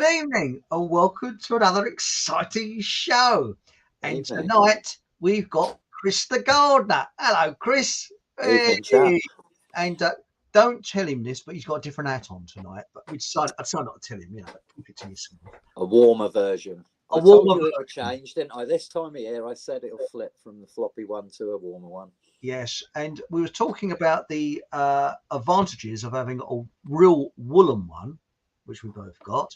evening and welcome to another exciting show. And Evening. tonight we've got Chris the Gardener. Hello, Chris. Evening, chap. And don't tell him this, but he's got a different hat on tonight. But I'd try not to tell him, but keep it to yourself. A warmer version. I told you it would change, didn't I? This time of year, I said it'll flip from the floppy one to a warmer one. Yes, and we were talking about the advantages of having a real woolen one, which we both got,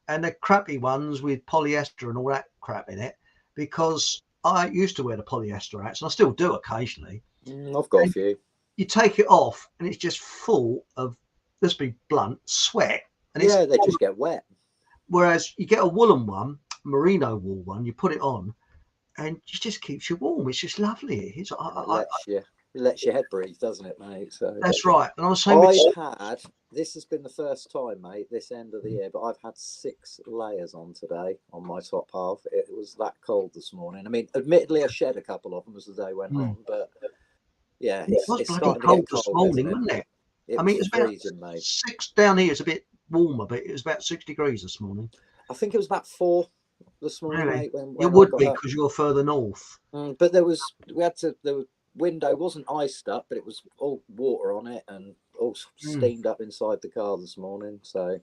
and the crappy ones with polyester and all that crap in it, because I used to wear the polyester hats, and I still do occasionally. I've got a few. You take it off, and it's just full of, let's be blunt, sweat. And yeah, they just get wet. Whereas you get a woolen one, merino wool one, you put it on, and it just keeps you warm. It's just lovely. It lets your head breathe, doesn't it, mate? So that's right. And I was saying, this has been the first time, mate, this end of the year, but I've had 6 layers on today on my top half. It was that cold this morning. I mean, admittedly, I shed a couple of them as the day went on, but yeah, it's bloody cold this morning, wasn't it? I mean, it's freezing, mate. 6 down here. It's a bit warmer, but it was about 6 degrees this morning. I think it was about 4 this morning, really? Mate. When it would be because you're further north. But the window wasn't iced up, but it was all water on it and all steamed up inside the car this morning. So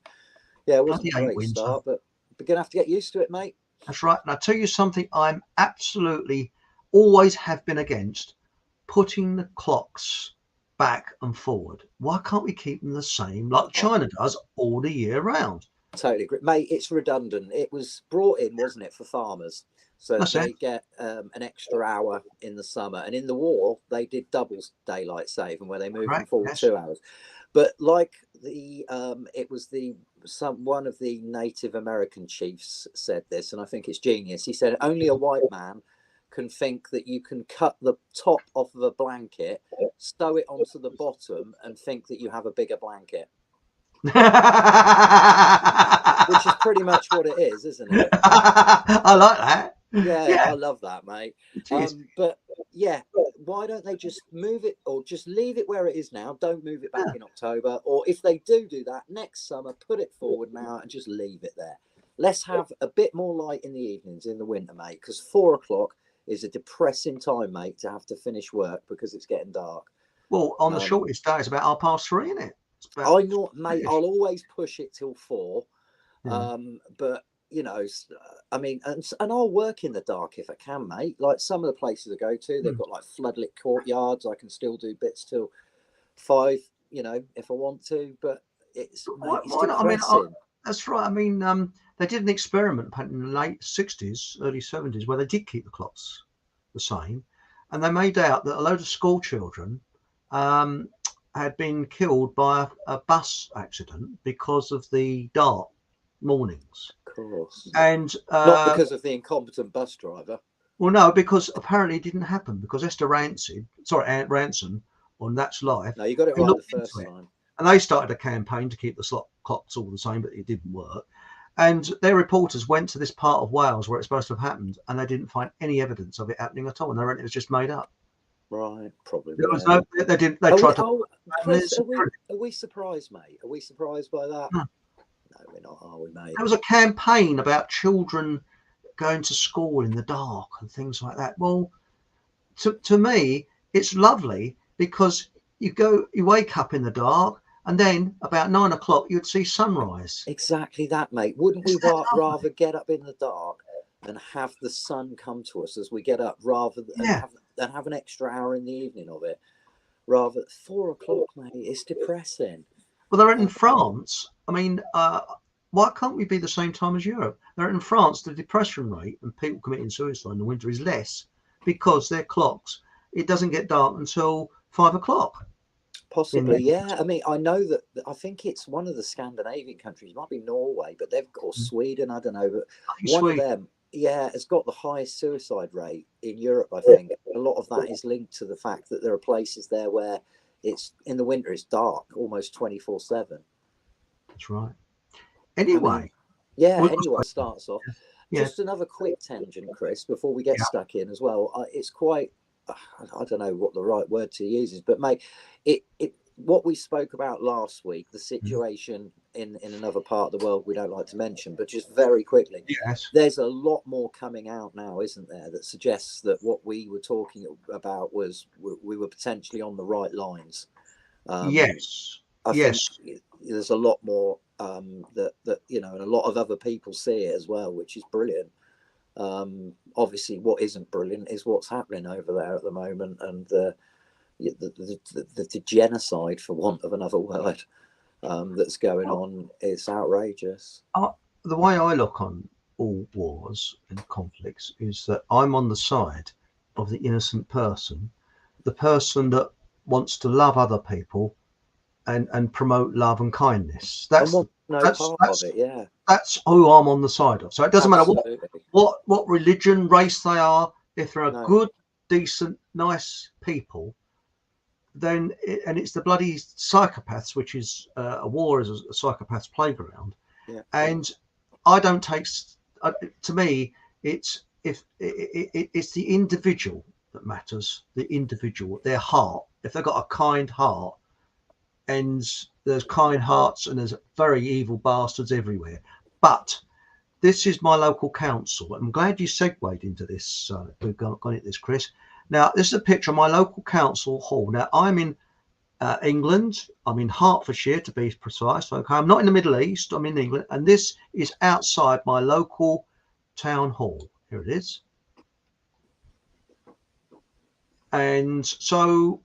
yeah, it wasn't a great start, but we're gonna have to get used to it, mate. That's right. And I'll tell you something I'm absolutely always have been against: putting the clocks back and forward. Why can't we keep them the same like China does all the year round? Totally agree, mate. It's redundant. It was brought in, wasn't it, for farmers, so they get an extra hour in the summer. And in the war, they did double daylight saving, where they moved them forward 2 hours. But like one of the Native American chiefs said this, and I think it's genius. He said, "Only a white man can think that you can cut the top off of a blanket, sew it onto the bottom, and think that you have a bigger blanket." Which is pretty much what it is, isn't it? I like that. Yeah, I love that, mate. But yeah, why don't they just move it, or just leave it where it is now? Don't move it back in October, or if they do that next summer, put it forward now and just leave it there. Let's have a bit more light in the evenings in the winter, mate, because 4 o'clock is a depressing time, mate, to have to finish work because it's getting dark. Well, on the shortest day, it's about 3:30, isn't it? I know, mate. I'll always push it till 4, but you know, I mean, and I'll work in the dark if I can, mate. Like some of the places I go to, they've got like floodlit courtyards. I can still do bits till 5, you know, if I want to. But it's depressing. I mean, that's right. I mean, they did an experiment in the late 60s, early 70s, where they did keep the clocks the same, and they made out that a load of school children had been killed by a bus accident because of the dark mornings. Of course. And not because of the incompetent bus driver. Well, no, because apparently it didn't happen, because Aunt Ransom on That's Life. No, you got it right the first time. And they started a campaign to keep the clocks all the same, but it didn't work. And their reporters went to this part of Wales where it's supposed to have happened, and they didn't find any evidence of it happening at all. And they reckon it was just made up. Right, probably. They didn't. They tried to. Chris, are we surprised, mate? Are we surprised by that? No, we're not, are we, mate? There was a campaign about children going to school in the dark and things like that. Well, to me, it's lovely because you wake up in the dark, and then about 9 o'clock you'd see sunrise. Exactly that, mate. Wouldn't we rather get up in the dark and have the sun come to us as we get up, rather than have an extra hour in the evening of it? Rather, 4 o'clock, mate, it's depressing. Well, they're in France. I mean, why can't we be the same time as Europe? They're in France. The depression rate and people committing suicide in the winter is less because their clocks. It doesn't get dark until 5 o'clock. Possibly, yeah. I mean, I know that. I think it's one of the Scandinavian countries. It might be Norway, but they've got Sweden. I don't know, but one of them. Yeah, it's got the highest suicide rate in Europe, I think. A lot of that is linked to the fact that there are places there where it's in the winter, it's dark almost 24/7. That's right. Anyway. Anyway, starts off. Just another quick tangent, Chris, before we get stuck in as well. It's quite, I don't know what the right word to use is, but mate, what we spoke about last week, the situation in another part of the world we don't like to mention, but just very quickly, Yes. there's a lot more coming out now, isn't there, that suggests that what we were talking about was we were potentially on the right lines. Yes. I Yes. think there's a lot more that you know, and a lot of other people see it as well, which is brilliant. Obviously, what isn't brilliant is what's happening over there at the moment, and the genocide, for want of another word, that's going on. It's outrageous. The way I look on all wars and conflicts is that I'm on the side of the innocent person, the person that wants to love other people and promote love and kindness. And want no part of it, yeah. That's who I'm on the side of. So it doesn't matter Absolutely. what religion, race they are. If they're a No. good, decent, nice people, then and it's the bloody psychopaths, which is a war is a psychopath's playground. Yeah. And I don't take. To me, it's it's the individual that matters. The individual, their heart. If they've got a kind heart, and there's kind hearts and there's very evil bastards everywhere. But this is my local council. I'm glad you segued into this. We've gone into this, Chris. Now, this is a picture of my local council hall. Now, I'm in England. I'm in Hertfordshire, to be precise. Okay, I'm not in the Middle East. I'm in England, and this is outside my local town hall. Here it is. And so,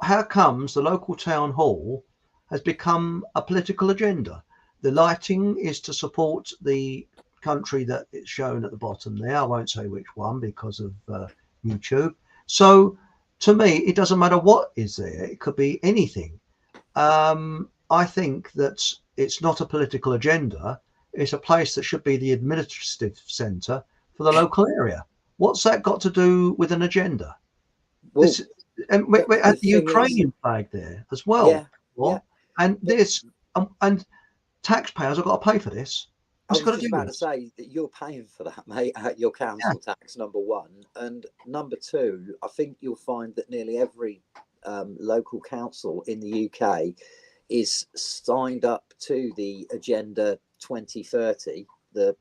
how comes the local town hall has become a political agenda? The lighting is to support the country that it's shown at the bottom there. I won't say which one because of YouTube. So to me, it doesn't matter what is there. It could be anything. I think that it's not a political agenda. It's a place that should be the administrative centre for the local area. What's that got to do with an agenda? Well, and we had the Ukrainian flag there as well. Yeah, yeah. And this and taxpayers have got to pay for this. I was just about to say that you're paying for that, mate, at your council tax, number one. And number two, I think you'll find that nearly every local council in the UK is signed up to the Agenda 2030, the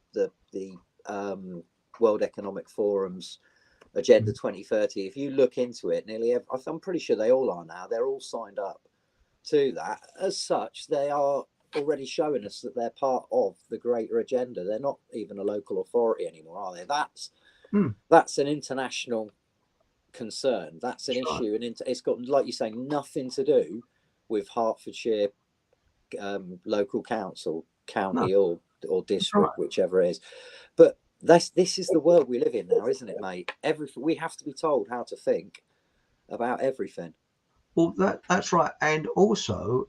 World Economic Forum's Agenda 2030. If you look into it, I'm pretty sure they all are now. They're all signed up to that. As such, they are already showing us that they're part of the greater agenda. They're not even a local authority anymore, are they? That's an international concern. That's an issue, and it's got, like you're saying, nothing to do with Hertfordshire local council, county, or district, whichever it is. But this is the world we live in now, isn't it, mate? We have to be told how to think about everything. Well, that's right. And also,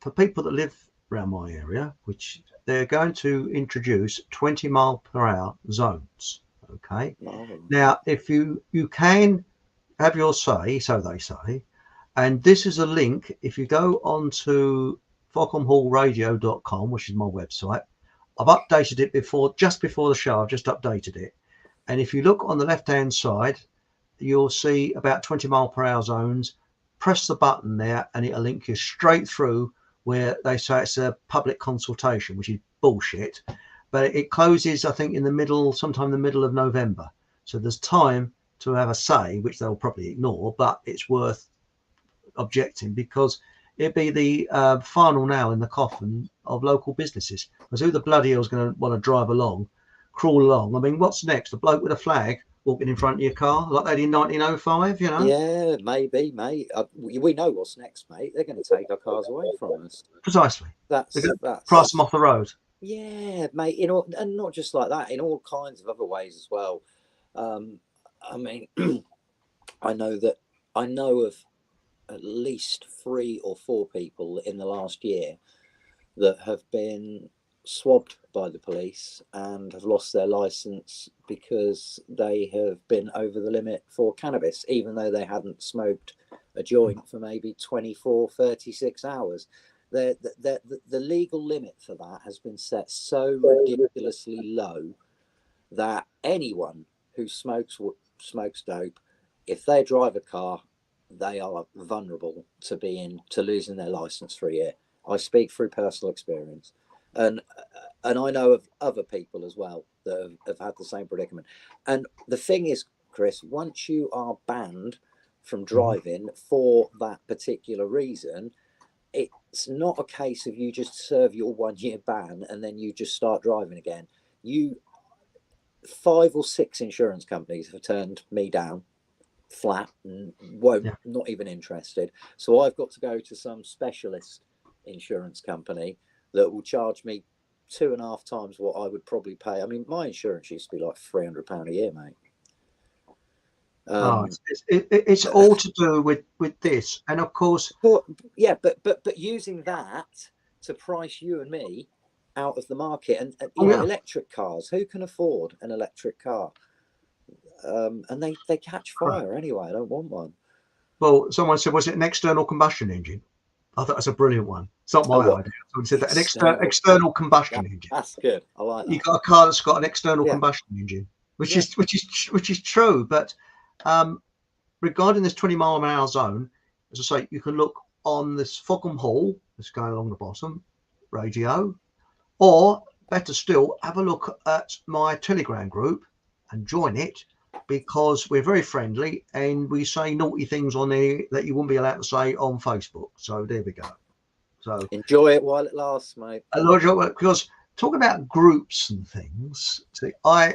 for people that live around my area, which they're going to introduce 20-mile-per-hour zones. Okay. Now, if you can have your say, so they say, and this is a link. If you go on to FockhamHallRadio.com, which is my website, I've updated it just before the show. I've just updated it. And if you look on the left-hand side, you'll see about 20-mile-per-hour zones. Press the button there and it'll link you straight through where they say it's a public consultation, which is bullshit. But it closes, I think, sometime in the middle of November. So there's time to have a say, which they'll probably ignore, but it's worth objecting because it'd be the final nail in the coffin of local businesses. Because who the bloody hell is going to want to crawl along? I mean, what's next? A bloke with a flag walking in front of your car like they did in 1905, you know? Yeah, maybe, mate. We know what's next, mate. They're going to take our cars away from us. Precisely. That's price them off the road. Yeah, mate. And not just like that, in all kinds of other ways as well. I mean, I know of at least 3 or 4 people in the last year that have been swabbed by the police and have lost their license because they have been over the limit for cannabis, even though they hadn't smoked a joint for maybe 24, 36 hours. The legal limit for that has been set so ridiculously low that anyone who smokes dope, if they drive a car, they are vulnerable to losing their license for a year. I speak through personal experience, and I know of other people as well that have had the same predicament. And the thing is, Chris, once you are banned from driving for that particular reason, it's not a case of you just serve your 1 year ban and then you just start driving again. 5 or 6 insurance companies have turned me down flat and not even interested. So I've got to go to some specialist insurance company that will charge me 2.5 times what I would probably pay. I mean, my insurance used to be like £300 a year, mate. It's all to do with this, and of course, but using that to price you and me out of the market, and electric cars. Who can afford an electric car? And they catch fire anyway. I don't want one. Well, someone said, was it an external combustion engine? I thought that's a brilliant one. It's not my idea. Someone said that an external combustion engine. That's good. I like that. You got a car that's got an external combustion engine, which is true. But regarding this 20-mile-an-hour zone, as I say, you can look on this Fogham Hall that's going along the bottom radio, or better still, have a look at my Telegram group and join it, because we're very friendly and we say naughty things on there that you wouldn't be allowed to say on Facebook. So there we go. So enjoy it while it lasts, mate. Because talking about groups and things, see, I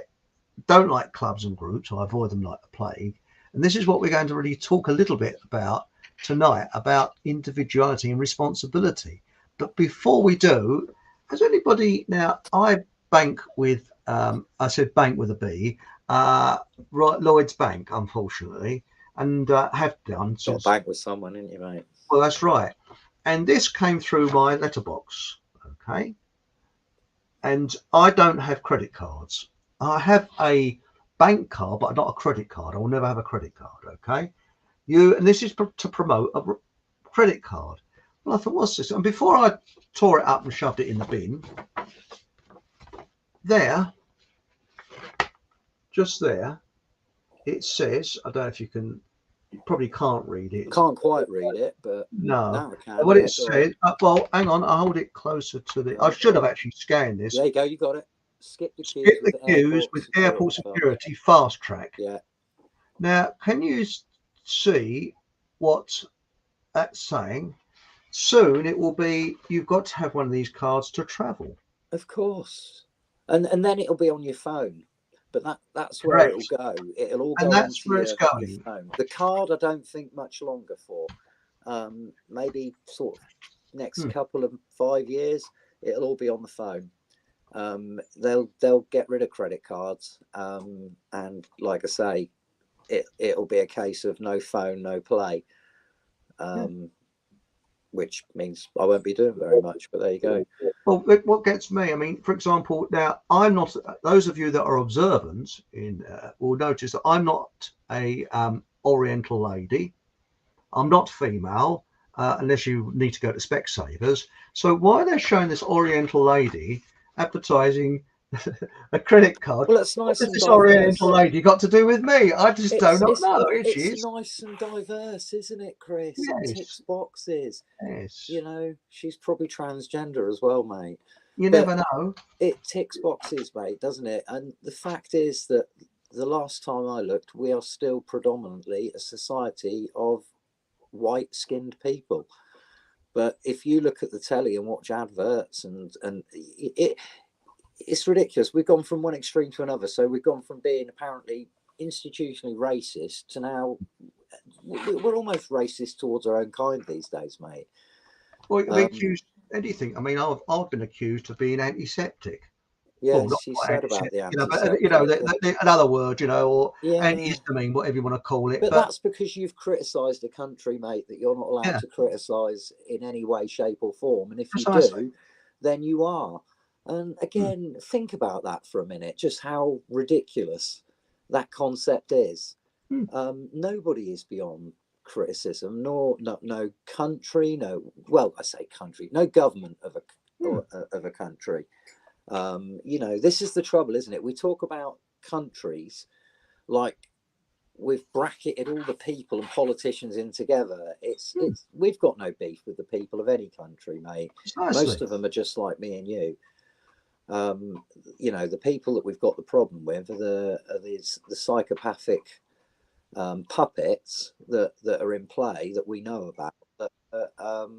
don't like clubs and groups. I avoid them like the plague. And this is what we're going to really talk a little bit about tonight, about individuality and responsibility. But before we do, has anybody, now I bank with, I said bank with a B, Lloyd's Bank, unfortunately, and have done since. Got a bank with someone, didn't you, mate? Well, that's right. And this came through my letterbox, okay? And I don't have credit cards. I have a bank card, but not a credit card. I will never have a credit card, okay? And this is to promote a credit card. Well, I thought, what's this? And before I tore it up and shoved it in the bin, just there, it says, I don't know if you can, you probably can't read it. Can't quite read it, but no. What it says, well, hang on, I'll hold it closer to the, I should have actually scanned this. There you go, you got it. Skip the queues with airport security fast track. Yeah. Now, can you see what that's saying? Soon it will be, you've got to have one of these cards to travel. Of course. And then it'll be on your phone. But that's where it'll go. It'll all go. And that's where it's going. Phone. The card, I don't think much longer for. Maybe sort of next couple of 5 years, it'll all be on the phone. They'll get rid of credit cards, and like I say, it'll be a case of no phone, no play. Which means I won't be doing very much, but there you go. Well, what gets me, I mean, for example, now I'm not, those of you that are observant will notice that I'm not a Oriental lady. I'm not female, unless you need to go to Specsavers. So why are they showing this Oriental lady advertising a credit card? Well, it's nice. What does this Oriental lady got to do with me? I just don't know. It's nice and diverse, isn't it, Chris? Yes. It ticks boxes. Yes. You know, she's probably transgender as well, mate. You never know. It ticks boxes, mate, doesn't it? And the fact is that the last time I looked, we are still predominantly a society of white-skinned people. But if you look at the telly and watch adverts, and it's ridiculous. We've gone from one extreme to another. So we've gone from being apparently institutionally racist to now we're almost racist towards our own kind these days, mate. Well, you can be accused of anything. I mean, I've been accused of being antiseptic. Yes, you said about the antiseptic. But, another word, or antihistamine, whatever you want to call it. But that's because you've criticised a country, mate, that you're not allowed to criticise in any way, shape or form. And if you do, then you are. And again, think about that for a minute, just how ridiculous that concept is. Nobody is beyond criticism, no country, I say country, no government of a country. This is the trouble, isn't it? We talk about countries like we've bracketed all the people and politicians in together. We've got no beef with the people of any country, mate. Precisely. Most of them are just like me and you. You know, the people that we've got the problem with are the psychopathic puppets that are in play that we know about, that are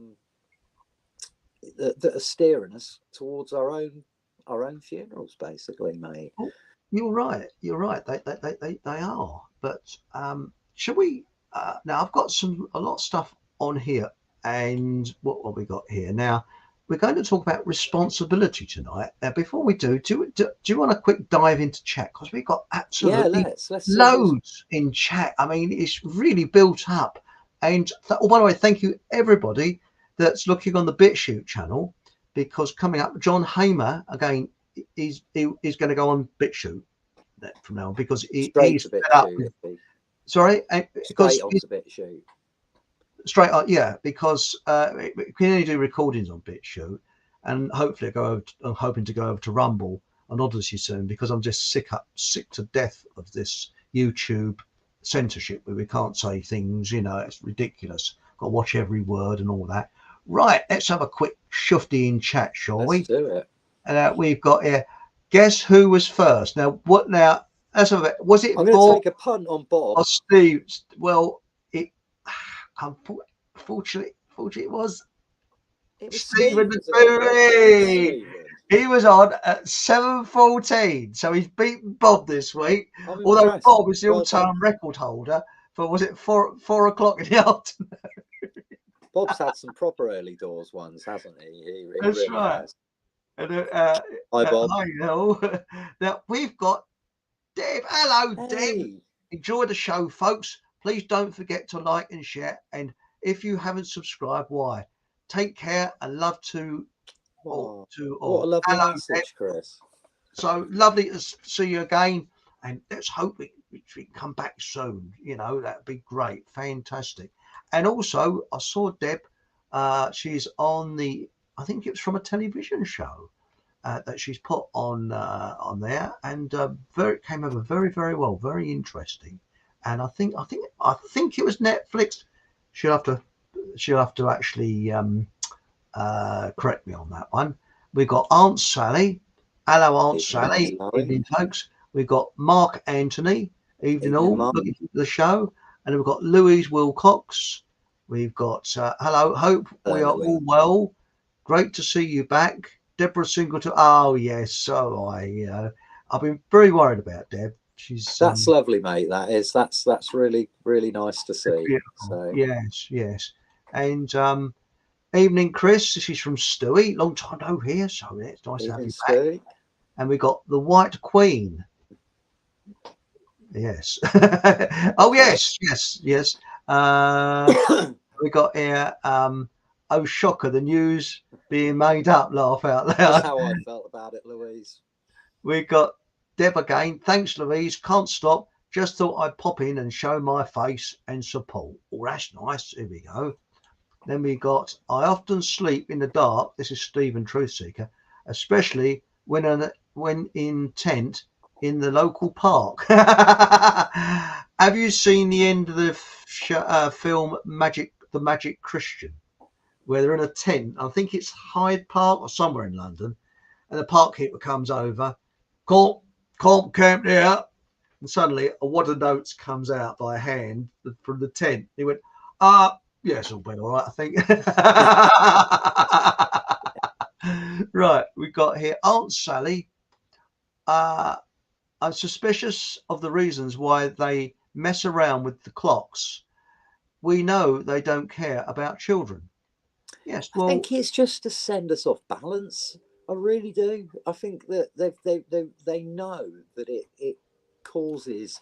steering us towards our own funerals, basically, mate. Oh, you're right. They are. But should we? Now I've got a lot of stuff on here, and what we got here now? We're going to talk about responsibility tonight. Now, before we do you want a quick dive into chat? Because we've got absolutely let's loads in chat. I mean, it's really built up. And oh, by the way, thank you everybody that's looking on the BitChute channel, because coming up, John Hamer again is going to go on BitChute from now on, because he's set up. Sorry, because straight off the BitChute. Straight up, yeah, because we can only do recordings on BitChute, and hopefully I'm hoping to go over to Rumble and Odyssey soon, because I'm just sick to death of this YouTube censorship where we can't say things, you know, it's ridiculous. Got to watch every word and all that. Right, let's have a quick shufty in chat, shall we? Let's do it. And we've got here, guess who was first? Now, was it I'm going to take a punt on Bob. Or Steve? Well, Fortunately, it was Stephen Bowie. He was on at 7:14, so he's beaten Bob this week. Although Bob is the all-time record holder for, was it 4 o'clock in the afternoon? Bob's had some proper early doors ones, hasn't he? That's really right. Has. And, hi, Bob. Hi, now we've got Deb. Hello, hey. Deb. Enjoy the show, folks. Please don't forget to like and share. And if you haven't subscribed, why? Take care and love to all. What a lovely message, Deb. Chris. So lovely to see you again. And let's hope we can come back soon. You know, that'd be great. Fantastic. And also, I saw Deb. She's on I think it was from a television show that she's put on there. And it came over very, very well. Very interesting. And I think it was Netflix. She'll have to actually correct me on that one. We've got Aunt Sally. Hello, Aunt Sally. Evening, folks. We've got Mark Anthony. Evening all. Looking for the show. And we've got Louise Wilcox. We've got hello. Hope we are all well. Great to see you back. Deborah Singleton. Oh yes. So I've been very worried about Deb. That's lovely, mate. That's really, really nice to see. So. Yes. And evening, Chris. She's from Stewie. Long time no here, so it's nice to have you back. And we got the White Queen. Yes. Oh yes. We got here. Oh shocker! The news being made up. Laugh out loud. That's how I felt about it, Louise. We got Deb again. Thanks, Louise. Can't stop. Just thought I'd pop in and show my face and support. Oh, that's nice. Here we go. Then we got, I often sleep in the dark. This is Stephen Truthseeker, especially when in tent in the local park. Have you seen the end of the film The Magic Christian, where they're in a tent? I think it's Hyde Park or somewhere in London, and the park keeper comes over. Can't camp there. And suddenly a wad of notes comes out by hand from the tent. He went, yeah, it's all been all right, I think. Right, we got here Aunt Sally. I'm suspicious of the reasons why they mess around with the clocks. We know they don't care about children. Yes, well, I think it's just to send us off balance. I really do. I think that they know that it causes.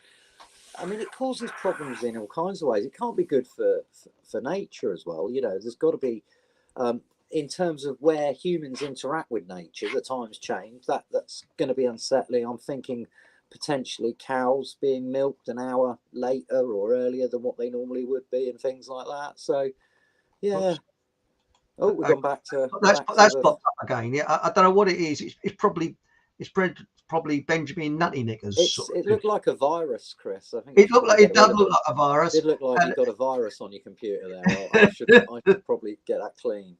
I mean, it causes problems in all kinds of ways. It can't be good for nature as well. You know, there's got to be, in terms of where humans interact with nature, the times change. That's going to be unsettling. I'm thinking potentially cows being milked an hour later or earlier than what they normally would be, and things like that. So, yeah. Oh, we've gone back to. That's popped up again. Yeah, I don't know what it is. It's probably probably Benjamin Nutty Knickers. It looked like a virus, Chris. I think it looked like it does look like a virus. It did look like you got a virus on your computer there. I should probably get that clean.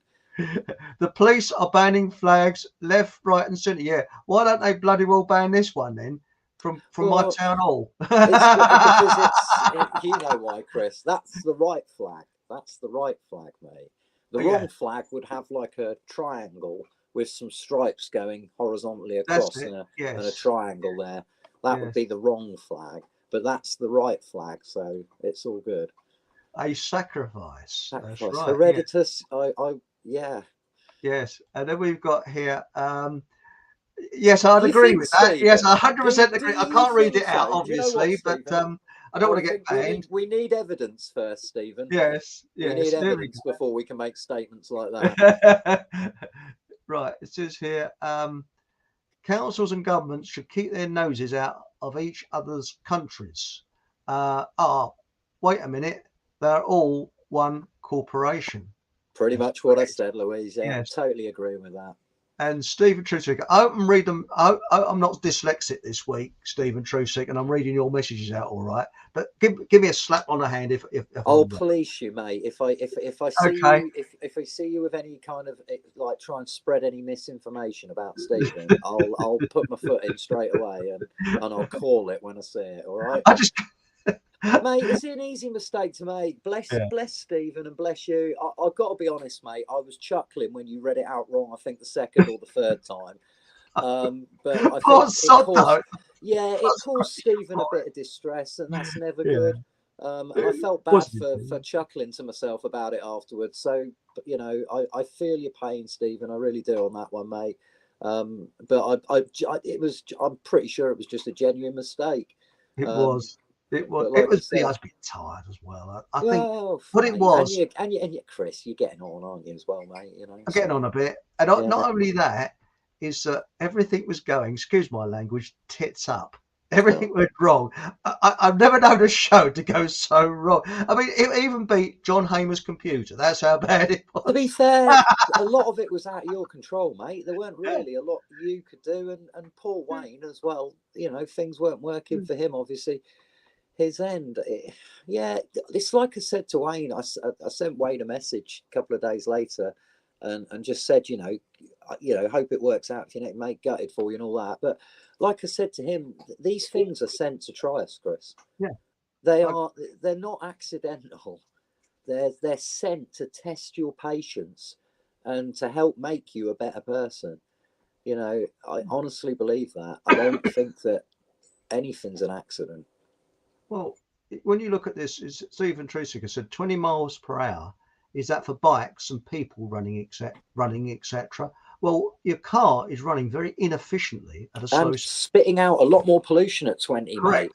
The police are banning flags left, right, and centre. Yeah, why don't they bloody well ban this one then from my town hall? Because you know why, Chris? That's the right flag. That's the right flag, mate. The wrong flag would have like a triangle with some stripes going horizontally across and a triangle there. That would be the wrong flag, but that's the right flag, so it's all good. A sacrifice. That's right. Hereditous. Yes. And then we've got here. Yes, I'd agree with that. Stephen, yes, I 100% agree. I can't read it out, obviously, but I don't want to get banned. We need evidence first, Stephen. Yes. We need evidence before we can make statements like that. Right. It says here, councils and governments should keep their noses out of each other's countries. Wait a minute. They're all one corporation. Pretty much what I said, Louise. Yeah, yes. I'm totally agreeing with that. And Stephen Trusick, I often read them. I'm not dyslexic this week, Stephen Trusick, and I'm reading your messages out all right. But give me a slap on the hand if I'll police you, mate. If I see you with any kind of like try and spread any misinformation about Stephen, I'll put my foot in straight away and I'll call it when I see it. All right. Mate, it's an easy mistake to make. Bless Stephen and bless you. I've got to be honest, mate. I was chuckling when you read it out wrong. I think the second or the third time. But I think it caused Stephen a bit of distress, and that's never good. And I felt bad for chuckling to myself about it afterwards. So, you know, I feel your pain, Stephen. I really do on that one, mate. But I'm pretty sure it was just a genuine mistake. It was. It was. Like I was a bit tired as well. I think what it was. And you, Chris, you're getting on, aren't you, as well, mate? You know, I'm getting on a bit, and not only that is that everything was going. Excuse my language, tits up. Everything went wrong. I've never known a show to go so wrong. I mean, it even beat John Hamer's computer. That's how bad it was. To be fair, a lot of it was out of your control, mate. There weren't really a lot you could do, and poor Wayne as well. You know, things weren't working for him, obviously. His end, it's like I said to Wayne. I sent Wayne a message a couple of days later, and just said, you know, hope it works out for your next mate, gutted for you and all that. But like I said to him, these things are sent to try us, Chris. Yeah, they're not accidental. They're sent to test your patience and to help make you a better person. You know, I honestly believe that. I don't think that anything's an accident. Well, when you look at this, Stephen Trusick said 20 miles per hour. Is that for bikes and people running, etc.? Well, your car is running very inefficiently at a slow speed. Spitting out a lot more pollution at 20. Correct. Mate.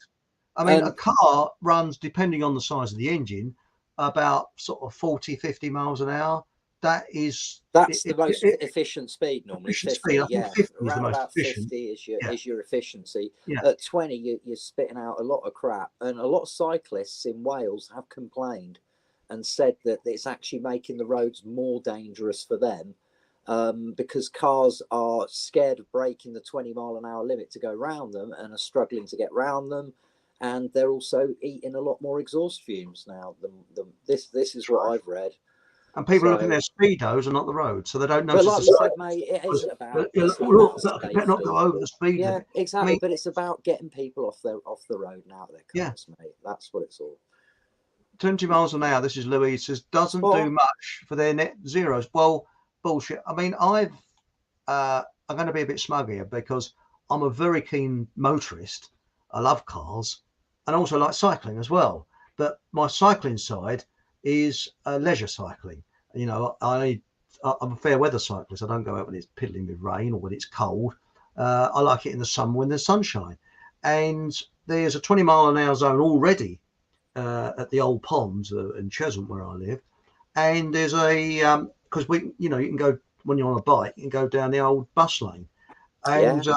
I mean, a car runs, depending on the size of the engine, about sort of 40, 50 miles an hour. That's the most efficient speed normally. 50, yeah. 50 around about efficient. 50 is your efficiency. Yeah. At 20, you're spitting out a lot of crap, and a lot of cyclists in Wales have complained and said that it's actually making the roads more dangerous for them because cars are scared of breaking the 20-mile-an-hour limit to go round them and are struggling to get round them, and they're also eating a lot more exhaust fumes now. This is what I've read. And people look at their speedos and not the road, so they don't notice. But like you said, mate, it isn't about. Not go over the speed limit. Yeah, exactly. I mean, but it's about getting people off the road and out of their cars, mate. That's what it's all. 20 miles an hour. This is Louise says doesn't do much for their net zeros. Well, bullshit. I mean, I'm going to be a bit smug here because I'm a very keen motorist. I love cars and also like cycling as well. But my cycling side is leisure cycling. You know, I'm a fair weather cyclist. I don't go out when it's piddling with rain or when it's cold. I like it in the summer when there's sunshine. And there's a 20 mile an hour zone already at the old ponds in Cheshunt where I live. And there's because you can go when you're on a bike, you can go down the old bus lane. And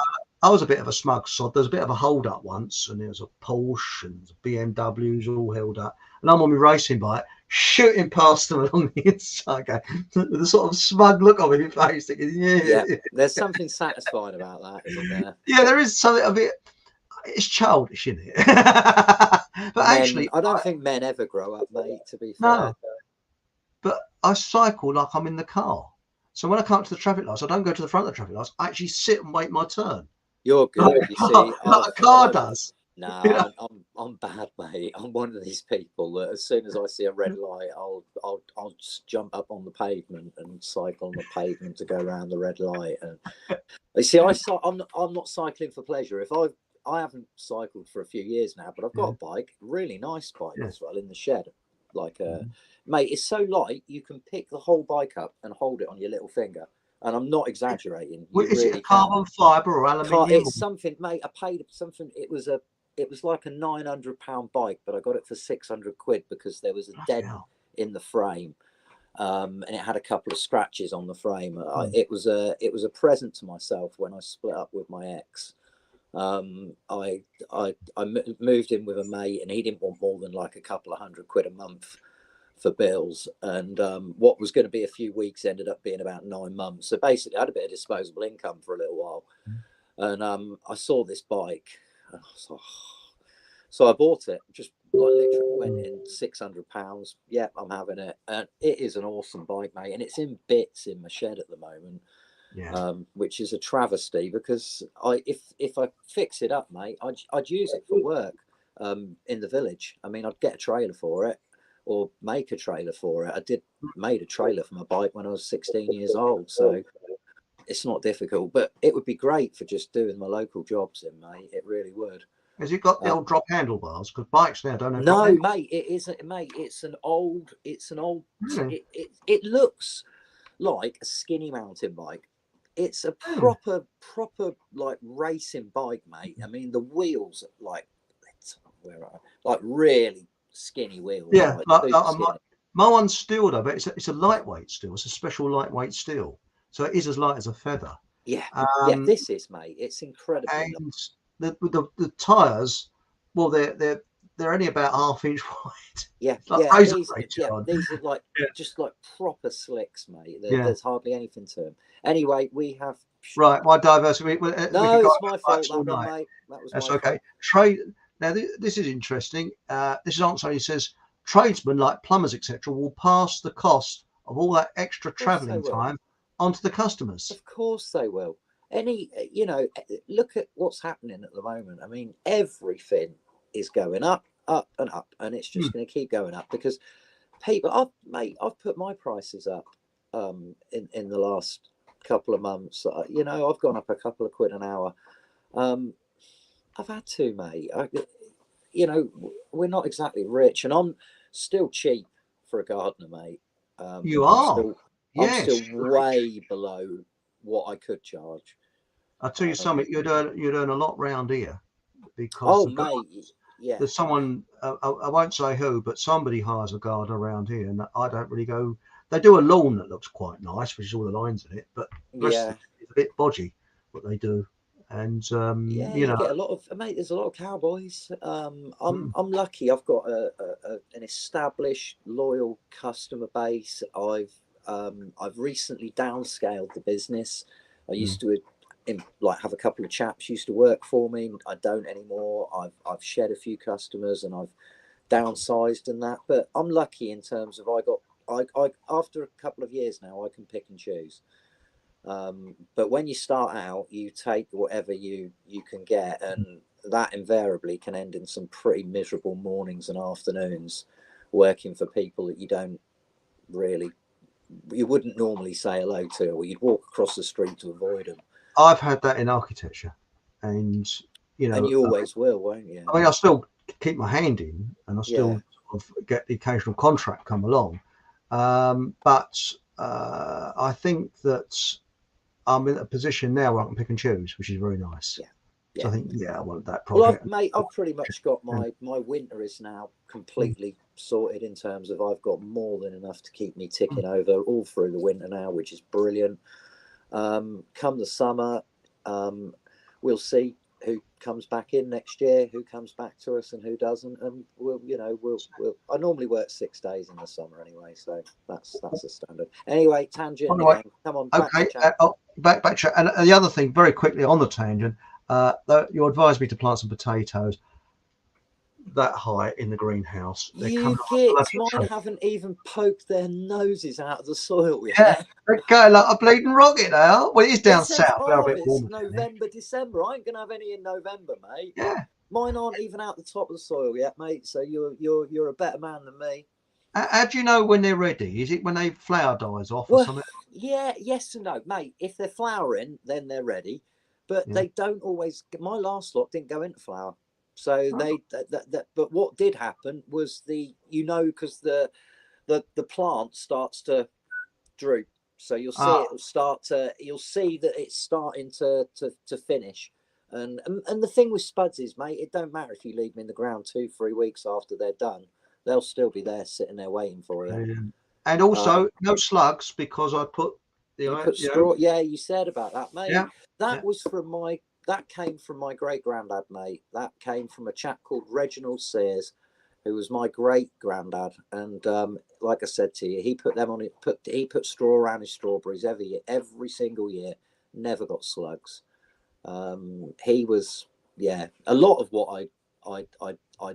I was a bit of a smug sod. There's a bit of a hold up once, and there was a Porsche and BMWs all held up. And I'm on my racing bike shooting past them along the inside, with a sort of smug look on your face, thinking, Yeah, there's something satisfying about that, isn't there? yeah, there is something a bit. It's childish, isn't it? But actually, I don't think men ever grow up, mate. To be fair. no. But I cycle like I'm in the car. So when I come up to the traffic lights, I don't go to the front of the traffic lights. I actually sit and wait my turn. You're good. You see, like a car does. No, I'm bad, mate. I'm one of these people that as soon as I see a red light, I'll just jump up on the pavement and cycle on the pavement to go around the red light. And you see, I'm not cycling for pleasure. I haven't cycled for a few years now, but I've got a bike, really nice bike as well, in the shed. Like mate, it's so light you can pick the whole bike up and hold it on your little finger. And I'm not exaggerating. Well, is it a carbon fibre or aluminium? It's something, mate. I paid something. It was like a £900 bike, but I got it for 600 quid because there was a dent in the frame, and it had a couple of scratches on the frame. It was a present to myself when I split up with my ex. I moved in with a mate, and he didn't want more than like a couple of £100 a month for bills, and what was going to be a few weeks ended up being about 9 months. So basically I had a bit of disposable income for a little while, and I saw this bike, and I was like, so I bought it. Just like literally went in £600. Yep, I'm having it. And it is an awesome bike, mate, and it's in bits in my shed at the moment. Which is a travesty, because if I fix it up, mate, I'd use it for work in the village. I mean, I'd get a trailer for it, or make a trailer for it. I made a trailer for my bike when I was 16 years old, so it's not difficult. But it would be great for just doing my local jobs in, mate. It really would. Has it got the old drop handlebars? Because bikes now don't have. No, mate, it isn't, mate. It's an old. Really? It looks like a skinny mountain bike. It's a proper like racing bike, mate. I mean, the wheels are like really skinny wheels. Yeah, like my one's steel though, but it's a lightweight steel. It's a special lightweight steel, so it is as light as a feather. Yeah, this is, mate. It's incredible. And the tires, well, they're only about half-inch wide. Yeah, these are like just like proper slicks, mate. There's hardly anything to them. Anyway, we have my diversity. No, it's my fault, that one, mate. That's okay. Trade. Now this is interesting. This is answer. He says tradesmen like plumbers, etc., will pass the cost of all that extra travelling time onto the customers. Of course they will. Look at what's happening at the moment. I mean, everything is going up, and it's just going to keep going up because people. I've put my prices up in the last couple of months. I've gone up a couple of quid an hour. I've had to, mate. We're not exactly rich, and I'm still cheap for a gardener, mate. You are. I'm still way below what I could charge. I'll tell you something. You'd earn a lot round here, because there's someone, I won't say who, but somebody hires a gardener around here, and I don't really go. They do a lawn that looks quite nice, which is all the lines in it, but the rest of it is a bit bodgy what they do. And you get a lot of, mate. There's a lot of cowboys. I'm lucky. I've got an established, loyal customer base. I've recently downscaled the business. I used to have a couple of chaps used to work for me. I don't anymore. I've shed a few customers and I've downsized and that. But I'm lucky in terms of I after a couple of years now I can pick and choose. But when you start out, you take whatever you can get, and that invariably can end in some pretty miserable mornings and afternoons working for people that you wouldn't normally say hello to, or you'd walk across the street to avoid them. I've had that in architecture, and and you always will, won't you? I mean, I still keep my hand in, and I still sort of get the occasional contract come along, but I think that I'm in a position now where I can pick and choose, which is very nice. So I think, I want that project. Well, I've pretty much got my winter is now completely sorted in terms of I've got more than enough to keep me ticking over all through the winter now, which is brilliant. Come the summer, we'll see. who comes back in next year, who comes back to us, and who doesn't. And we'll I normally work 6 days in the summer anyway, so that's a standard. Anyway, tangent again. Come on, back okay. to chat. Back chat. And the other thing, very quickly on the tangent, you advised me to plant some potatoes that high in the greenhouse. You gits, mine haven't even poked their noses out of the soil yet. Yeah, they're going like a bleeding rocket now. Well, it is down south. They're a bit warmer. November, December. I ain't gonna have any in November, mate. Yeah, mine aren't even out the top of the soil yet, mate. So you're a better man than me. How do you know when they're ready? Is it when they flower dies off or something? Yeah, yes and no, mate. If they're flowering, then they're ready, but they don't always. My last lot didn't go into flower. So but what did happen was because the plant starts to droop. So you'll see you'll see that it's starting to finish. And the thing with spuds is, mate, it don't matter if you leave them in the ground 2-3 weeks after they're done, they'll still be there sitting there waiting for you. And also no slugs, because I put straw. Yeah, you said about that, mate. Yeah. That came from my great granddad, mate. That came from a chap called Reginald Sears, who was my great granddad. And like I said to you, he put them on it. He put straw around his strawberries every single year. Never got slugs. He was, a lot of what I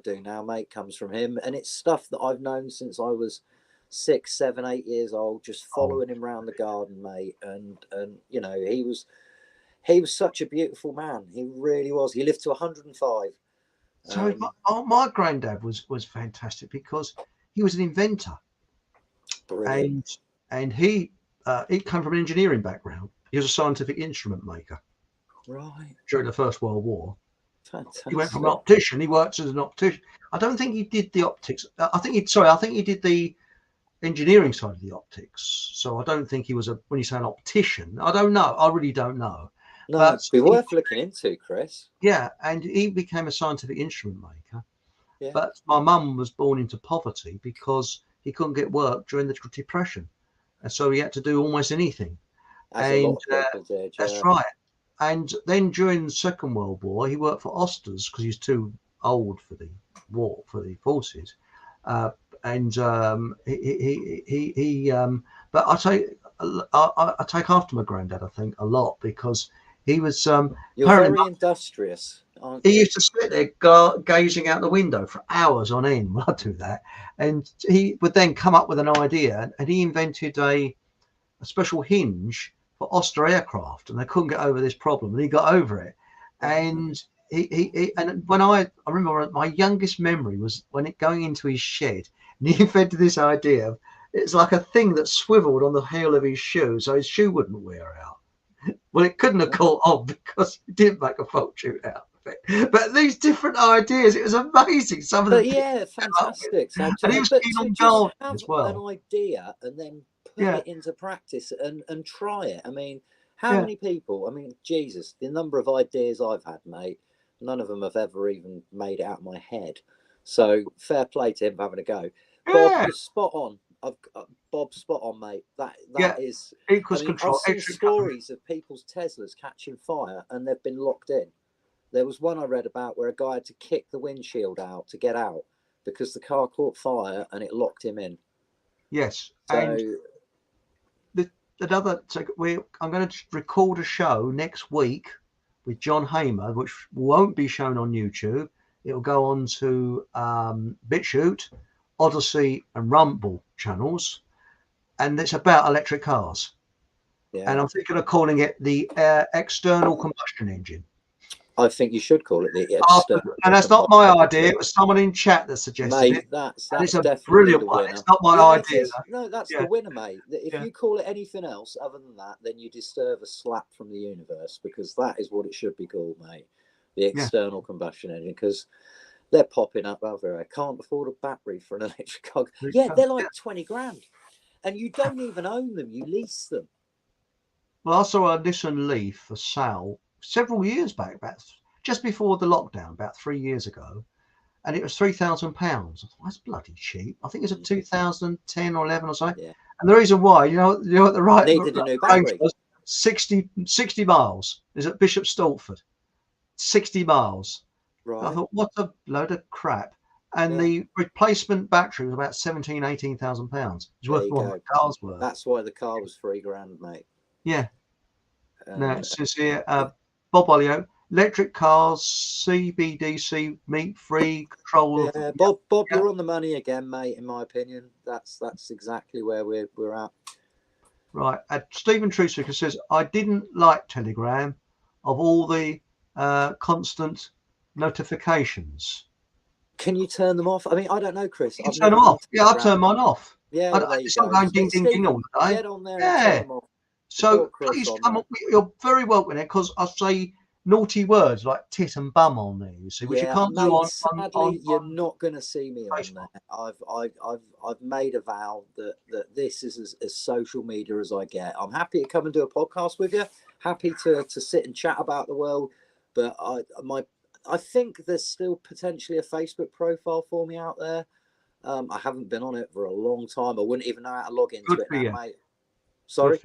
do now, mate, comes from him, and it's stuff that I've known since I was 6, 7, 8 years old, just following him around the garden, mate. And he was such a beautiful man. He really was. He lived to 105. So my granddad was fantastic, because he was an inventor. Brilliant. And he came from an engineering background. He was a scientific instrument maker. Right. During the First World War. Fantastic. He went from an optician. He worked as an optician. I don't think he did the optics. I think he did the engineering side of the optics. So I don't think he was when you say an optician. I don't know. I really don't know. No, but it'd be worth looking into, Chris. Yeah, and he became a scientific instrument maker. Yeah. But my mum was born into poverty because he couldn't get work during the Depression, and so he had to do almost anything. A lot of people did. That's right. And then during the Second World War, he worked for Osters because he's too old for the war, for the forces. But I take after my granddad, I think, a lot, because he was. You're very industrious, aren't you? He used to sit there gazing out the window for hours on end when I do that, and he would then come up with an idea, and he invented a special hinge for Oster aircraft, and they couldn't get over this problem, and he got over it. And when I remember, my youngest memory was going into his shed, and he invented this idea. It's like a thing that swiveled on the heel of his shoe, so his shoe wouldn't wear out. Well, it couldn't have caught on because it didn't make a fortune out of it. But these different ideas, it was amazing. Some of them. Yeah, fantastic. And he was keen on gardening as well. An idea and then put it into practice and try it. I mean, how many people? I mean, Jesus, the number of ideas I've had, mate. None of them have ever even made it out of my head. So fair play to him for having a go. Bob, you're spot on. Bob's spot on, mate. That is equals control. I've seen stories of people's Teslas catching fire and they've been locked in. There was one I read about where a guy had to kick the windshield out to get out because the car caught fire and it locked him in. Yes. So and I'm going to record a show next week with John Hamer, which won't be shown on YouTube. It'll go on to BitChute, Odyssey and Rumble channels, and it's about electric cars. And I'm thinking of calling it the external combustion engine. I think you should call it the external. And that's not my idea. It was someone in chat that suggested it. That's a definitely brilliant the one. winner. It's not my idea. No, that's the winner, mate. If you call it anything else other than that, then you deserve a slap from the universe, because that is what it should be called, mate. The external combustion engine, because they're popping up over. I can't afford a battery for an electric car. Yeah, they're like 20 grand. And you don't even own them, you lease them. Well, I saw a Nissan Leaf for sale several years back, just before the lockdown, about 3 years ago. And it was £3,000. I thought, that's bloody cheap. I think it's a 2010 or 11 or something. Yeah. And the reason why, you know what the right needed a new battery. Was 60 miles is at Bishop Stortford. 60 miles. Right. I thought, what a load of crap. And Yeah. the replacement battery was about 18,000 pounds. It's There worth you more go. than the car's worth. That's why the car was $3,000, mate. Yeah. Now And, it says here, Bob Olio, electric cars, CBDC, meat-free, control. yeah, Bob, you're on the money again, mate. In my opinion, that's exactly where we're at. Right. Stephen Trusicker says, I didn't like Telegram of all the constant notifications. Can you turn them off? I mean, I don't know, Chris. You can turn them off. Yeah, I turn mine off. Yeah, well, there you It's go. not going ding, ding, ding all the day. Get on there and turn them off. So please come up. You're very welcome there, because I say naughty words like tit and bum on there, you see, which you can't do on. Sadly, you're not going to see me on there. I've made a vow that this is as social media as I get. I'm happy to come and do a podcast with you. Happy to sit and chat about the world, but I think there's still potentially a Facebook profile for me out there. I haven't been on it for a long time. I wouldn't even know how to log into it now, mate. Sorry.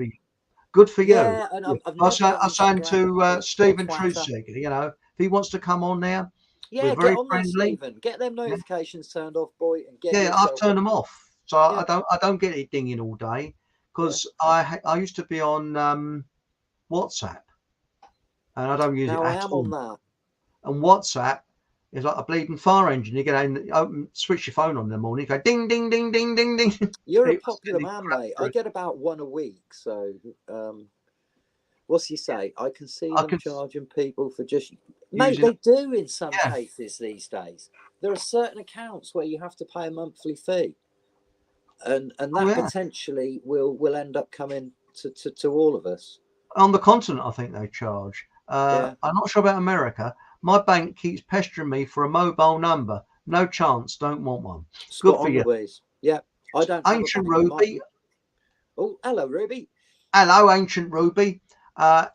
Good for you. Yeah, and I was saying to Stephen Trusick, you know, if he wants to come on now, yeah, we're very get on friendly. there, Stephen. Get them notifications turned off, boy, and get. Yeah, I've turned them off, so I don't get it dinging all day, because I used to be on WhatsApp, and I don't use it at all. Now I am on that. And WhatsApp is like a bleeding fire engine. You get in, switch your phone on in the morning, you go ding, ding, ding, ding, ding, ding. You're a popular man, mate. I get about one a week. So, what's he say? I can see them charging people for just... Mate, they do in some cases these days. There are certain accounts where you have to pay a monthly fee. And that potentially will end up coming to all of us. On the continent, I think they charge. I'm not sure about America. My bank keeps pestering me for a mobile number. No chance. Don't want one. Good for you. Louise. Yeah, I don't. Ancient Ruby. Oh, hello, Ruby. Hello, Ancient Ruby.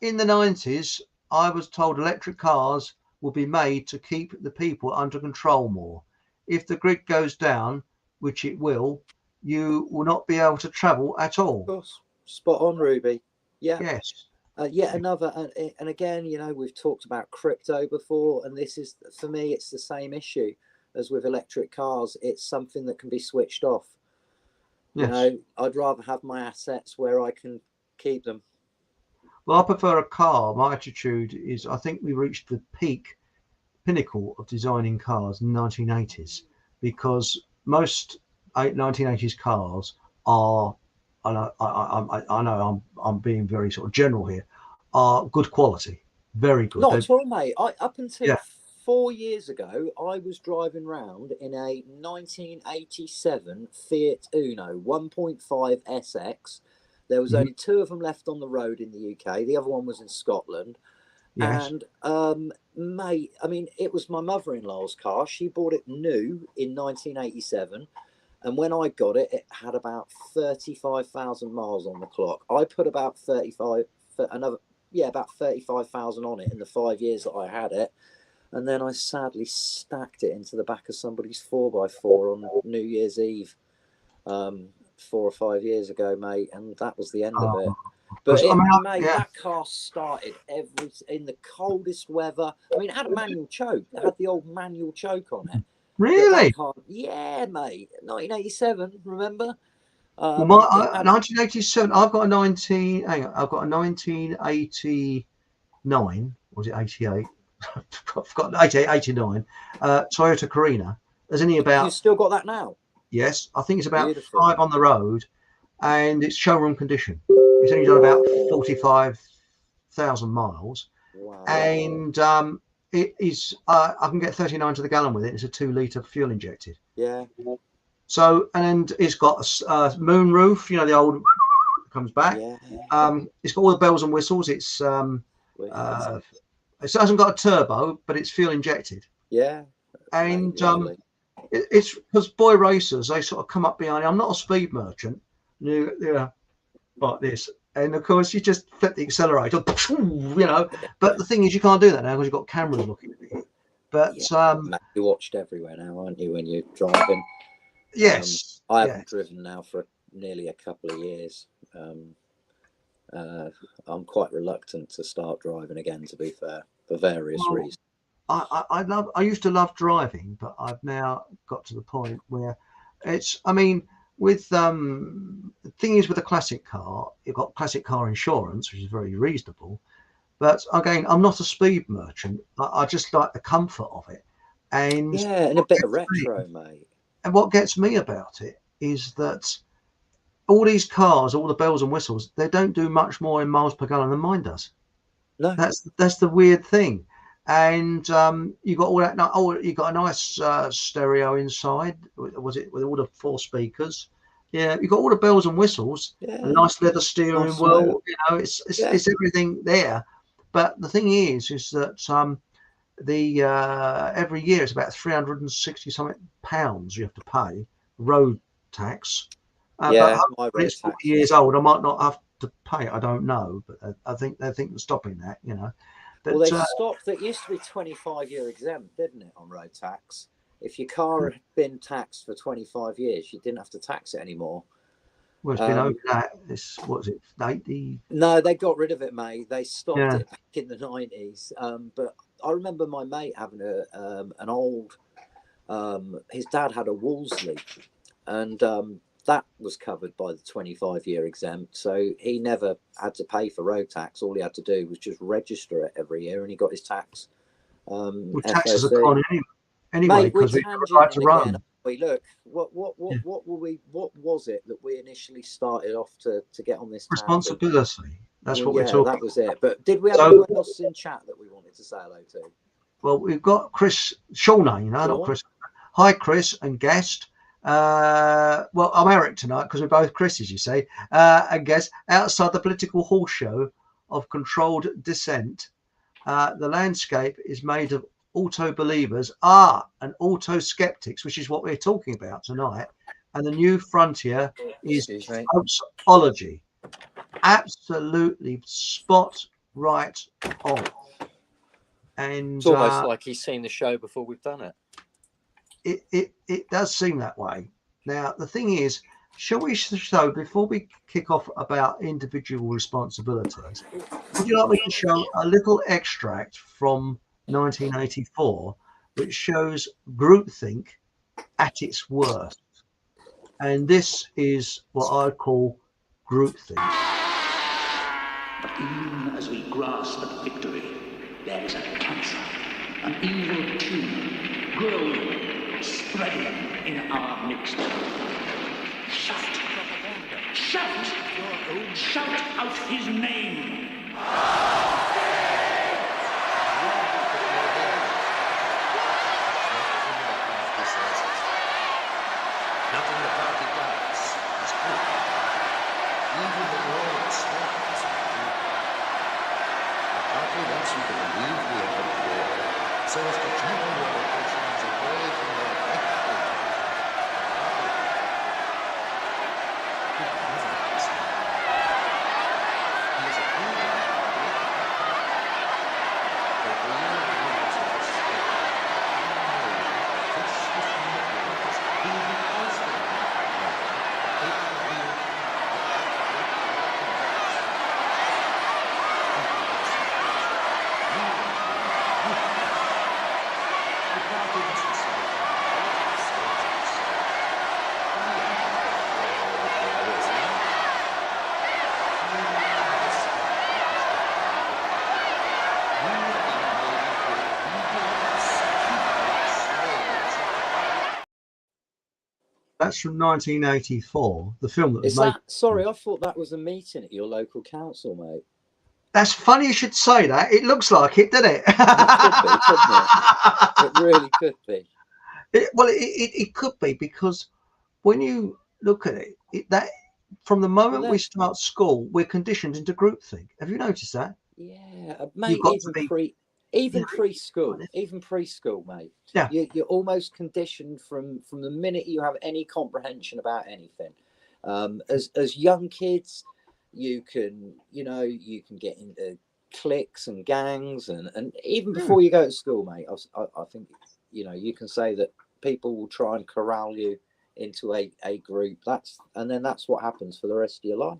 In the 90s, I was told electric cars will be made to keep the people under control more. If the grid goes down, which it will, you will not be able to travel at all. Of course. Spot on, Ruby. Yeah. Yes. Yet another, and again, you know, we've talked about crypto before, and this is, for me, it's the same issue as with electric cars. It's something that can be switched off. You know, I'd rather have my assets where I can keep them. Well, I prefer a car. My attitude is, I think we reached the pinnacle of designing cars in the 1980s, because most 1980s cars are, I know I'm being very sort of general here, are good quality, very good. Not at all, mate. Up until 4 years ago, I was driving around in a 1987 Fiat Uno 1.5 SX. There was only 2 of them left on the road in the UK. The other one was in Scotland. Yes. And mate, I mean, it was my mother-in-law's car. She bought it new in 1987. And when I got it, it had about 35,000 miles on the clock. I put about 35,000 on it in the 5 years that I had it. And then I sadly stacked it into the back of somebody's 4x4 on New Year's Eve 4 or 5 years ago, mate. And that was the end of it. But that car started in the coldest weather. I mean, it had a manual choke. It had the old manual choke on it. Really? Yeah, mate. 1987, remember? 1987. I've got a 1989. Was it 88? I've got 88, 89. Toyota Carina. There's only about. You still got that now? Yes, I think it's about 5 on the road, and it's showroom condition. It's only done about 45,000 miles. Wow. And it is. I can get 39 to the gallon with it. It's a 2-litre fuel injected. Yeah. So, and it's got a moon roof. You know, the old comes back. Yeah. It's got all the bells and whistles. It hasn't got a turbo, but it's fuel injected. Yeah. And it's because boy racers, they sort of come up behind you. I'm not a speed merchant. Yeah, like this. And of course, you just flip the accelerator, you know. But the thing is, you can't do that now because you've got cameras looking at you. But you're watched everywhere now, aren't you, when you're driving? Yes. I haven't driven now for nearly a couple of years. I'm quite reluctant to start driving again, to be fair, for various reasons. I used to love driving, but I've now got to the point where it's, I mean, with the thing is with a classic car, you've got classic car insurance, which is very reasonable. But again, I'm not a speed merchant. I just like the comfort of it. And Yeah, and a bit of retro, mate. and what gets me about it is that all these cars, all the bells and whistles, they don't do much more in miles per gallon than mine does. No. That's the weird thing. And you got all that. Oh, you got a nice stereo inside. Was it with all the 4 speakers? Yeah, you got all the bells and whistles. Yeah. A nice leather steering Nice wheel. motor. You know, it's everything there. But the thing is that the every year it's about 360 something pounds you have to pay road tax. Yeah, But my when road it's 40 tax. years old, I might not have to pay it. I don't know, but I think they're stopping that. You know. But, Well, they stopped. It used to be 25-year exempt, didn't it, on road tax? If your car had been taxed for 25 years, you didn't have to tax it anymore. well, it's been over that. It's what is it? 80. No, they got rid of it, mate. They stopped Yeah. it back in the 90s. But I remember my mate having an old. His dad had a Wolseley, and that was covered by the 25-year exempt. So he never had to pay for road tax. All he had to do was just register it every year, and he got his tax. Well, taxes are FOC. gone anyway Mate, we're because we've got the right to tangenting roam. again. Look, what was it that we initially started off to get on this tangent? Responsibility. That's Well, what we're yeah, talking. that was it. But did we have anyone else in chat that we wanted to say hello to? Well, we've got Chris Shawnee, not Chris. Hi, Chris and guest. Well, I'm Eric tonight because we're both Chris's, you say. And guest, outside the political horse show of controlled dissent, the landscape is made of auto-believers and auto-skeptics, which is what we're talking about tonight. And the new frontier is hoaxology. Absolutely spot right on. And it's almost like he's seen the show before we've done it. It does seem that way. Now, the thing is, shall we show, before we kick off about individual responsibilities, would you like me to show a little extract from 1984 which shows groupthink at its worst? And this is what I call groupthink. But even as we grasp at victory, there is a cancer, an evil tumor, growing, spreading in our midst. Shout! Shout! Shout out his name! Nothing the party does is good. Even the war itself is good. The party wants you to believe we are at war, so as to channel your emotions away from their rightful That's from 1984, the film that was Is made. that? Sorry, I thought that was a meeting at your local council, mate. That's funny you should say that. It looks like it, doesn't it? It could be, couldn't it? It really could be. It could be, because when you look at it, that from the moment we start school, we're conditioned into groupthink. Have you noticed that? Yeah, mate. Even preschool, mate. Yeah, you're almost conditioned from the minute you have any comprehension about anything. As young kids, you can get into cliques and gangs, and even before you go to school, mate. I think you can say that people will try and corral you into a group. That's what happens for the rest of your life.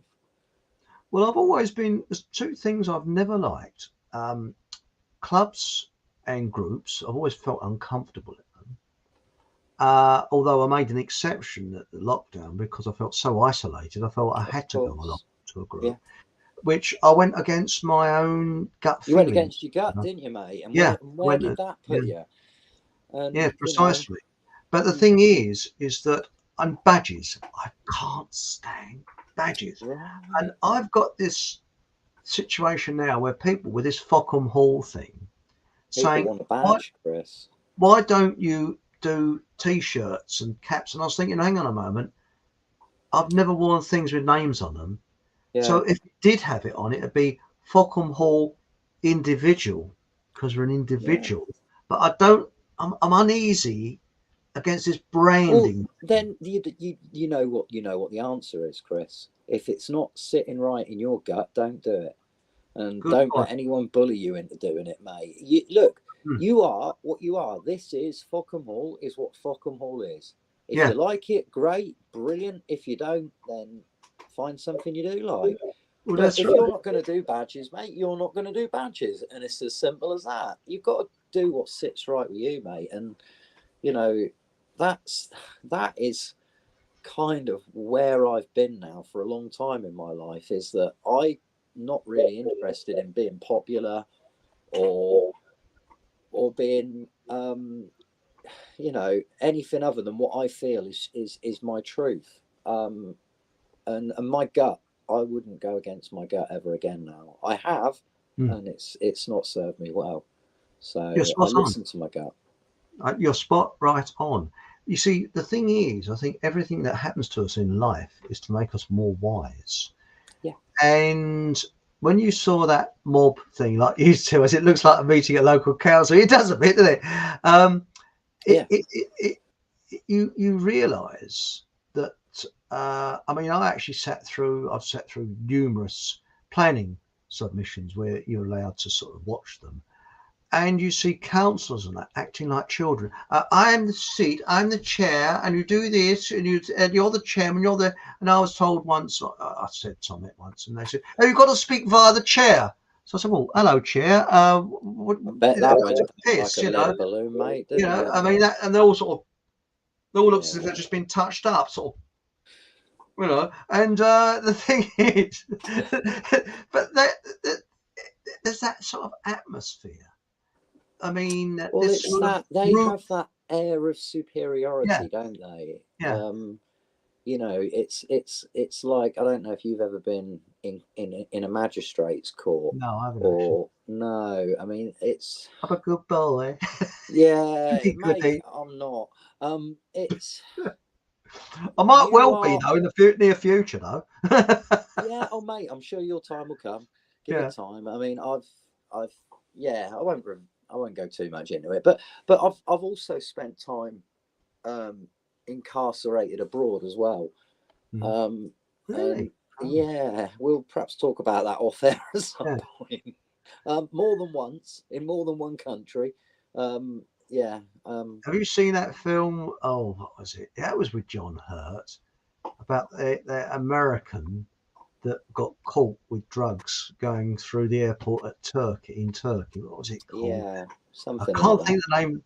Well, there's two things I've never liked: clubs and groups. I've always felt uncomfortable in them. Although I made an exception at the lockdown because I felt so isolated. I felt I had to go along to a group, which I went against my own gut You feeling. went against your gut, didn't you, mate? And where did that put you? And, precisely. But the thing is that I'm badges. I can't stand badges. Right. And I've got this situation now where people with this Fockham Hall thing saying, want a badge, Chris. Why don't you do T-shirts and caps? And I was thinking, hang on a moment, I've never worn things with names on them. Yeah. So if it did have it on, it'd be Fockham Hall Individual, because we're an individual. Yeah. But I'm uneasy against this branding. Well, then you know what the answer is, Chris. If it's not sitting right in your gut, don't do it, and don't let anyone bully you into doing it, mate. You are what you are. This is Fockham Hall. Is what Fockham Hall is. If you like it, great, brilliant. If you don't, then find something you do like. Well, but if you're not going to do badges, mate, you're not going to do badges, and it's as simple as that. You've got to do what sits right with you, mate, and that is kind of where I've been now for a long time in my life, is that I'm not really interested in being popular or being anything other than what I feel is my truth, and my gut. I wouldn't go against my gut ever again now. I have, and it's not served me well. So I listen to my gut. You're spot right on. You see, the thing is, I think everything that happens to us in life is to make us more wise. Yeah. And when you saw that mob thing, like you two, as it looks like a meeting at local council, it does a bit, doesn't it? You realise that. I mean, I've sat through numerous planning submissions where you're allowed to sort of watch them. And you see councillors and that acting like children. I am the seat, I'm the chair, and you do this, and you're the chairman, you're the. And I was told once, I said something once, and they said, "Oh, you've got to speak via the chair." So I said, "Well, hello, chair." I bet that went like a little balloon, mate. I mean, that, and they all look as if they've just been touched up, sort of. And the thing is, but there's that sort of atmosphere. I mean, it's that they have that air of superiority, don't they? Yeah. It's like, I don't know if you've ever been in a magistrate's court. No, I haven't. No, I mean, it's. I'm a good boy. Yeah, mate, I'm not. It's. I might be though in the near future though. Yeah, mate, I'm sure your time will come. Give it time. I mean, I won't go too much into it, but I've also spent time incarcerated abroad as well. Really? Yeah, we'll perhaps talk about that off air at some point. More than once in more than one country. Have you seen that film? Oh, what was it? That was with John Hurt about the American that got caught with drugs going through the airport in Turkey. What was it called? Yeah, something. I can't think the name.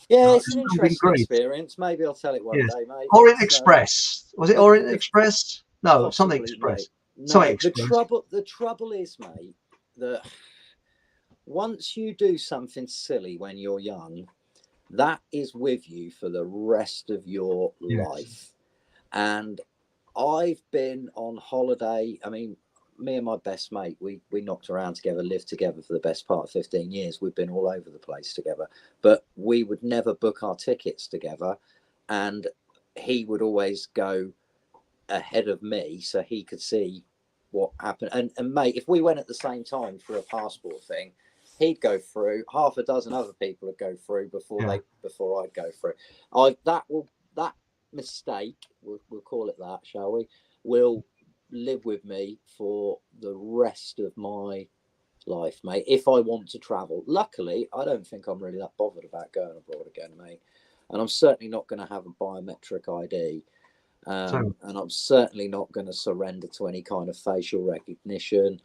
It's an interesting experience. Maybe I'll tell it one day, mate. Orient Express. Was it Orient Express? No, possibly, something Express. Mate. No, Express. The trouble is, mate, that once you do something silly when you're young, that is with you for the rest of your life. And I've been on holiday. I mean, me and my best mate, we knocked around together, lived together for the best part of 15 years. We've been all over the place together, but we would never book our tickets together. And he would always go ahead of me so he could see what happened. And mate, if we went at the same time for a passport thing, he'd go through, half a dozen other people would go through before I'd go through. That mistake, we'll call it that, shall we, will live with me for the rest of my life, mate, if I want to travel. Luckily, I don't think I'm really that bothered about going abroad again, mate, and I'm certainly not going to have a biometric ID, and I'm certainly not going to surrender to any kind of facial recognition,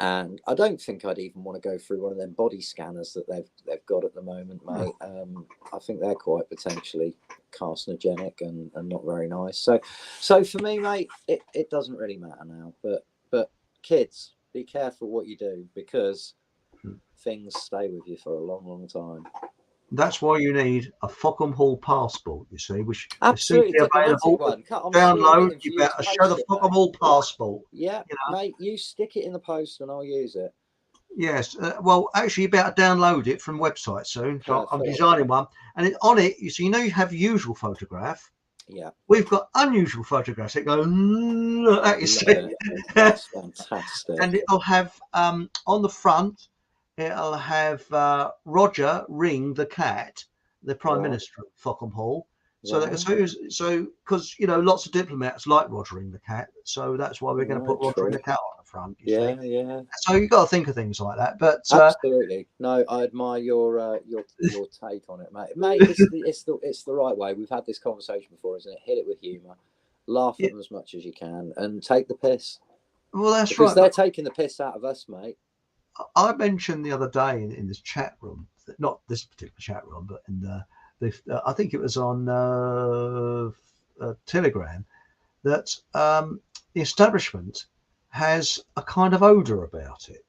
And I don't think I'd even want to go through one of them body scanners that they've got at the moment, mate. I think they're quite potentially carcinogenic and not very nice. So for me, mate, it doesn't really matter now. But kids, be careful what you do, because things stay with you for a long, long time. That's why you need a Fockham Hall passport, you see, which absolutely is available. One. Download, you better show the Fockham Hall passport. Yeah, you know? Mate, you stick it in the post and I'll use it. Yes, well, actually, you better download it from website soon. So I'm designing one, and on it, you know, you have usual photograph. Yeah, we've got unusual photographs. It goes at you see. That's fantastic. And it'll have on the front, it'll have Roger Ring the cat, the Prime Minister of Fockham Hall. So because you know, lots of diplomats like Roger Ring the cat, so that's why we're going to put Roger Ring the cat on the front. You see? Yeah. So you got to think of things like that. But absolutely, no, I admire your take on it, mate. Mate, it's the right way. We've had this conversation before, isn't it? Hit it with humour, laugh at them as much as you can, and take the piss. Well, that's because right. They're taking the piss out of us, mate. I mentioned the other day in this chat room, not this particular chat room, but in the I think it was on Telegram, that the establishment has a kind of odour about it.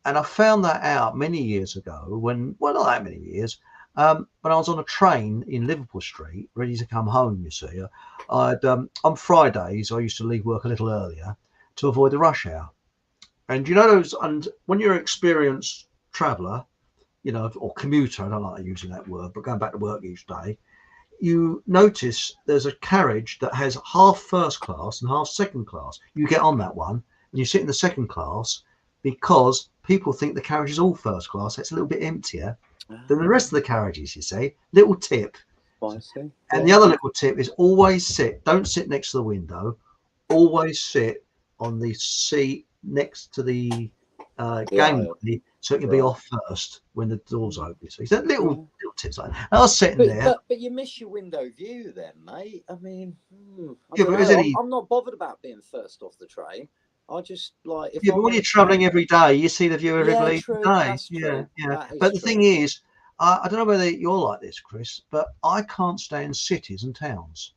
And I found that out many years ago well, not that many years, when I was on a train in Liverpool Street, ready to come home, you see. On Fridays, I used to leave work a little earlier to avoid the rush hour. And you know, and when you're an experienced traveller, you know, or commuter, I don't like using that word, but going back to work each day, you notice there's a carriage that has half first class and half second class. You get on that one and you sit in the second class because people think the carriage is all first class. It's a little bit emptier than the rest of the carriages, you see. Little tip. And the other little tip is don't sit next to the window. Always sit on the seat next to the gangway, so it can be off first when the doors open. So that little tips like that. I was sitting there. But you miss your window view then, mate. I mean, I'm not bothered about being first off the train. I just like if but when you're travelling every day, you see the view every day. But the thing is, I don't know whether you're like this, Chris, but I can't stay in cities and towns.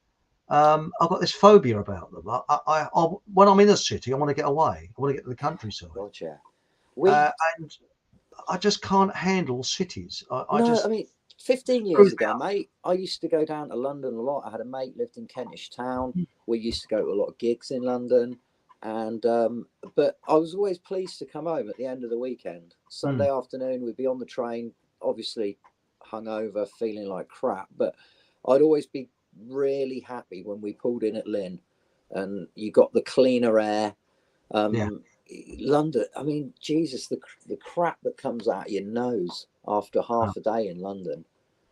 I've got this phobia about them. I when I'm in a city, I want to get away. I want to get to the countryside. Gotcha. And I just can't handle cities. I mean, 15 years ago, mate, I used to go down to London a lot. I had a mate lived in Kentish Town. We used to go to a lot of gigs in London. And but I was always pleased to come home at the end of the weekend. Sunday afternoon, we'd be on the train, obviously hungover, feeling like crap. But I'd always be really happy when we pulled in at Lynn and you got the cleaner air. London, I mean, Jesus, the crap that comes out of your nose after half a day in London.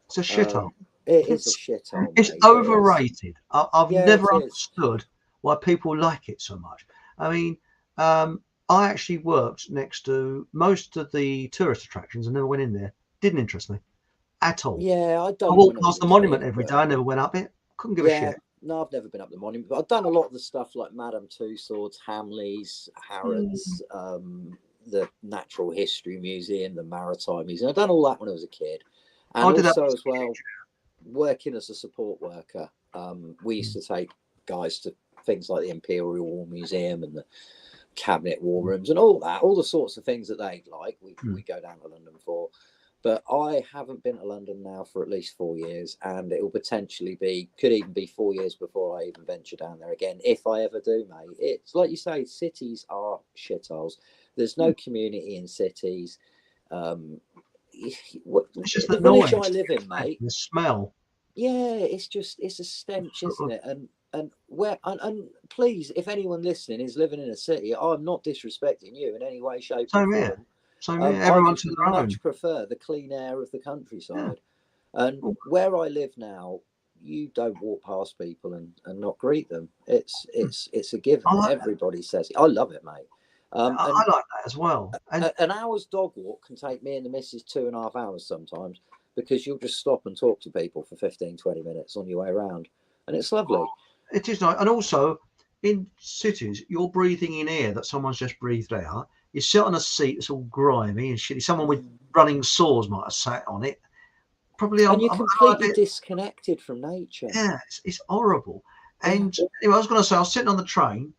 It's a shithole. It is a shithole. It's overrated. I've never understood why people like it so much. I mean, I actually worked next to most of the tourist attractions and never went in there. Didn't interest me at all. Yeah, I don't. I walked past the monument every day. I never went up it. Couldn't give a shit. No, I've never been up the monument, but I've done a lot of the stuff like Madame Tussauds, Hamleys, Harrods, the Natural History Museum, the Maritime Museum. I've done all that when I was a kid. And also as well, working as a support worker, we used to take guys to things like the Imperial War Museum and the Cabinet War Rooms and all that, all the sorts of things that they like. We go down to London for. But I haven't been to London now for at least 4 years, and it will potentially could even be 4 years before I even venture down there again, if I ever do, mate. It's like you say, cities are shitholes. There's no community in cities. It's just the village I live in, mate. The smell. Yeah, it's a stench, isn't it? And please, if anyone listening is living in a city, I'm not disrespecting you in any way, shape, or form. So everyone to their own. I much prefer the clean air of the countryside. And where I live now, you don't walk past people and not greet them. It's a given. Everybody says it. I love it, mate. I like that as well. And an hour's dog walk can take me and the missus 2.5 hours sometimes, because you'll just stop and talk to people for 15-20 minutes on your way around, and it's lovely. It is nice. And also in cities, you're breathing in air that someone's just breathed out. You sit on a seat that's all grimy and shitty. Someone with running sores might have sat on it. Probably, and you're completely disconnected from nature. Yeah, it's horrible. And anyway, I was going to say, I was sitting on the train,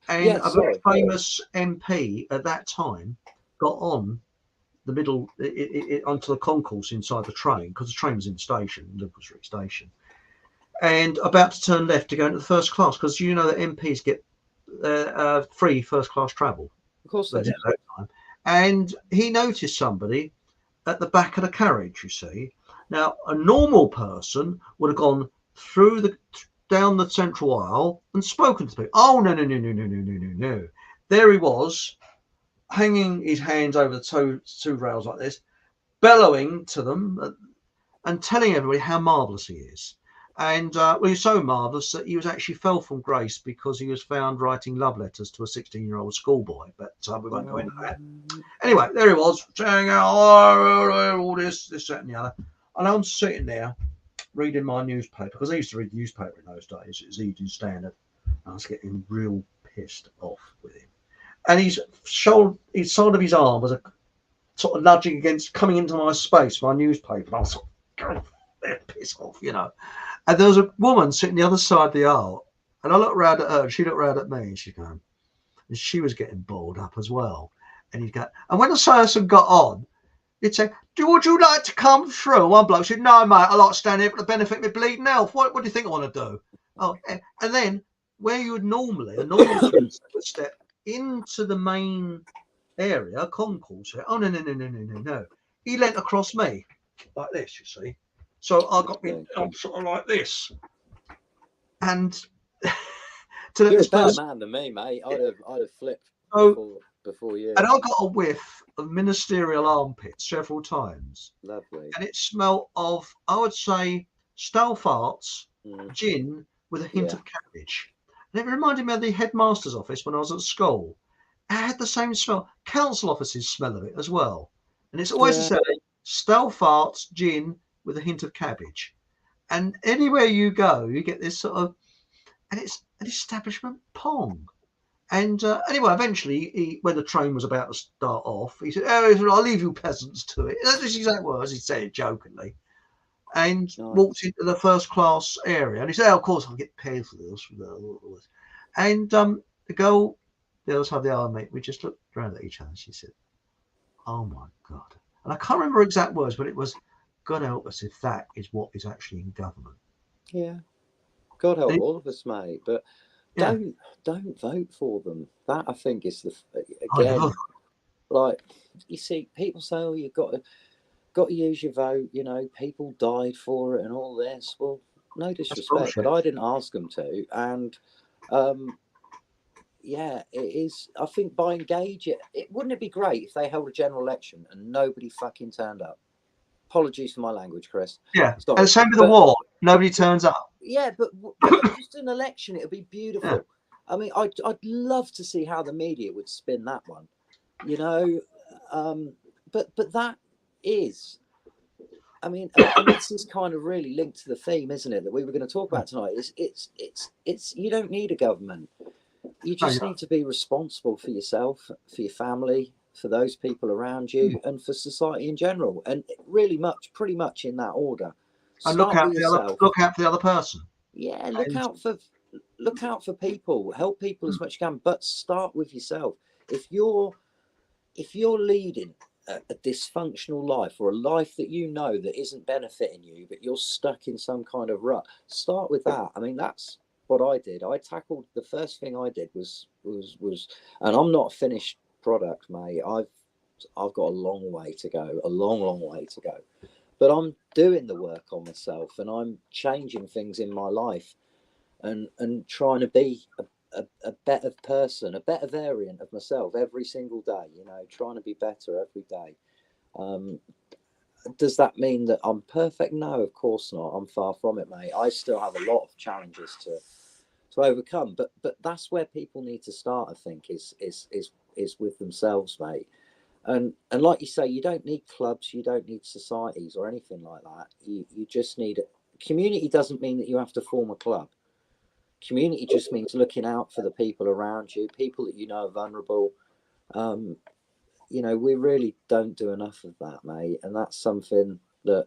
and a very famous MP at that time got on the middle onto the concourse inside the train, because the train was in the station, Liverpool Street Station, and about to turn left to go into the first class, because you know that MPs get free first class travel. Of course they do. At that time. And he noticed somebody at the back of the carriage, you see. Now, a normal person would have gone down the central aisle and spoken to people. Oh, no. There he was, hanging his hands over the two rails like this, bellowing to them and telling everybody how marvellous he is. And he's so marvellous that he was actually fell from grace because he was found writing love letters to a 16-year-old schoolboy. But we won't go into that. Anyway, there he was, saying all this, that, and the other. And I'm sitting there reading my newspaper, because I used to read the newspaper in those days. It was Evening Standard. I was getting real pissed off with him. And his side of his arm was sort of nudging against, coming into my space, my newspaper. And I was sort of going, piss off, you know. And there was a woman sitting the other side of the aisle. And I looked round at her, and she looked round at me, and she's going, and she was getting balled up as well. And he'd go, and when the person got on, he'd say, would you like to come through? One bloke said, no, mate, I like to stand here for the benefit of my bleeding health. What do you think I want to do? Oh, and then where you would a normal person would step into the main area, concourse. Oh, no. He leant across me like this, you see. So I got me, I'm sort of like this. And to you're a better man than me, mate. I'd have flipped before you. And I got a whiff of ministerial armpits several times. Lovely. And it smelled of, I would say, stale farts, gin with a hint of cabbage. And it reminded me of the headmaster's office when I was at school. It had the same smell. Council offices smell of it as well. And it's always the same. Stale farts, gin with a hint of cabbage. And anywhere you go, you get this sort of, and it's an establishment pong. And anyway, eventually, when the train was about to start off, he said, I'll leave you peasants to it. That's his exact words. He said it jokingly. And walked into the first class area. And he said, of course, I'll get paid for this. And the girl, the other side of the aisle, mate, we just looked around at each other. And she said, oh, my God. And I can't remember exact words, but it was, God help us if that is what is actually in government. Yeah. God help all of us, mate. But don't vote for them. That, I think, is again, like, you see, people say, oh, you've got to use your vote, you know, people died for it and all this. Well, no disrespect, but I didn't ask them to. And it is, I think, by engaging, wouldn't it be great if they held a general election and nobody fucking turned up? Apologies for my language, Chris. Yeah. Sorry. And the same with the war. Nobody turns up. Yeah, but just an election, it would be beautiful. Yeah. I mean, I'd love to see how the media would spin that one, you know. But that is, I mean, and this is kind of really linked to the theme, isn't it, that we were going to talk about tonight? It's you don't need a government. You just need to be responsible for yourself, for your family, for those people around you, and for society in general, and pretty much in that order. And look out for the other person. Yeah, look out for people, help people as much as you can, but start with yourself. If you're leading a dysfunctional life, or a life that you know that isn't benefiting you, but you're stuck in some kind of rut, start with that. I mean, that's what I did. The first thing I did was, and I'm not a finished product, mate. I've got a long way to go, a long way to go. But I'm doing the work on myself, and I'm changing things in my life, and trying to be a better person, a better variant of myself every single day, you know, trying to be better every day. Does that mean that I'm perfect? No, of course not. I'm far from it, mate. I still have a lot of challenges to overcome, but that's where people need to start, I think, is with themselves, mate. And like you say, you don't need clubs, you don't need societies or anything like that. You just need community. Doesn't mean that you have to form a club. Community just means looking out for the people around you, people that you know are vulnerable, You know, we really don't do enough of that, mate, and that's something that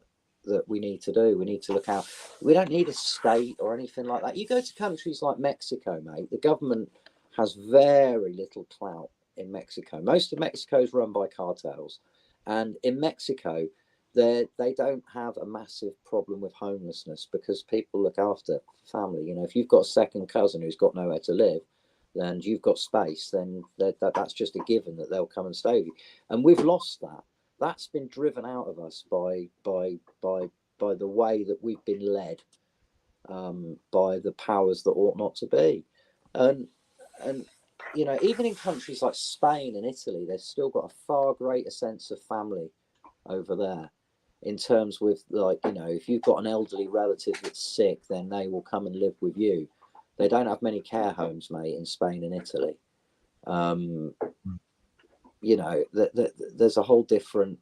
we need to do. We need to look out. We don't need a state or anything like that. You go to countries like Mexico, mate, the government has very little clout in Mexico. Most of Mexico is run by cartels, and in Mexico they don't have a massive problem with homelessness because people look after family. You know, if you've got a second cousin who's got nowhere to live, and you've got space, then that's just a given that they'll come and stay with you. And we've lost that. That's been driven out of us by the way that we've been led, by the powers that ought not to be. And you know, even in countries like Spain and Italy, they've still got a far greater sense of family over there. In terms with, like, you know, if you've got an elderly relative that's sick, then they will come and live with you. They don't have many care homes, mate, in Spain and Italy. You know, there's a whole different.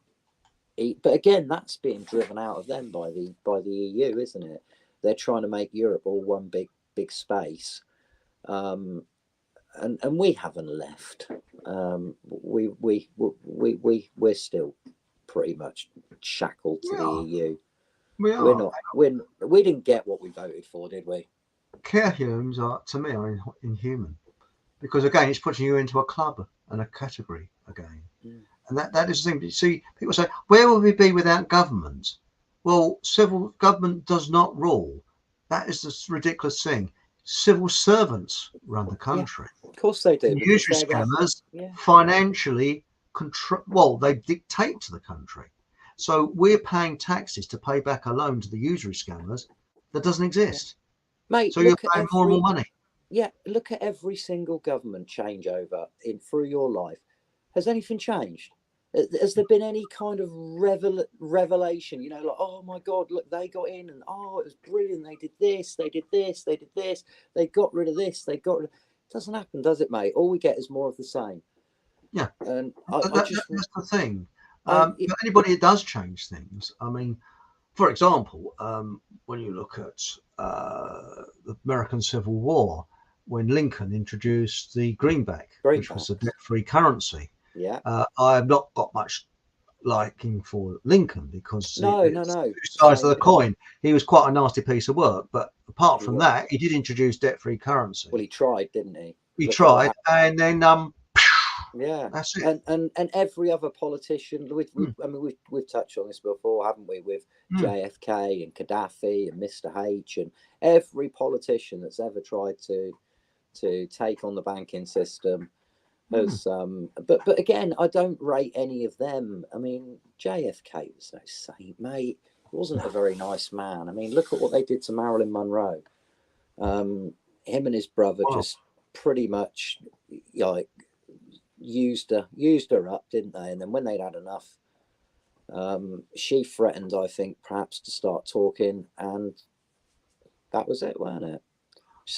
But again, that's being driven out of them by the EU, isn't it? They're trying to make Europe all one big space, and we haven't left. We're still pretty much shackled to the EU. We didn't get what we voted for, did we? Care homes are, to me, are inhuman, because again, it's putting you into a club and a category again. And that is the thing. You see, people say, where will we be without government? Well, civil government does not rule. That is this ridiculous thing. Civil servants run the country. Yeah, of course they do. And usury scammers financially control. Well, they dictate to the country. So we're paying taxes to pay back a loan to the usury scammers that doesn't exist. Mate, so you're paying more and more money. Yeah, look at every single government changeover through your life. Has anything changed? Has there been any kind of revelation? You know, like, oh my God, look, they got in, and oh, it was brilliant. They did this, they did this, they did this. They got rid of this. They got rid of... It doesn't happen, does it, mate? All we get is more of the same. Yeah, and that's the thing. But anybody that does change things, I mean, for example, when you look at the American Civil War, when Lincoln introduced the greenback, which was a debt-free currency. Yeah, I have not got much liking for Lincoln because no. Two sides of the coin. He was quite a nasty piece of work, but apart from that, he did introduce debt-free currency. Well, he tried, didn't he? He tried, and then yeah, that's it. And every other politician, I mean, we've touched on this before, haven't we? With JFK and Gaddafi and Mr. H and every politician that's ever tried to take on the banking system has. But again, I don't rate any of them. I mean, JFK was no saint, mate. He wasn't a very nice man. I mean, look at what they did to Marilyn Monroe. Him and his brother just pretty much like used her up, didn't they? And then when they'd had enough, she threatened, I think, perhaps to start talking, and that was it, wasn't it?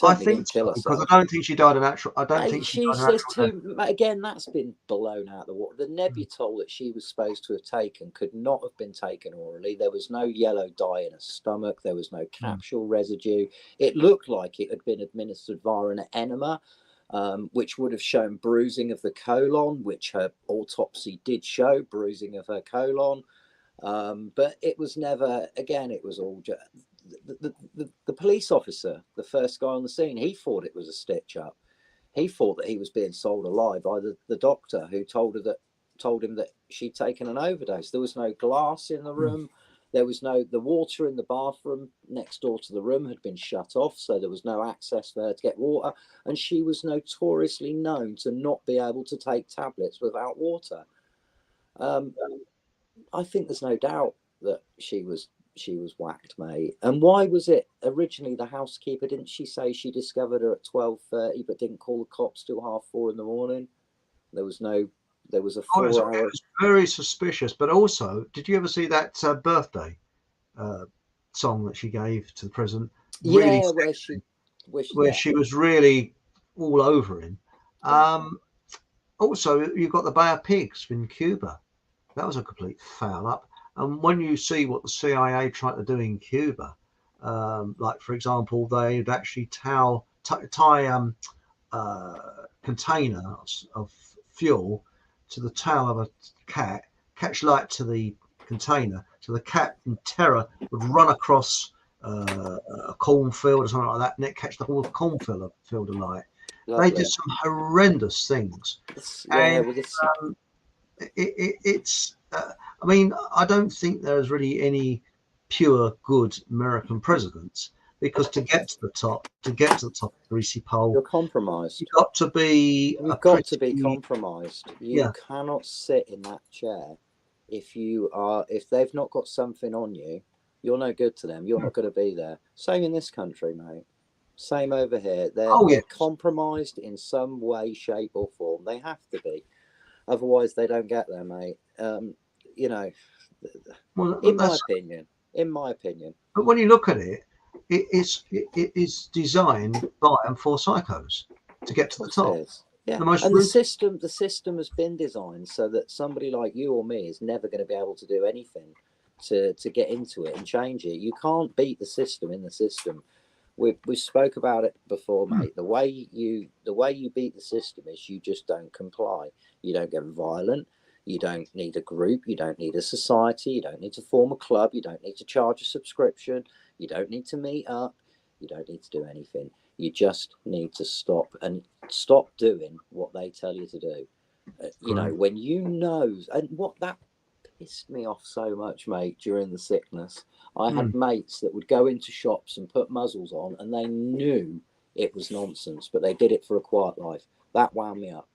I think so, because I don't think she died a natural. I don't think she died a natural death. Again, that's been blown out the water. The Nebutol that she was supposed to have taken could not have been taken orally. There was no yellow dye in her stomach. There was no capsule residue. It looked like it had been administered via an enema, which would have shown bruising of the colon, which her autopsy did show, bruising of her colon. But it was never, again, it was all just... The police officer, the first guy on the scene, he thought it was a stitch up. He thought that he was being sold alive by the doctor who told him that she'd taken an overdose. There was no glass in the room. There was the water in the bathroom next door to the room had been shut off, so there was no access for her to get water. And she was notoriously known to not be able to take tablets without water. I think there's no doubt that she was whacked, mate. And why was it originally the housekeeper? Didn't she say she discovered her at 12:30, but didn't call the cops till 4:30 in the morning? There was a 4 hour. It was very suspicious. But also, did you ever see that birthday song that she gave to the president? Really where she was really all over him. Also, you've got the Bay of Pigs in Cuba. That was a complete foul up. And when you see what the CIA tried to do in Cuba, like, for example, they'd actually tie containers of fuel to the tail of a cat, catch light to the container, so the cat in terror would run across a cornfield or something like that, and it catch the whole cornfield alight. Lovely. They did some horrendous things. Yeah, And well, this, it's I mean, I don't think there's really any pure good American presidents, because to get to the top of the greasy pole, you're compromised. you've got to be to be compromised. You Yeah. cannot sit in that chair if they've not got something on you. You're no good to them. You're not going to be there. Same in this country, mate. Same over here. They're compromised in some way, shape, or form. They have to be. Otherwise, they don't get there, mate. You know, in my opinion. But when you look at it, it is designed by and for psychos to get to the top. Yeah, the system has been designed so that somebody like you or me is never going to be able to do anything to get into it and change it. You can't beat the system in the system. We spoke about it before, mate. The way you beat the system is you just don't comply. You don't get violent. You don't need a group. You don't need a society. You don't need to form a club. You don't need to charge a subscription. You don't need to meet up. You don't need to do anything. You just need to stop doing what they tell you to do. You know, when you know, and what that pissed me off so much, mate, during the sickness. I had mates that would go into shops and put muzzles on, and they knew it was nonsense, but they did it for a quiet life. That wound me up.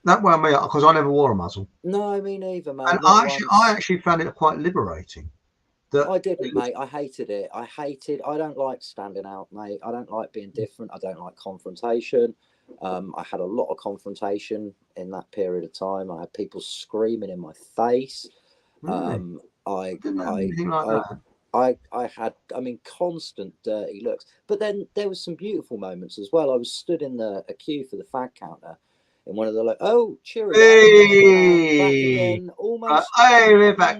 That wound me up because I never wore a muzzle. No, me neither, mate. And I actually found it quite liberating. I didn't, mate. I hated it. I don't like standing out, mate. I don't like being different. I don't like confrontation. I had a lot of confrontation in that period of time. I had people screaming in my face. Really? I had, constant dirty looks. But then there was some beautiful moments as well. I was stood in a queue for the fag counter in one of the cheerio. Hey! Back again, almost. Hey, we're back.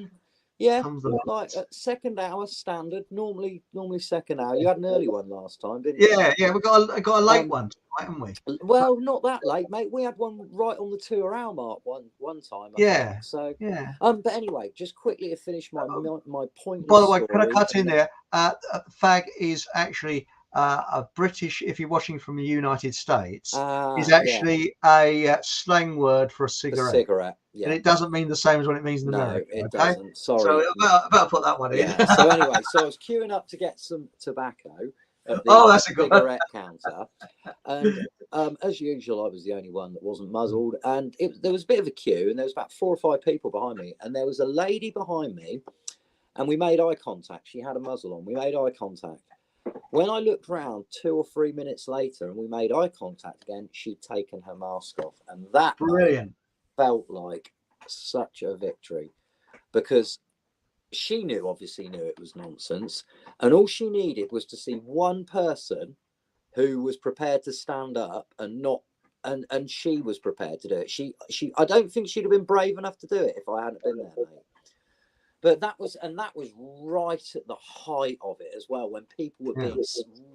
Yeah, like second hour standard. Normally second hour. You had an early one last time, didn't you? Yeah. We got a late one, haven't we? Well, not that late, mate. We had one right on the 2 hour mark one time. I think. So yeah. But anyway, just quickly to finish my point. By the way, can I cut in there? Fag is actually a British, if you're watching from the United States, is actually a slang word for a cigarette. Yeah. And it doesn't mean the same as what it means in America. No, it doesn't. Sorry. So I better put that one in. Yeah. So anyway, I was queuing up to get some tobacco at that's a good cigarette counter. And as usual, I was the only one that wasn't muzzled. And there was a bit of a queue, and there was about 4 or 5 people behind me. And there was a lady behind me, and we made eye contact. She had a muzzle on. We made eye contact. When I looked round 2 or 3 minutes later and we made eye contact again, she'd taken her mask off. And that felt like such a victory, because she obviously knew it was nonsense. And all she needed was to see one person who was prepared to stand up and she was prepared to do it. She I don't think she'd have been brave enough to do it if I hadn't been there, mate. But that was right at the height of it as well, when people were being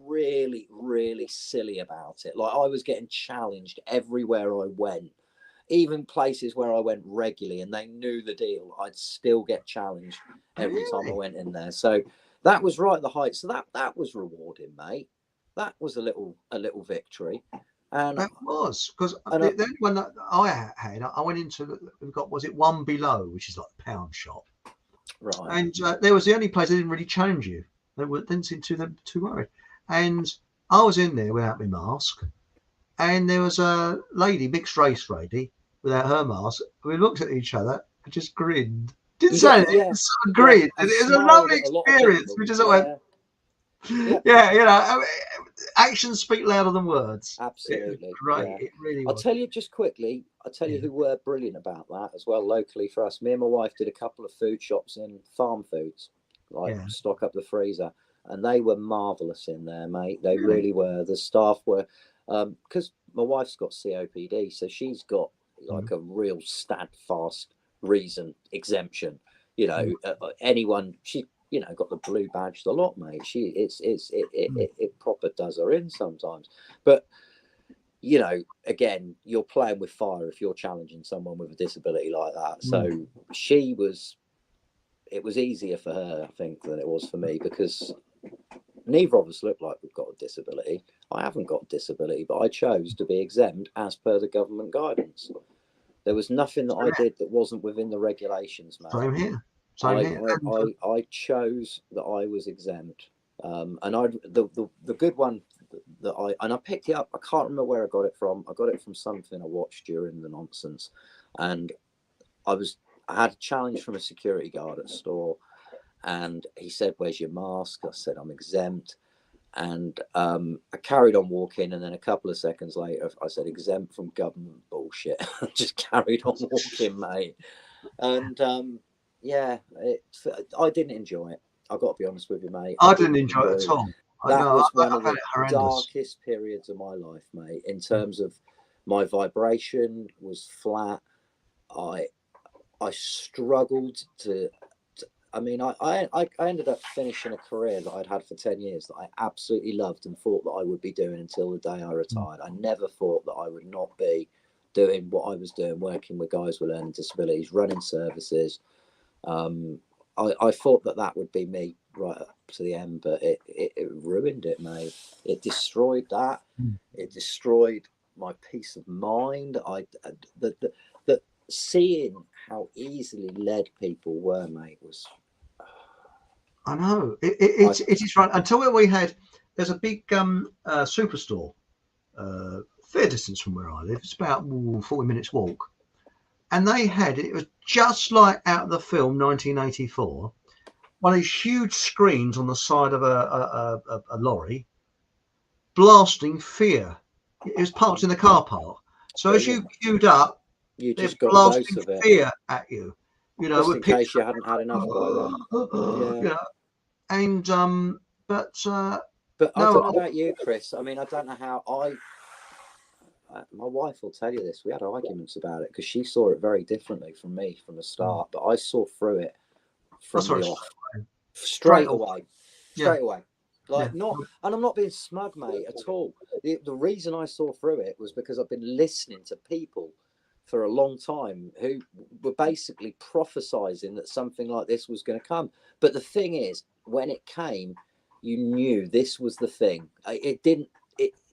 really, really silly about it. Like, I was getting challenged everywhere I went, even places where I went regularly, and they knew the deal. I'd still get challenged every time I went in there. So that was right at the height. So that was rewarding, mate. That was a little victory. And that was, because the only one that I had, I went into, was it One Below, which is like a pound shop. Right. And there was the only place they didn't really challenge you. They didn't seem too worried. And I was in there without my mask, and there was a lady, mixed race lady, without her mask. We looked at each other and just grinned. Didn't say anything, just sort of grinned. And it was a lovely experience. We just went, actions speak louder than words. Absolutely. Right. It really was. I'll tell you just quickly, who were brilliant about that as well locally for us. Me and my wife did a couple of food shops in farm foods, stock up the freezer, and they were marvellous in there, mate. They really were. The staff were, because my wife's got COPD, so she's got like a real steadfast reason exemption. Anyone, she got the blue badge, the lot, mate. It proper does her in sometimes. But you know, again, you're playing with fire if you're challenging someone with a disability like that. So it was easier for her, I think, than it was for me, because neither of us look like we've got a disability. I haven't got a disability, but I chose to be exempt as per the government guidance. There was nothing that I did that wasn't within the regulations, mate. Same here. I chose that I was exempt. And the good one that I picked it up. I can't remember where I got it from. I got it from something I watched during the nonsense, and I had a challenge from a security guard at a store, and he said, "Where's your mask?" I said, "I'm exempt." And I carried on walking, and then a couple of seconds later, I said, "Exempt from government bullshit." Just carried on walking, mate. And I didn't enjoy it. I've got to be honest with you, mate. I didn't enjoy it at all. That was one of the darkest periods of my life, mate. In terms of my vibration was flat. I struggled to I mean, I ended up finishing a career that I'd had for 10 years that I absolutely loved and thought that I would be doing until the day I retired. I never thought that I would not be doing what I was doing, working with guys with learning disabilities, running services. I thought that would be me right up to the end, but it ruined it, mate. It destroyed that. It destroyed my peace of mind. The seeing how easily led people were, mate, was... I know. It is right. Until there's a big superstore, fair distance from where I live. It's about 40 minutes walk. And they had, it was just like out of the film 1984, one of these huge screens on the side of a lorry, blasting fear. It was parked in the car park. So as you queued up, you just got blasting fear at you. You know, just in case you hadn't had enough by then. You know, and but I don't know about you, Chris. I mean, I don't know how my wife will tell you this. We had arguments about it because she saw it very differently from me from the start, but I saw through it from the off. Straight away. Like not, and I'm not being smug, mate, at all. The reason I saw through it was because I've been listening to people for a long time who were basically prophesizing that something like this was going to come. But the thing is, when it came, you knew this was the thing.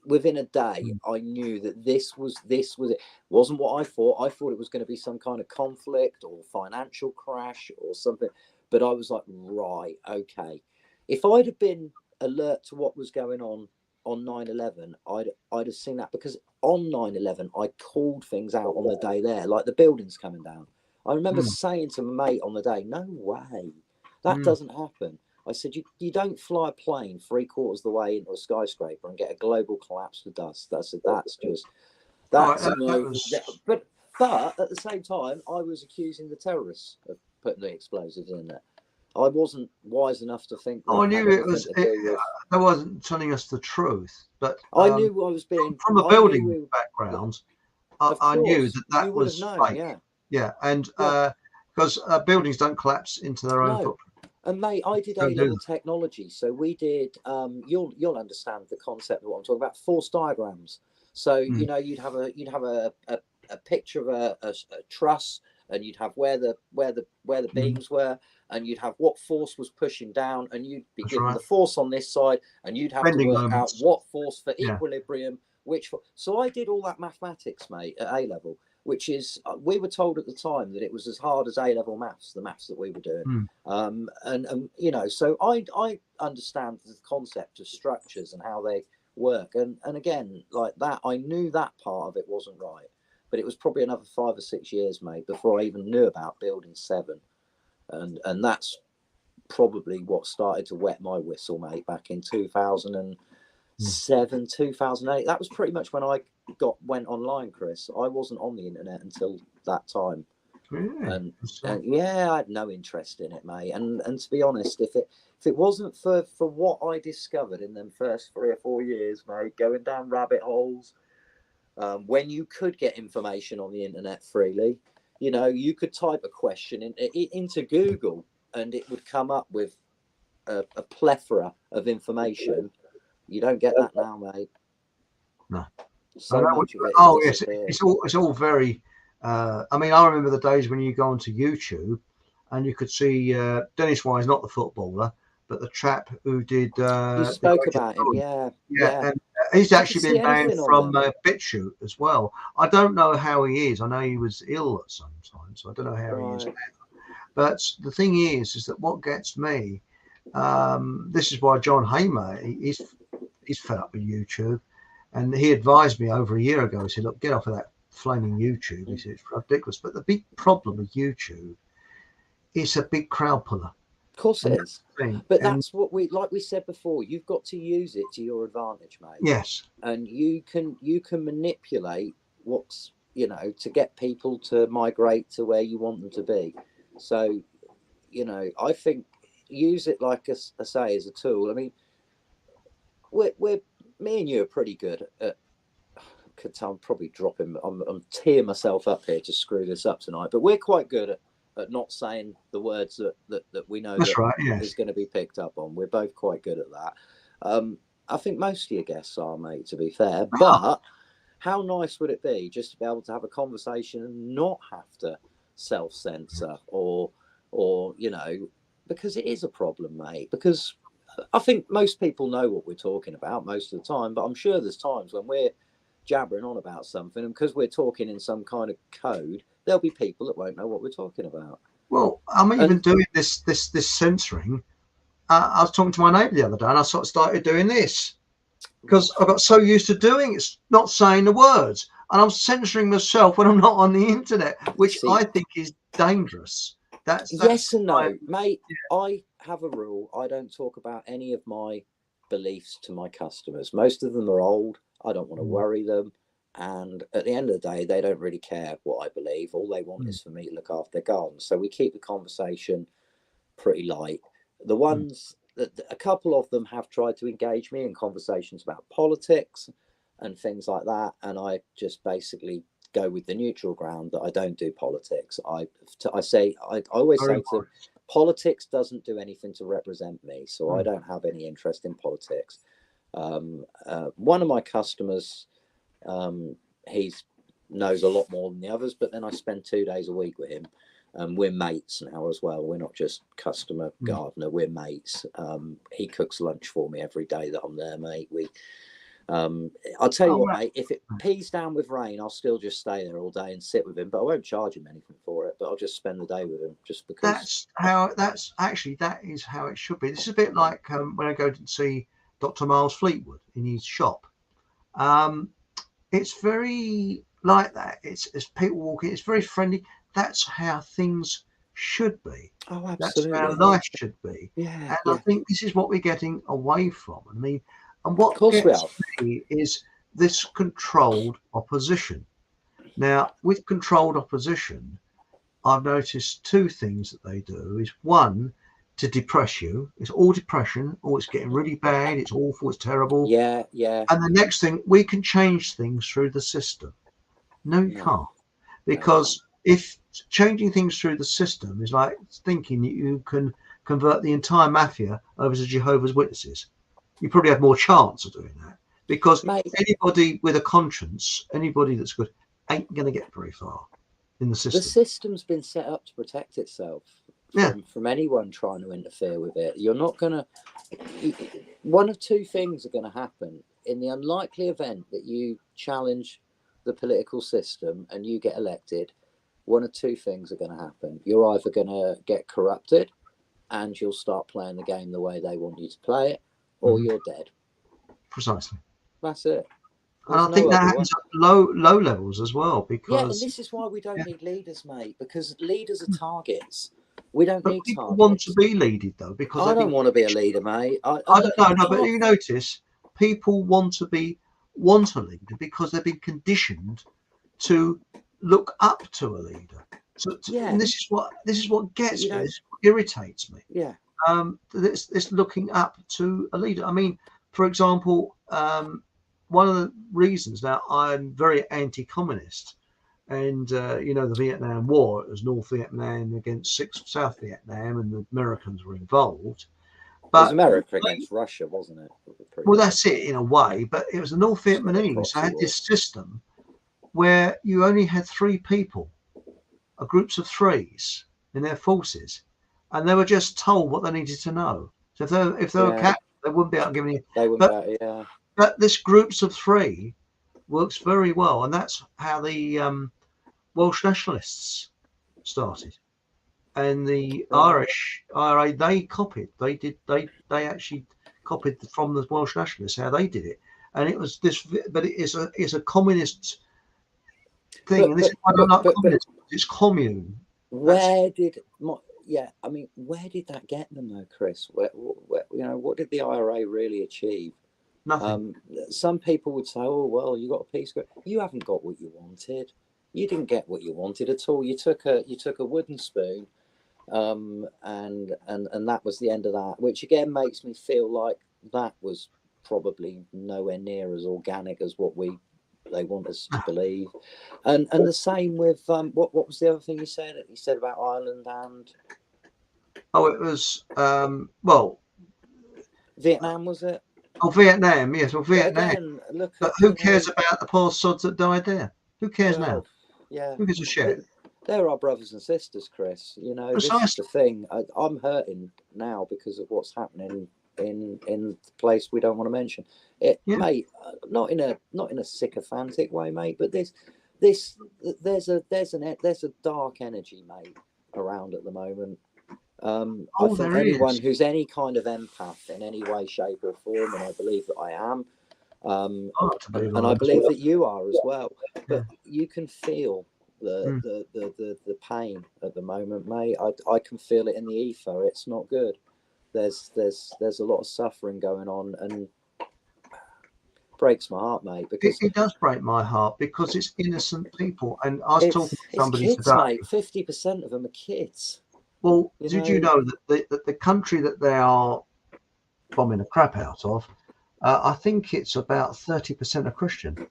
Within a day, I knew that this was it. Wasn't what I thought. I thought it was going to be some kind of conflict or financial crash or something. But I was like, right, okay. If I'd have been alert to what was going on 9/11, I'd have seen that, because on 9/11 I called things out on the day there, like the buildings coming down. I remember saying to my mate on the day, "No way, that doesn't happen." I said, you don't fly a plane 3/4 of the way into a skyscraper and get a global collapse of dust. But at the same time, I was accusing the terrorists of putting the explosives in there. I wasn't wise enough to think. I knew I wasn't telling us the truth, but I knew I was being from a building background. I knew that was fake. Yeah, and because buildings don't collapse into their own footprint. And mate, I did A-level technology, so we did. You'll understand the concept of what I'm talking about. Force diagrams. So you know, you'd have a picture of a truss, and you'd have where the beams were, and you'd have what force was pushing down, and you'd be given the force on this side, and you'd have to work out what force for equilibrium, So I did all that mathematics, mate, at A-level, which is, we were told at the time that it was as hard as A-level maths, the maths that we were doing. And you know, so I understand the concept of structures and how they work. And again, like that, I knew that part of it wasn't right. But it was probably another 5 or 6 years, mate, before I even knew about Building 7. And that's probably what started to wet my whistle, mate, back in 2007, 2008. That was pretty much when I went online, Chris. I wasn't on the internet until that time. Really? And yeah, I had no interest in it, mate. And to be honest, if it wasn't for what I discovered in them first 3 or 4 years, mate, going down rabbit holes, when you could get information on the internet freely, you know, you could type a question into Google and it would come up with a plethora of information. You don't get that now, mate. No. So much of it oh has yes, disappeared. it's all very. I mean, I remember the days when you go onto YouTube and you could see Dennis Wise, not the footballer, but the chap who did. You spoke about him, yeah. And he's You actually could been see banned anything on from them. BitChute as well. I don't know how he is. I know he was ill at some time, so I don't know how he is now. But the thing is that what gets me, this is why John Hamer, he's fed up with YouTube, and he advised me over a year ago. He said, "Look, get off of that flaming YouTube." He said it's ridiculous. But the big problem with YouTube, it's a big crowd puller. Of course it is. But that's what like we said before, you've got to use it to your advantage, mate. Yes. And you can manipulate what's, to get people to migrate to where you want them to be. So, I think use it like I say as a tool. I mean, me and you are pretty good at. I'm probably dropping. I'm tearing myself up here to screw this up tonight. But we're quite good at not saying the words that we know is going to be picked up on. We're both quite good at that. I think most of your guests are, mate, to be fair. But how nice would it be just to be able to have a conversation and not have to self-censor or because it is a problem, mate. Because I think most people know what we're talking about most of the time, but I'm sure there's times when we're jabbering on about something, and because we're talking in some kind of code, there'll be people that won't know what we're talking about. Well, I'm even doing this censoring. I was talking to my neighbour the other day, and I sort of started doing this because I got so used to doing it, not saying the words, and I'm censoring myself when I'm not on the internet, which I think is dangerous. That's yes and no, mate. Yeah. I have a rule: I don't talk about any of my beliefs to my customers. Most of them are old. I don't want to worry them. And at the end of the day, they don't really care what I believe. All they want is for me to look after their gardens. So we keep the conversation pretty light. The ones that a couple of them have tried to engage me in conversations about politics and things like that. And I just basically go with the neutral ground that I don't do politics. I always say to them, politics doesn't do anything to represent me. So I don't have any interest in politics. One of my customers, he knows a lot more than the others, but then I spend 2 days a week with him. We're mates now as well. We're not just customer gardener, we're mates. He cooks lunch for me every day that I'm there, mate. I'll tell you what, mate, if it pees down with rain, I'll still just stay there all day and sit with him, but I won't charge him anything for it, but I'll just spend the day with him just because. That is how it should be. This is a bit like when I go to see Dr. Miles Fleetwood in his shop. It's very like that. It's people walking. It's very friendly. That's how things should be. Oh, absolutely. That's how life should be. Yeah. And I think this is what we're getting away from. I mean, and what gets me is this controlled opposition. Now, with controlled opposition, I've noticed two things that they do. Is one, to depress you. It's all depression. Oh, it's getting really bad. It's awful. It's terrible. Yeah. And the next thing, we can change things through the system. No, you can't. Because if changing things through the system is like thinking that you can convert the entire mafia over to Jehovah's Witnesses, you probably have more chance of doing that. Because anybody with a conscience, anybody that's good, ain't going to get very far in the system. The system's been set up to protect itself from anyone trying to interfere with it. You're not going to. One of two things are going to happen. In the unlikely event that you challenge the political system and you get elected, one of two things are going to happen. You're either going to get corrupted and you'll start playing the game the way they want you to play it, or you're dead. Precisely. That's it. And I think that happens at low levels as well, because and this is why we don't need leaders, mate, because leaders are targets. We don't need people targets. Want to be leaded though, because I don't want to be a leader, mate. I don't know, no, but you notice people want a leader because they've been conditioned to look up to a leader. So and this is what gets me, this irritates me. Yeah. This looking up to a leader. I mean, for example, one of the reasons now I'm very anti-communist, and the Vietnam War, it was North Vietnam against South Vietnam, and the Americans were involved. was But America against Russia, wasn't it? well, that's it in a way. But it was the North It's like a Vietnamese. proxy They had war. this system where you only had 3 people, groups of 3s in their forces, and they were just told what they needed to know. So if they were Yeah. captured, they wouldn't be able to give any. They wouldn't But, be, yeah. but this groups of 3 works very well, and that's how the Welsh nationalists started, and the Irish IRA, they copied. They actually copied from the Welsh nationalists how they did it, and it was this. But it is a communist thing, and this is why I don't like communism. It's commune. Where did that get them though, Chris? Where, what did the IRA really achieve? Nothing. Some people would say, "Oh well, you got a piece of it. You haven't got what you wanted. You didn't get what you wanted at all. You took a wooden spoon, and that was the end of that." Which again makes me feel like that was probably nowhere near as organic as what they want us to believe. And the same with what was the other thing you said? You said about Ireland and it was Vietnam, was it? Oh, Vietnam, yes. Well, Vietnam. Again, but who cares about the poor sods that died there? Who cares now? Yeah. Who gives a shit? They're our brothers and sisters, Chris. Precisely. This is the thing. I'm hurting now because of what's happening in the place we don't want to mention. Mate. Not in a sycophantic way, mate. But there's a dark energy, mate, around at the moment. I think anyone who's any kind of empath in any way, shape, or form, and I believe that I am, and I believe that you are as well. But you can feel the pain at the moment, mate. I can feel it in the ether. It's not good. There's a lot of suffering going on, and breaks my heart, mate. Because it does break my heart because it's innocent people. And I was talking to somebody kids, today. Mate, 50% of them are kids. Well, did you know that the country that they are bombing the crap out of, I think it's about 30% are Christian.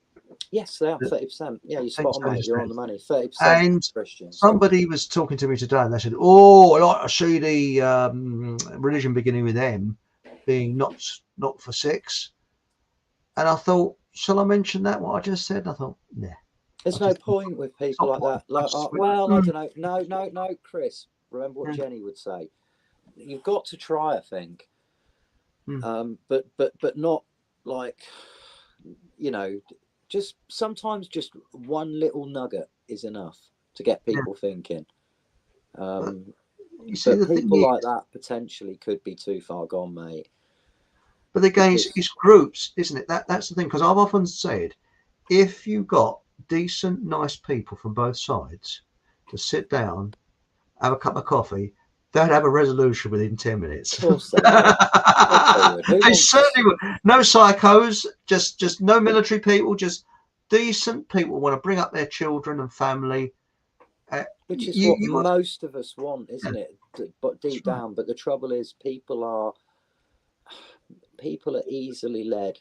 Yes, they are 30%. Yeah, you're spot on, mate. You're on the money. 30% and Christians. Somebody was talking to me today, and they said, "Oh, I like to see the religion beginning with M being not for 6." And I thought, shall I mention that what I just said? And I thought, nah. There's no point with people like that. Like, well, I don't know. No, Chris. Remember what Jenny would say. You've got to try, I think. But not like, just sometimes just one little nugget is enough to get people thinking. You see, but people like that potentially could be too far gone, mate. But again, it's groups, isn't it? That's the thing, because I've often said, if you got decent, nice people from both sides to sit down, have a cup of coffee, they'd have a resolution within 10 minutes. Of course they would. They certainly would. No psychos, just no military people, just decent people who want to bring up their children and family. Which is what most of us want, isn't it? But deep down. But the trouble is, people are easily led.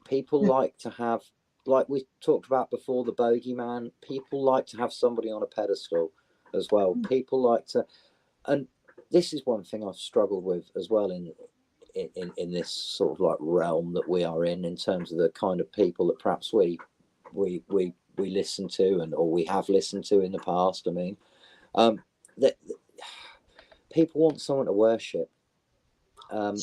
People like to have, like we talked about before, the bogeyman. People like to have somebody on a pedestal as well. People like to, and this is one thing I've struggled with as well in this sort of like realm that we are in terms of the kind of people that perhaps we listen to or we have listened to in the past. I mean, that people want someone to worship. And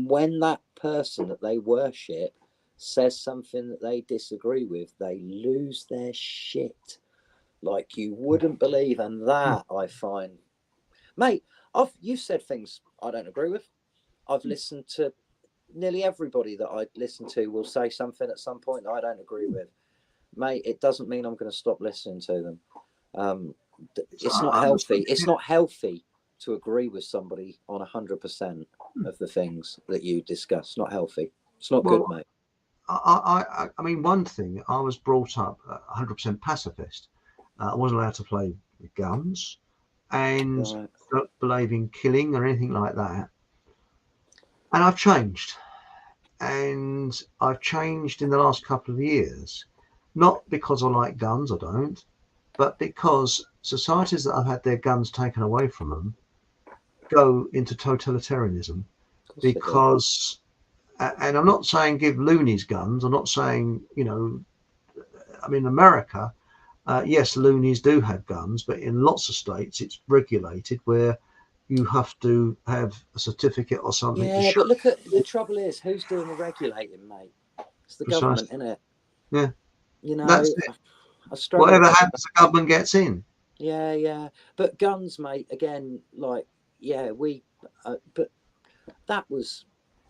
when that person that they worship says something that they disagree with, they lose their shit like you wouldn't believe. And that I find, mate, you said things I don't agree with. I've listened to nearly everybody that I listen to will say something at some point that I don't agree with, mate. It doesn't mean I'm going to stop listening to them. It's not healthy. It's not healthy to agree with somebody on 100% of the things that you discuss. Not healthy. It's not good, mate. I mean, one thing, I was brought up 100% pacifist. I wasn't allowed to play with guns and don't believe in killing or anything like that. And I've changed. And I've changed in the last couple of years, not because I like guns, I don't, but because societies that have had their guns taken away from them go into totalitarianism, Of course they do. because, and I'm not saying give loonies guns. I'm not saying, I mean, America, yes, loonies do have guns, but in lots of states it's regulated where you have to have a certificate or something to Yeah, show. but look at the trouble is, who's doing the regulating, mate? It's the government, isn't it? Yeah, You know, that's it. I struggle. Whatever happens, the government gets in. Yeah. But guns, mate, again, like, yeah, but that was,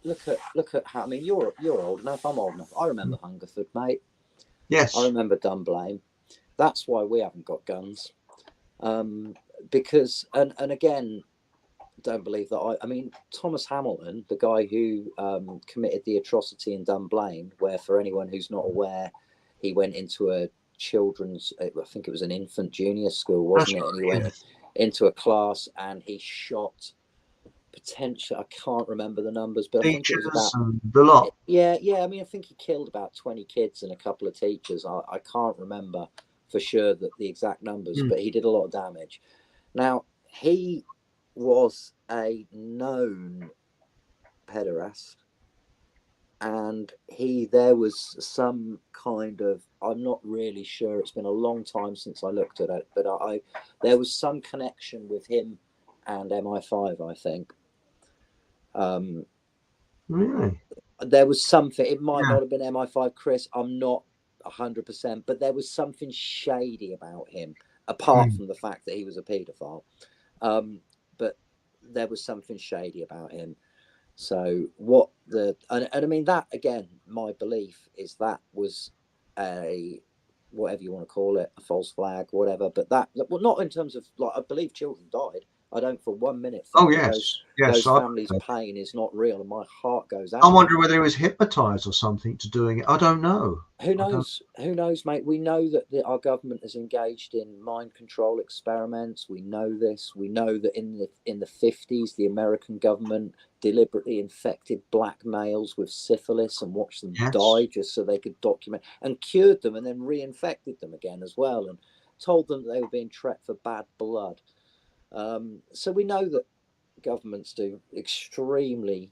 look at how, I mean, you're old enough, I'm old enough. I remember Hungerford, mate. Yes. I remember Dunblane. That's why we haven't got guns. Because, and again, don't believe that I mean, Thomas Hamilton, the guy who committed the atrocity in Dunblane, where, for anyone who's not aware, he went into a children's, I think it was an infant junior school, wasn't it? And he went into a class and he shot potentially, I can't remember the numbers, but I think it was about the lot. Yeah. I mean, I think he killed about 20 kids and a couple of teachers. I can't remember for sure the exact numbers, but he did a lot of damage. Now, he was a known pederast, and there was some kind of, I'm not really sure, it's been a long time since I looked at it, but there was some connection with him and MI5, I think. Really? There was something, it might not have been MI5, Chris, I'm not 100%, but there was something shady about him, apart from the fact that he was a paedophile. But there was something shady about him. So and I mean, that, again, my belief is that was a, whatever you want to call it, a false flag, whatever, but well, not in terms of, like, I believe children died. I don't for 1 minute think those families' pain is not real, and my heart goes out. I wonder whether he was hypnotized or something to doing it. I don't know. Who knows? Who knows, mate? We know that our government is engaged in mind control experiments. We know this. We know that in the 50s, the American government deliberately infected black males with syphilis and watched them die just so they could document, and cured them, and then reinfected them again as well, and told them that they were being treated for bad blood. So we know that governments do extremely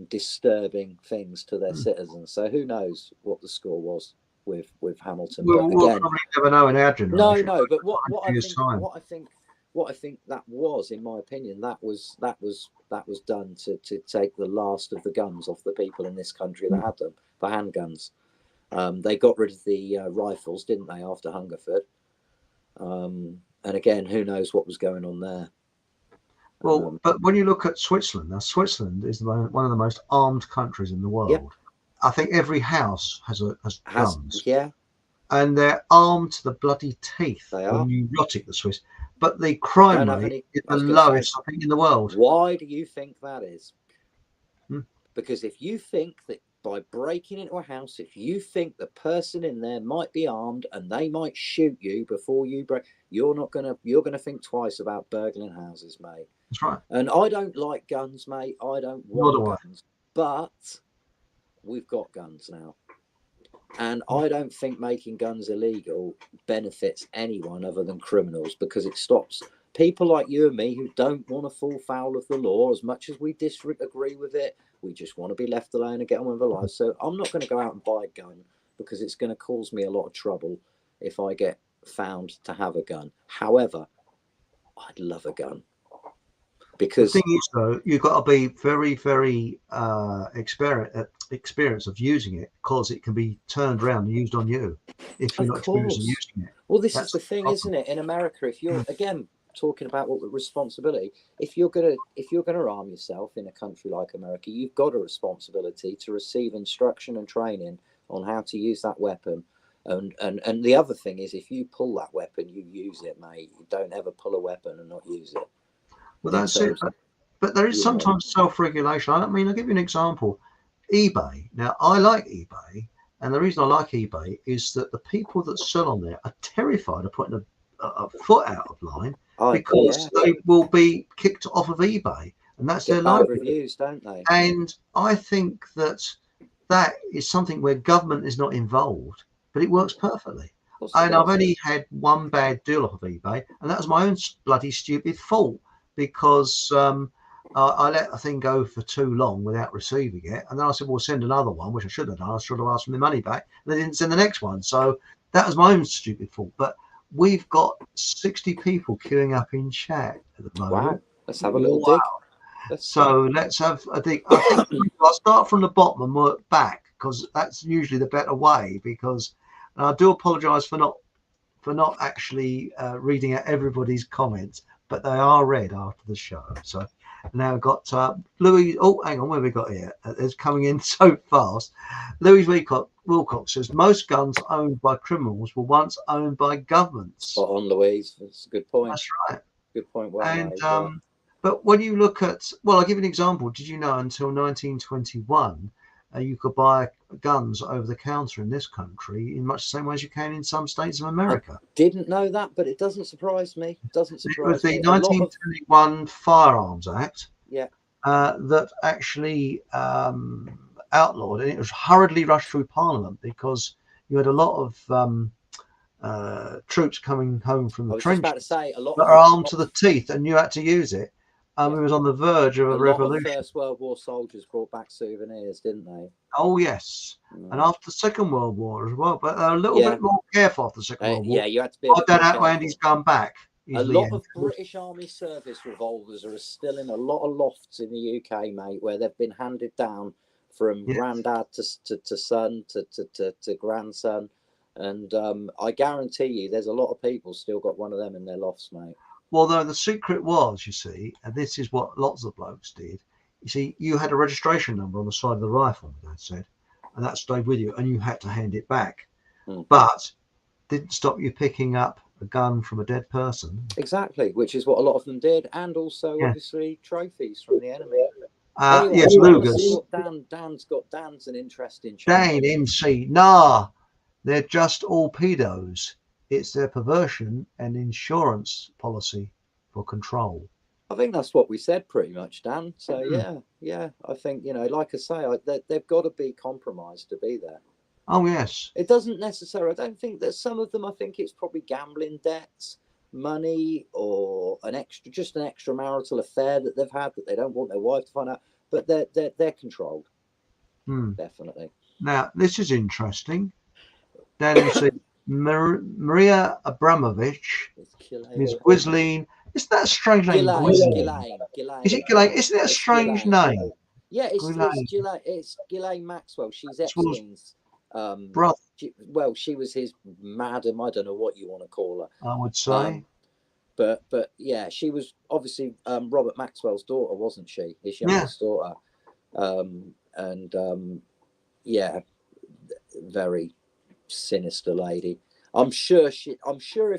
disturbing things to their citizens. So who knows what the score was with Hamilton? We'll probably never know in our generation. No. But what I think that was, in my opinion, that was done to take the last of the guns off the people in this country that had them, for handguns. They got rid of the rifles, didn't they, after Hungerford? And again, who knows what was going on there? Well, but when you look at Switzerland, now Switzerland is one of the most armed countries in the world. Yep. I think every house has guns. Yeah. And they're armed to the bloody teeth. They are. Neurotic, the Swiss. But the crime rate is the lowest, I think, in the world. Why do you think that is? Because if you think that by breaking into a house, if you think the person in there might be armed and they might shoot you before you break, you're gonna think twice about burgling houses, mate. That's right. And I don't like guns, mate. I don't want guns, but we've got guns now, and I don't think making guns illegal benefits anyone other than criminals, because it stops people like you and me who don't want to fall foul of the law. As much as we disagree with it, we just want to be left alone and get on with our lives. So I'm not going to go out and buy a gun, because it's going to cause me a lot of trouble if I get found to have a gun. However, I'd love a gun, because the thing is, though, you've got to be very, very experienced of using it, because it can be turned around and used on you if you're not experienced in using it. Well, this is the thing, isn't it? In America, if you're again talking about what responsibility, if you're gonna arm yourself in a country like America, you've got a responsibility to receive instruction and training on how to use that weapon. And the other thing is, if you pull that weapon, you use it, mate. You don't ever pull a weapon and not use it. Well, that's it. But there is sometimes self-regulation. I'll give you an example. eBay. Now, I like eBay, and the reason I like eBay is that the people that sell on there are terrified of putting a foot out of line, because they will be kicked off of eBay, and that's their livelihood. Reviews, don't they? And I think that is something where government is not involved, but it works perfectly. And I've only had one bad deal off of eBay, and that was my own bloody stupid fault, because I let a thing go for too long without receiving it, and then I said, "Well, send another one," which I should have done. I should have asked for the money back. And they didn't send the next one, so that was my own stupid fault. But we've got 60 people queuing up in chat at the moment. Wow, let's have a little dig. So let's have a dig. I think I'll start from the bottom and work back, because that's usually the better way. Because and I do apologise for not actually reading out everybody's comments, but they are read after the show. So now I've got Louis. Oh, hang on, where have we got here? It's coming in so fast. Louis Wilcox says most guns owned by criminals were once owned by governments. Spot on, Louise. That's a good point. That's right. Good point. Well and made, but when you look at, well, I'll give you an example. Did you know until 1921 you could buy guns over the counter in this country in much the same way as you can in some states of America? I didn't know that, but it doesn't surprise me. It doesn't surprise me. It was the 1921 Firearms Act. Yeah. That actually outlawed, and it was hurriedly rushed through Parliament because you had a lot of troops coming home from the trenches. I was just about to say, a lot that are armed to the teeth, and you had to use it. It was on the verge of a revolution. Lot of First World War soldiers brought back souvenirs, didn't they? Oh yes, and after the Second World War as well. But they're a little bit more careful after the Second World War. Yeah, you had to be. I don't know when he's gone back. A lot of British Army service revolvers are still in a lot of lofts in the UK, mate, where they've been handed down from granddad to son to grandson. And I guarantee you there's a lot of people still got one of them in their lofts, mate. Well, though, the secret was, you see, and this is what lots of blokes did, you see, you had a registration number on the side of the rifle, Dad said, and that stayed with you, and you had to hand it back. But didn't stop you picking up a gun from a dead person. Exactly, which is what a lot of them did, and also, obviously, trophies from the enemy. Anyway, yes, Lucas. Dan's an interesting Dan, MC, nah, they're just all pedos. It's their perversion and insurance policy for control. I think that's what we said pretty much, Dan. So yeah, I think, like I say, they've got to be compromised to be there. Oh yes. It doesn't necessarily. I don't think that some of them. I think it's probably gambling debts, money, or an extramarital affair that they've had that they don't want their wife to find out. But they're controlled. Definitely. Now this is interesting. Dan, you see. Maria Abramovich, Ms. Ghislaine. Isn't that a strange name? Ghislaine. Is it Ghislaine? Isn't it a strange name? Yeah, it's Ghislaine Maxwell. She's Epstein's brother. She was his madam. I don't know what you want to call her. I would say. But yeah, she was obviously Robert Maxwell's daughter, wasn't she? His youngest daughter. Yeah, very sinister lady. I'm sure if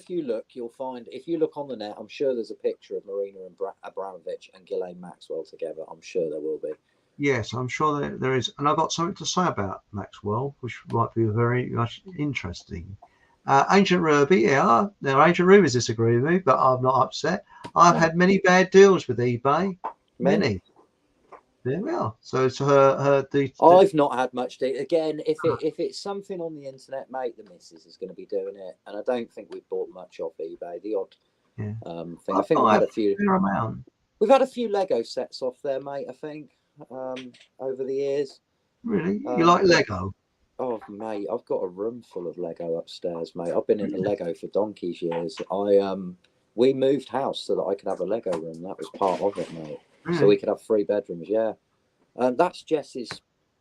you look, you'll find, if you look on the net, I'm sure there's a picture of Marina and Abramovich and Ghislaine Maxwell together. I'm sure there will be. Yes, I'm sure there is. And I've got something to say about Maxwell, which might be very much interesting. Ancient Ruby, now Ancient Ruby's disagree with me, but I'm not upset. I've had many bad deals with eBay. Many. There we are. So it's I've not had much. Again, if it's something on the internet, mate, the missus is going to be doing it, and I don't think we've bought much off eBay. The odd thing. I think we've had a few. We've had a few Lego sets off there, mate. I think over the years. Really, you like Lego? Oh, mate, I've got a room full of Lego upstairs, mate. I've been into Lego for donkey's years. We moved house so that I could have a Lego room. That was part of it, mate. So we could have 3 bedrooms, that's Jess's.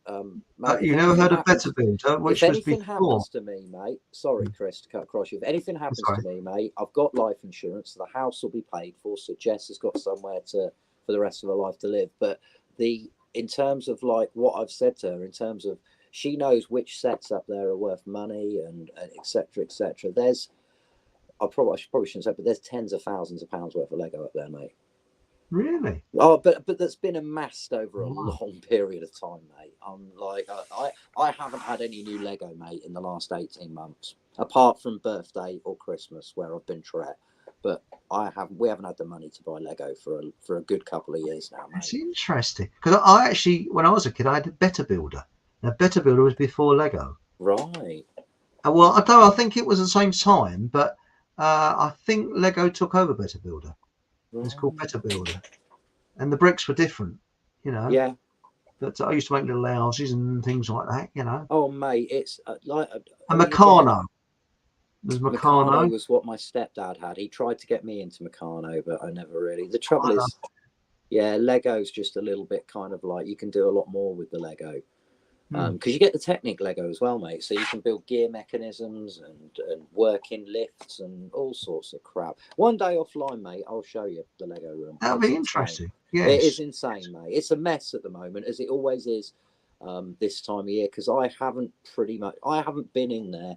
You never heard of Better Builder, which was before. If anything happens to me, mate, sorry, Chris, to cut across you. If anything happens to me, mate, I've got life insurance, so the house will be paid for. So Jess has got somewhere for the rest of her life to live. But in terms of like what I've said to her, in terms of she knows which sets up there are worth money and et cetera, et cetera. I probably shouldn't say, but there's tens of thousands of pounds worth of Lego up there, mate. Really? Oh, but that's been amassed over a long period of time, mate. I haven't had any new Lego, mate, in the last 18 months, apart from birthday or Christmas, where I've been Tret. But we haven't had the money to buy Lego for a good couple of years now, mate. It's interesting because I actually, when I was a kid, I had a Better Builder. Now, Better Builder was before Lego. Right. Well, I think it was the same time, but I think Lego took over Better Builder. It's called Better Builder. and the bricks were different, you know. Yeah. But I used to make little houses and things like that, you know. Oh, mate, it's like A Meccano. There's Meccano Meccano. was what my stepdad had. He tried to get me into Meccano, but I never really. The trouble is, yeah, Lego's just a little bit kind of like you can do a lot more with the Lego. Because you get the Technic Lego as well, mate. So you can build gear mechanisms and working lifts and all sorts of crap. One day offline, mate, I'll show you the Lego room. That'll be interesting. Yes. It is insane, mate. It's a mess at the moment, as it always is this time of year. Because I haven't been in there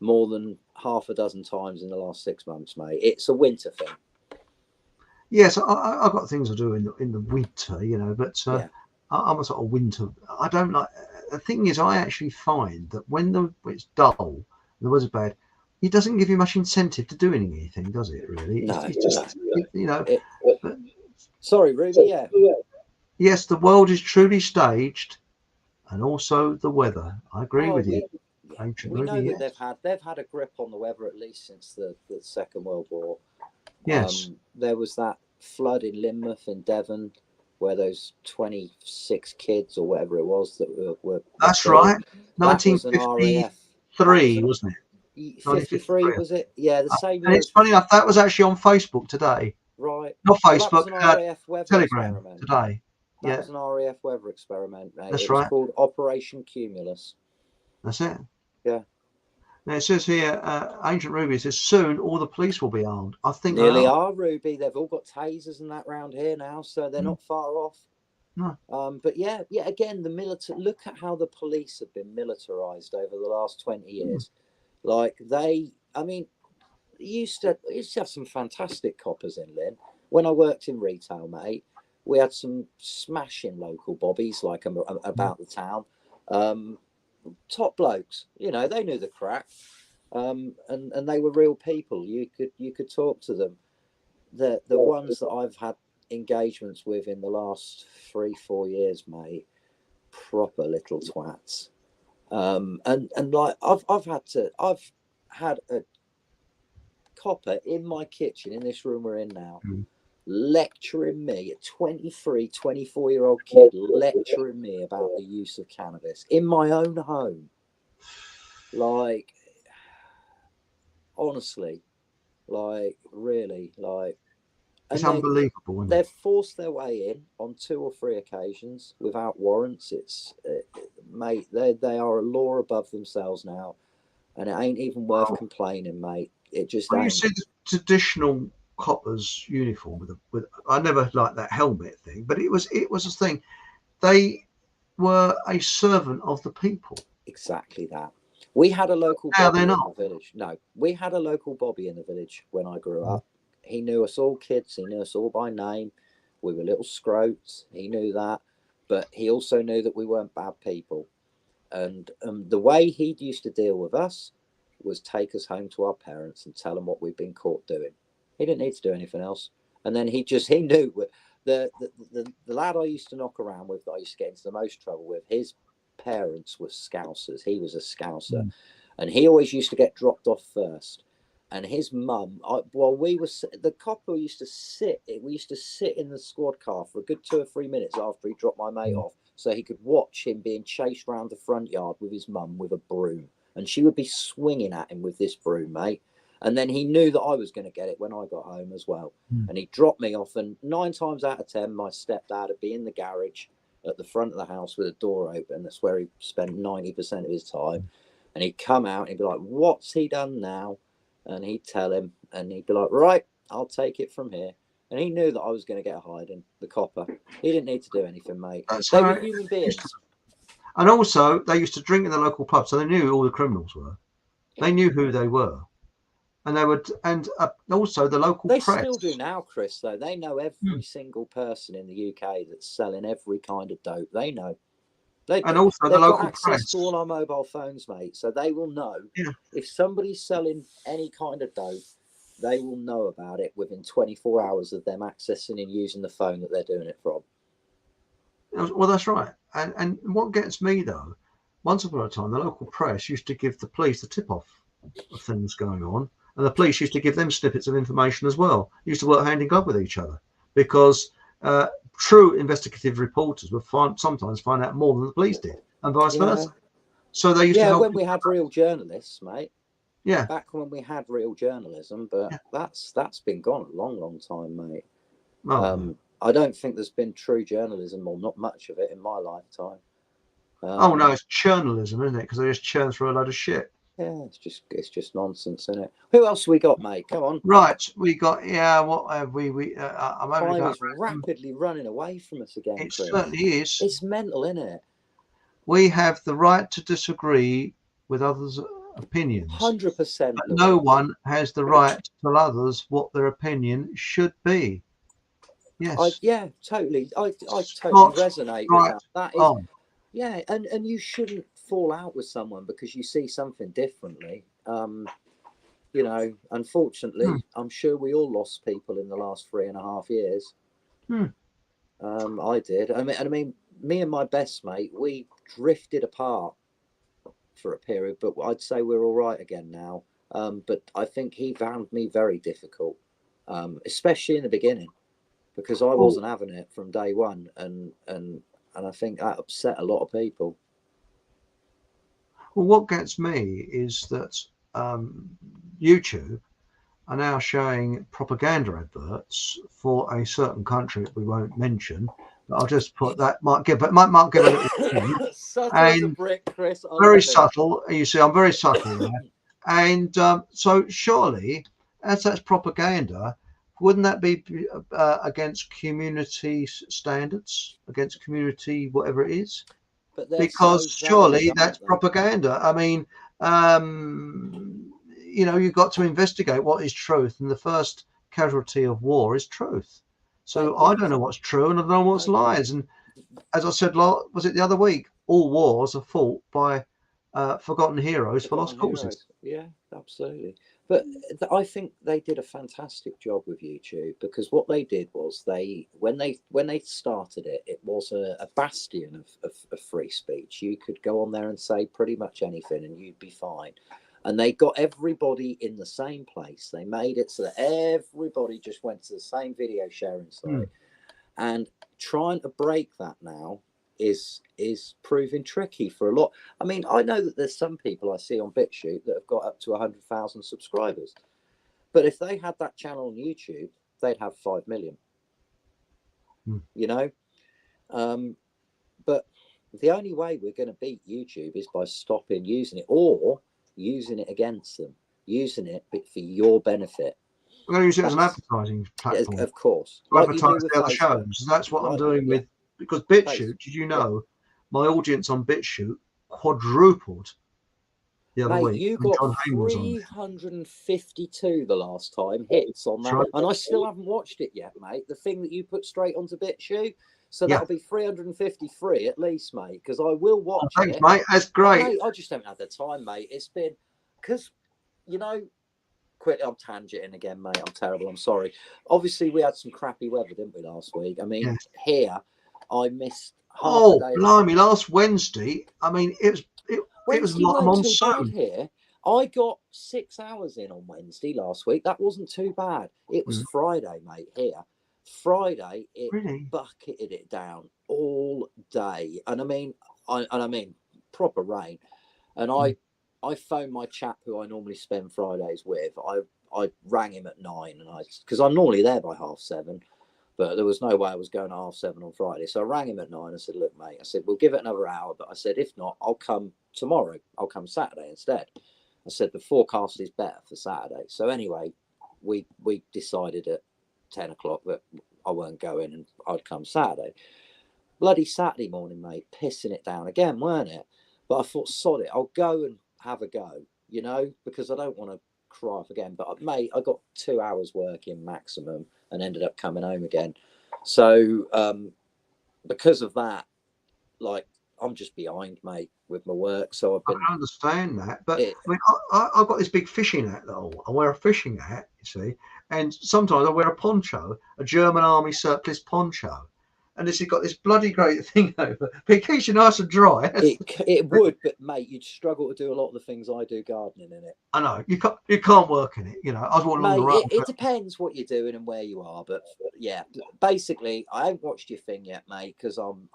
more than half a dozen times in the last 6 months, mate. It's a winter thing. Yes, I've got things I do in the winter, you know, but Yeah. I'm a sort of winter. I don't like. The thing is, I actually find that when it's dull, and the weather's bad, it doesn't give you much incentive to do anything, does it? Really? No, it's just, you know. Sorry, Ruby. Yeah. Yes, the world is truly staged, and also the weather. I agree with you. We know that they've had a grip on the weather at least since the Second World War. Yes. There was that flood in Lynmouth in Devon, where those 26 kids or whatever it was that were That's killed. right. That was an 1953, wasn't it? 53 was it? Yeah, the same year. And it's funny enough, that was actually on Facebook today. Right. Not Facebook, Telegram today. That was an RAF weather experiment, mate. That's it was right. called Operation Cumulus. That's it. Yeah. Now it says here, Ancient Ruby says soon all the police will be armed. I think nearly are, Ruby. They've all got tasers and that round here now, so they're not far off. No. But yeah, again, the military. Look at how the police have been militarized over the last 20 years. Like you used to have some fantastic coppers in Lynn. When I worked in retail, mate, we had some smashing local bobbies like about the town. Top blokes, you know, they knew the crack, and they were real people. You could talk to them. The ones that I've had engagements with in the last 3-4 years, mate, proper little twats. And like I've had a copper in my kitchen in this room we're in now, lecturing me, a 23, 24-year-old kid lecturing me about the use of cannabis in my own home. Like, honestly, like, really, like, it's unbelievable. Isn't they've forced their way in on 2 or 3 occasions without warrants. It's, mate, they are a law above themselves now, and it ain't even worth complaining, mate. It just ain't. You see the traditional coppers uniform with I never liked that helmet thing, but it was a thing. They were a servant of the people. Exactly that. We had a local Bobby in the village. No, we had a local Bobby in the village when I grew up. He knew us all kids. He knew us all by name. We were little scroats. He knew that, but he also knew that we weren't bad people. And the way he used to deal with us was take us home to our parents and tell them what we'd been caught doing. He didn't need to do anything else. And then he knew the lad I used to knock around with, that I used to get into the most trouble with, his parents were Scousers. He was a Scouser. And he always used to get dropped off first. And his mum, the copper used to sit in the squad car for a good 2 or 3 minutes after he dropped my mate off, so he could watch him being chased around the front yard with his mum with a broom. And she would be swinging at him with this broom, mate. And then he knew that I was going to get it when I got home as well. And he dropped me off, and 9 times out of 10, my stepdad would be in the garage at the front of the house with a door open. That's where he spent 90% of his time. And he'd come out and he'd be like, "What's he done now?" And he'd tell him, and he'd be like, "Right, I'll take it from here." And he knew that I was going to get a hiding, the copper. He didn't need to do anything, mate. They were human beings. And also, they used to drink in the local pub, so they knew who all the criminals were. They knew who they were. And they would, and also the local press. They still do now, Chris, though. They know every single person in the UK that's selling every kind of dope. They know. And also the local press. To all our mobile phones, mate. So they will know if somebody's selling any kind of dope, they will know about it within 24 hours of them accessing and using the phone that they're doing it from. Well, that's right. And what gets me, though, once upon a time, the local press used to give the police the tip-off of things going on. And the police used to give them snippets of information as well. Used to work hand in glove with each other, because true investigative reporters would sometimes find out more than the police did, and vice versa. So they used to help. When we had real journalists, mate. Yeah. Back when we had real journalism, but that's been gone a long time, mate. I don't think there's been true journalism, or not much of it, in my lifetime. Oh no, it's churnalism, isn't it? Because they just churn through a load of shit. Yeah, it's just nonsense, isn't it? Who else we got, mate? Come on. Right, we got what have we? Time is rapidly running away from us again. It Chris. certainly is. It's mental, isn't it? We have the right to disagree with others' opinions. 100%. But no one has the right to tell others what their opinion should be. Yes. Totally. I totally resonate with that. That is. Yeah, and you shouldn't fall out with someone because you see something differently. You know, unfortunately, I'm sure we all lost people in the last 3.5 years. I did. I mean, me and my best mate, we drifted apart for a period, but I'd say we're all right again now. But I think he found me very difficult, especially in the beginning, because I wasn't having it from day one, and I think that upset a lot of people. Well, what gets me is that YouTube are now showing propaganda adverts for a certain country that we won't mention. But I'll just put that might give a little subtle as a brick, Chris. Very subtle. You see, I'm very subtle there. And so surely, as that's propaganda, wouldn't that be against community standards, against community whatever it is? Because surely that's propaganda. I mean, you know, you've got to investigate what is truth, and the first casualty of war is truth. So I don't know what's true, and I don't know what's lies. And as I said, was it the other week? All wars are fought by forgotten heroes for lost causes. Yeah, absolutely. But I think they did a fantastic job with YouTube, because what they did was when they started it, it was a bastion of free speech. You could go on there and say pretty much anything and you'd be fine. And they got everybody in the same place. They made it so that everybody just went to the same video sharing site. And trying to break that now is proving tricky for a lot. I mean, I know that there's some people I see on BitChute that have got up to 100,000 subscribers, but if they had that channel on YouTube, they'd have 5 million. You know, but the only way we're going to beat YouTube is by stopping using it, or using it against them, using it for your benefit. We're going to use it as an advertising platform. Of course. Advertise the other shows. That's what I'm doing with. Because BitChute, did you know, my audience on BitChute quadrupled the other week. You got 352 the last time hits on that, and I still haven't watched it yet, mate. The thing that you put straight onto BitChute, so that'll be 353 at least, mate. Because I will watch it. Thanks, mate. That's great. Mate, I just haven't had the time, mate. It's been because, you know. Quickly, I'm tangenting again, mate. I'm terrible. I'm sorry. Obviously, we had some crappy weather, didn't we, last week? I mean, here. I missed half a day. Blimey, last Wednesday, I mean, it was like a monsoon here. I got 6 hours in on Wednesday last week. That wasn't too bad. It was Friday, mate, here. Friday, it bucketed it down all day. And I mean, proper rain. And I phoned my chap who I normally spend Fridays with. I rang him at 9, and because I'm normally there by 7:30. But there was no way I was going at 7:30 on Friday. So I rang him at 9 and said, look, mate, I said, we'll give it another hour. But I said, if not, I'll come tomorrow. I'll come Saturday instead. I said, the forecast is better for Saturday. So anyway, we decided at 10 o'clock that I weren't going and I'd come Saturday. Bloody Saturday morning, mate, pissing it down again, weren't it? But I thought, sod it, I'll go and have a go, you know, because I don't want to cry off again. But mate, I got 2 hours working maximum and ended up coming home again. So because of that, I'm just behind, mate, with my work. So I can understand that, but I mean, I've got this big fishing hat though. I wear a fishing hat, you see, and sometimes I wear a poncho, a German army surplus poncho. And it's got this bloody great thing over. But it keeps you nice and dry. It would, but mate, you'd struggle to do a lot of the things I do gardening in it. I know you can't work in it. You know, I was walking along the road. It depends what you're doing and where you are, but yeah, basically, I haven't watched your thing yet, mate, because I'm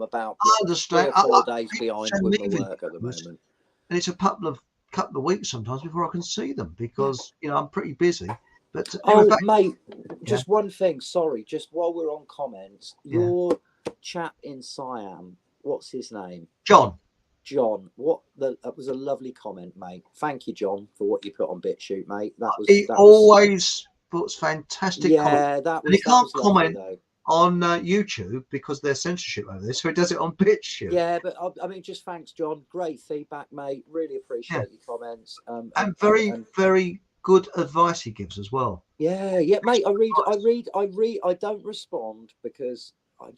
about I understand. 3 or 4 days behind send with me my work at the videos, moment. and it's a couple of weeks sometimes before I can see them because I'm pretty busy. But anyway, Mate, just one thing. Sorry, just while we're on comments, your chap in Siam, what's his name? John. That was a lovely comment, mate. Thank you, John, for what you put on BitChute, mate. He always puts fantastic comments. Yeah, that was. And he can't comment lovely, on YouTube because there's censorship over there, so he does it on BitChute. Yeah, but I mean, just thanks, John. Great feedback, mate. Really appreciate your comments. And very good advice he gives as well. Yeah, mate. I read. I don't respond because I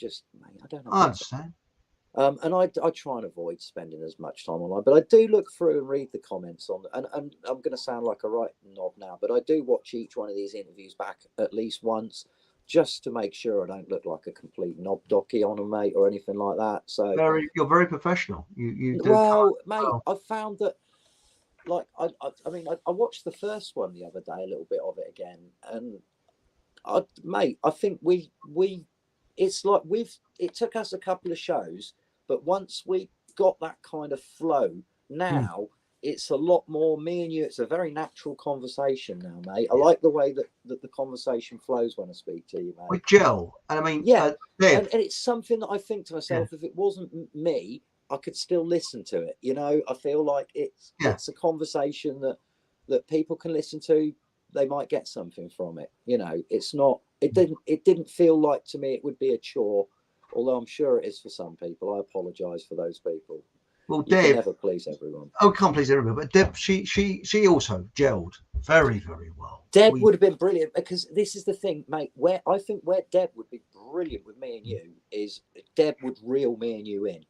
don't know. I understand. And I try and avoid spending as much time online, but I do look through and read the comments on. And I'm going to sound like a right knob now, but I do watch each one of these interviews back at least once, just to make sure I don't look like a complete knob docky on them, mate, or anything like that. So you're very professional. You do. Well, mate, I found that. Like I watched the first one the other day, a little bit of it again, and I think it took us a couple of shows, but once we got that kind of flow, now it's a lot more me and you. It's a very natural conversation now, mate. I like the way that the conversation flows when I speak to you, mate. We gel, and I mean, and it's something that I think to myself, if it wasn't me, I could still listen to it. I feel like it's a conversation that people can listen to. They might get something from it. It's not. It didn't feel like to me it would be a chore, although I'm sure it is for some people. I apologise for those people. Well, you Deb can never please everyone. Oh, can't please everyone, but Deb, she also gelled very, very well. Deb would have been brilliant, because this is the thing, mate. Where Deb would be brilliant with me and you is Deb would reel me and you in.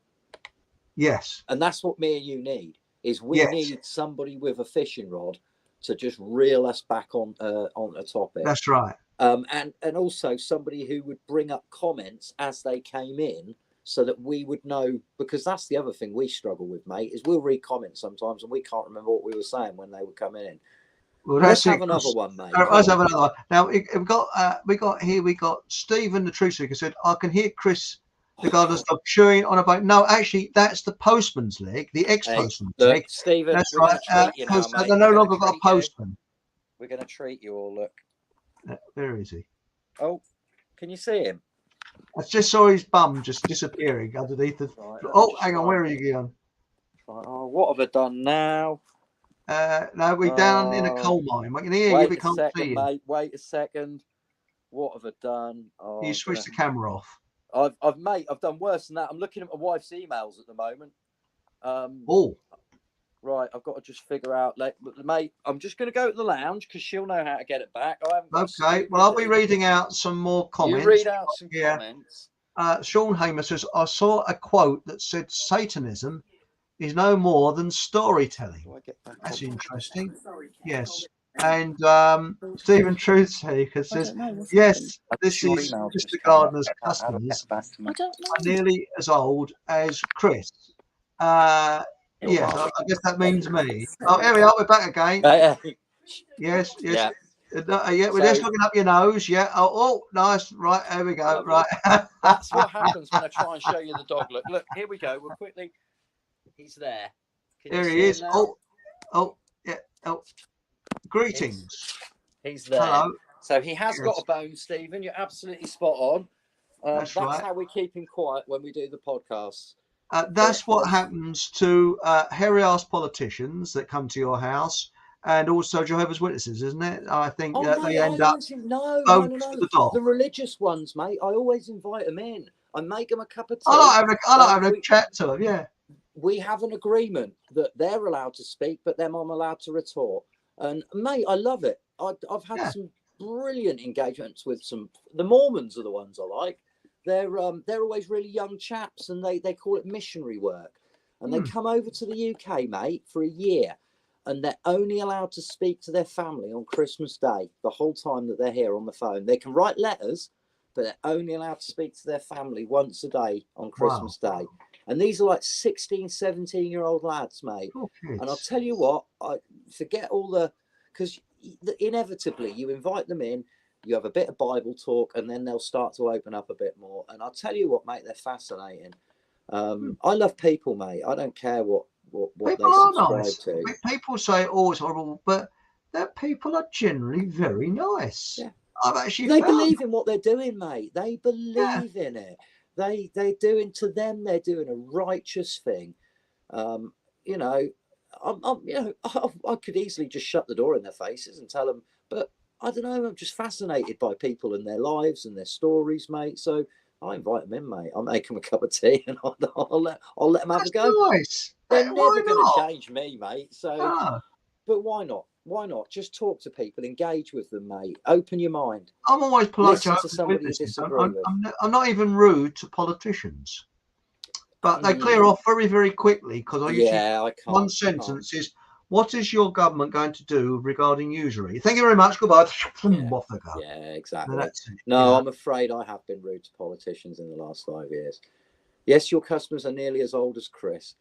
Yes. And that's what me and you need. Is we need somebody with a fishing rod to just reel us back on a topic. That's right. And also somebody who would bring up comments as they came in, so that we would know, because that's the other thing we struggle with, mate, is we'll read comments sometimes and we can't remember what we were saying when they were coming in. Well, let's have another one, mate. Let's have another one. Now we got Stephen the Truth Seeker said, I can hear Chris the gardener's dog chewing on a bone. No, actually, that's the postman's leg, the ex-postman's leg. Stephen, that's right. They no longer got a postman. We're going to treat you all. Look. Where is he? Oh, can you see him? I just saw his bum just disappearing underneath the. Right, hang on, where are you going? Oh, what have I done now? No, we're down in a coal mine. We can hear you, we can't see you. Mate, wait a second. What have I done? You switched the camera off. I've done worse than that. I'm looking at my wife's emails at the moment. Right, I've got to just figure out, mate, I'm just going to go to the lounge because she'll know how to get it back. Okay, well, I'll be reading out some more comments. You read out some comments. Sean Hamer says, I saw a quote that said Satanism is no more than storytelling. That's interesting. Yes. And Stephen Truthseeker says, yes, this is Mr. Gardner's customers are nearly as old as Chris. Yes, I guess that means me. Oh, here we are. We're back again. Yes. Yeah, we're just looking up your nose. Yeah. Oh, nice. Right, there we go. Right. That's what happens when I try and show you the dog. Look, here we go. We'll quickly. He's there. There he is. Oh, yeah. Oh, greetings. He's there. Hello. So he has got a bone, Stephen. You're absolutely spot on. That's right. How we keep him quiet when we do the podcasts. That's what happens to hairy-ass politicians that come to your house, and also Jehovah's Witnesses, isn't it? I think they end up no. The dog. The religious ones, mate. I always invite them in. I make them a cup of tea. I like having a chat to them. Yeah. We have an agreement that they're allowed to speak, but then I'm allowed to retort. And mate, I love it. I've had some brilliant engagements with the Mormons are the ones I like. They're always really young chaps, and they call it missionary work. And they come over to the UK, mate, for a year, and they're only allowed to speak to their family on Christmas Day, the whole time that they're here on the phone. They can write letters, but they're only allowed to speak to their family once a day on Christmas Day. And these are like 16, 17-year-old lads, mate. And I'll tell you what, I forget all because inevitably you invite them in, You have a bit of Bible talk, and then they'll start to open up a bit more. And I'll tell you what, mate, they're fascinating. I love people, mate. I don't care what they subscribe to. People say, "Oh, it's horrible," but that people are generally very nice. Yeah. I've actually they believe in what they're doing, mate. They believe in it. They're doing, to them, they're doing a righteous thing. You know, I could easily just shut the door in their faces and tell them, but I don't know. I'm just fascinated by people and their lives and their stories, mate. So I invite them in, mate. I'll make them a cup of tea and I'll let them have a go. Nice. They're never going to change me, mate. So, but why not? Why not? Just talk to people, engage with them, mate. Open your mind. I'm always polite to somebody you disagree with. I'm not even rude to politicians, but they clear off very, very quickly because one sentence is, "What is your government going to do regarding usury?" Thank you very much. Goodbye. Off they go. Yeah, exactly. No, I'm afraid I have been rude to politicians in the last 5 years. Yes, your customers are nearly as old as Chris.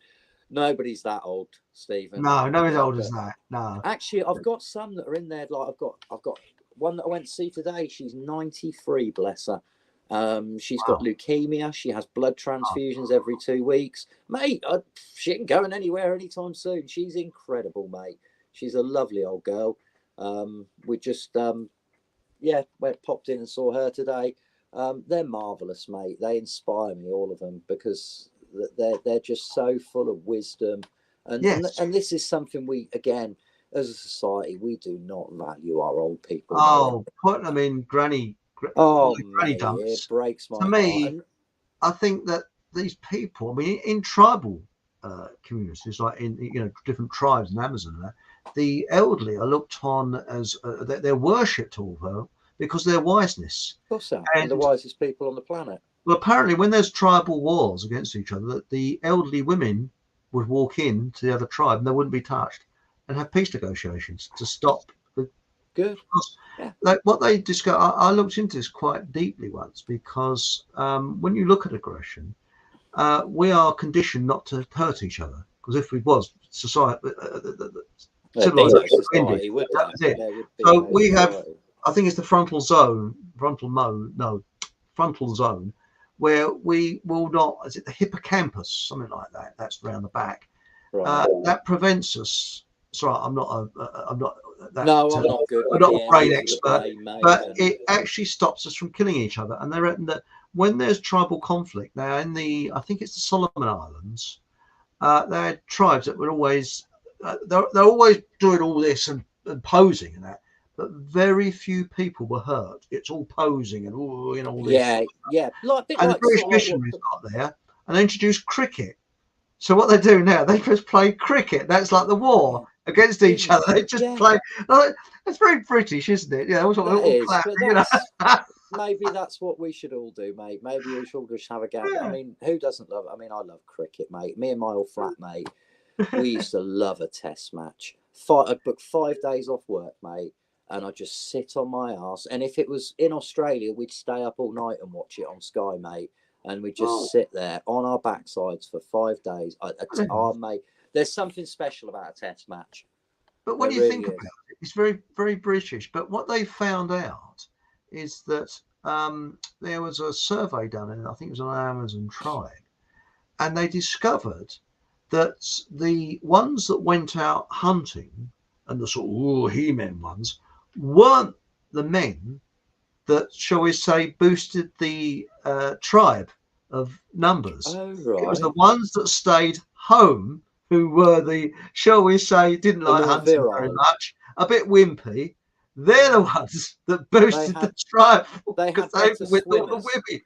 Nobody's that old, Stephen. No, nobody's old as that. No. Actually, I've got some that are in there. Like I've got one that I went to see today. She's 93, bless her. She's got leukemia. She has blood transfusions every 2 weeks. Mate, she ain't going anywhere anytime soon. She's incredible, mate. She's a lovely old girl. We just popped in and saw her today. They're marvelous, mate. They inspire me, all of them, because they're just so full of wisdom, and this is something we, again, as a society, we do not value our old people. Put them in granny dumps. It breaks my heart. To me, I think that these people, I mean, in tribal communities, like in different tribes in Amazon, the elderly are looked on as they're worshipped over because of their wiseness. Of course, and the wisest people on the planet. Well, apparently, when there's tribal wars against each other, the elderly women would walk in to the other tribe and they wouldn't be touched, and have peace negotiations to stop. Good. Like what they discuss, I looked into this quite deeply once, because when you look at aggression, we are conditioned not to hurt each other. Because if we was society, civilization would end. So we have, I think it's the frontal zone, where we will not, is it the hippocampus, something like that? That's around the back. Right. That prevents us. Sorry, I'm not good. I'm not a brain expert, but it actually stops us from killing each other. And they reckon that when there's tribal conflict, now in I think it's the Solomon Islands, there are tribes that were always, they're always doing all this and posing and that. But very few people were hurt. It's all posing and all this. Yeah. And the British missionaries got there and they introduced cricket. So what they do now, they just play cricket. That's like the war against each other. They just play. It's very British, isn't it? Yeah, maybe that's what we should all do, mate. Maybe we should all just have a go. Yeah. I mean, who doesn't love it? I mean, I love cricket, mate. Me and my old flatmate, we used to love a test match. I'd book 5 days off work, mate, and I'd just sit on my arse. And if it was in Australia, we'd stay up all night and watch it on Sky, mate. And we just sit there on our backsides for 5 days. Mate, there's something special about a test match. But when you think about it, it's very, very British. But what they found out is that there was a survey done in, I think it was an Amazon tribe, and they discovered that the ones that went out hunting, and the sort of he-men ones, weren't the men that, shall we say, boosted the tribe of numbers. Oh, right. It was the ones that stayed home who were the, shall we say, didn't like hunting very much, a bit wimpy. They're the ones that boosted the tribe because they were with all the women.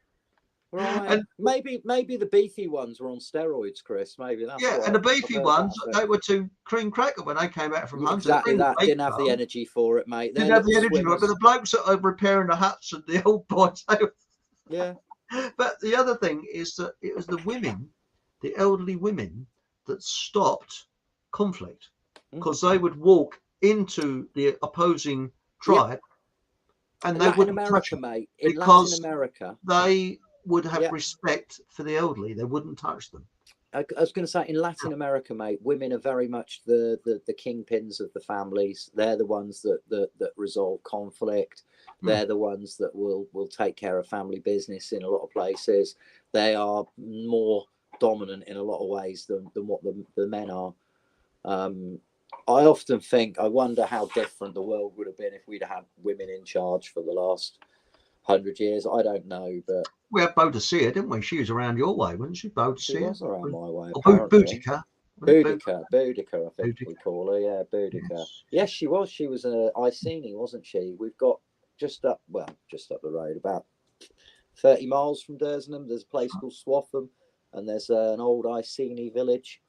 Right. And maybe the beefy ones were on steroids, Chris. Maybe that's and the beefy ones, they were too cream cracker when they came out from hunting. Exactly that. Didn't have the energy for it, mate. Didn't have the energy for it. But the blokes that are repairing the huts and the old boys, yeah. But the other thing is that it was the women, the elderly women, that stopped conflict, because they would walk into the opposing tribe and they wouldn't touch them, mate. In Latin America, they would have respect for the elderly. They wouldn't touch them. I was going to say, in Latin America, mate, women are very much the kingpins of the families. They're the ones that resolve conflict. They're the ones that will take care of family business in a lot of places. They are more dominant in a lot of ways than what the men are. I often think, I wonder how different the world would have been if we'd had women in charge for the last 100 years. I don't know, but we had Boadicea, didn't we? She was around your way, wasn't she? Boadicea. she was around my way. Or Apparently. Boudica. Boudica, I think Boudica. we call her. Yeah, Boudica. Yes. Yes, she was. She was a Iceni, wasn't she? We've got just up the road, about 30 miles from Dersenham. There's a place called Swaffham, and there's an old Iceni village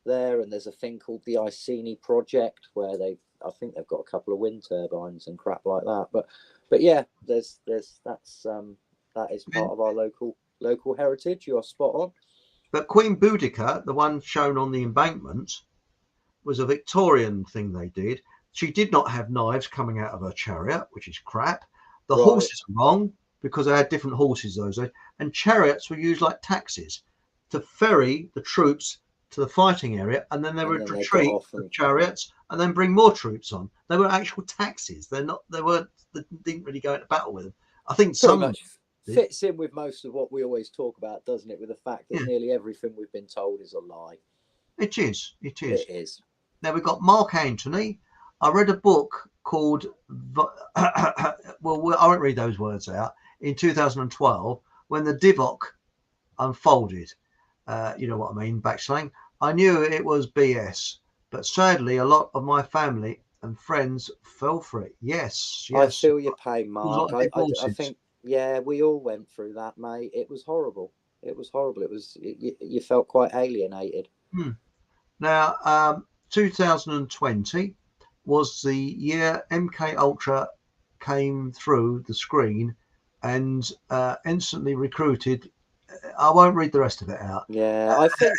there, and there's a thing called the Iceni Project where I think they've got a couple of wind turbines and crap like that. But yeah, that is part of our local heritage. You are spot on. But Queen Boudica, the one shown on the embankment, was a Victorian thing they did. She did not have knives coming out of her chariot, which is crap. The horses are wrong because they had different horses those days. And chariots were used like taxis to ferry the troops to the fighting area, and then they would retreat with chariots and then bring more troops on. They were actual taxis. They didn't really go into battle with them. I think some fits in with most of what we always talk about, doesn't it? With the fact that nearly everything we've been told is a lie. It is. It is. Now we've got Mark Antony. I read a book called, I won't read those words out, in 2012 when the Divok unfolded. You know what I mean, backslang. I knew it was BS, but sadly a lot of my family and friends fell for it. Yes. I feel your pain, Mark. I think, yeah, we all went through that, mate. It was horrible. It was horrible. You felt quite alienated. Now, 2020 was the year MK Ultra came through the screen and instantly recruited. I won't read the rest of it out. Yeah, I think.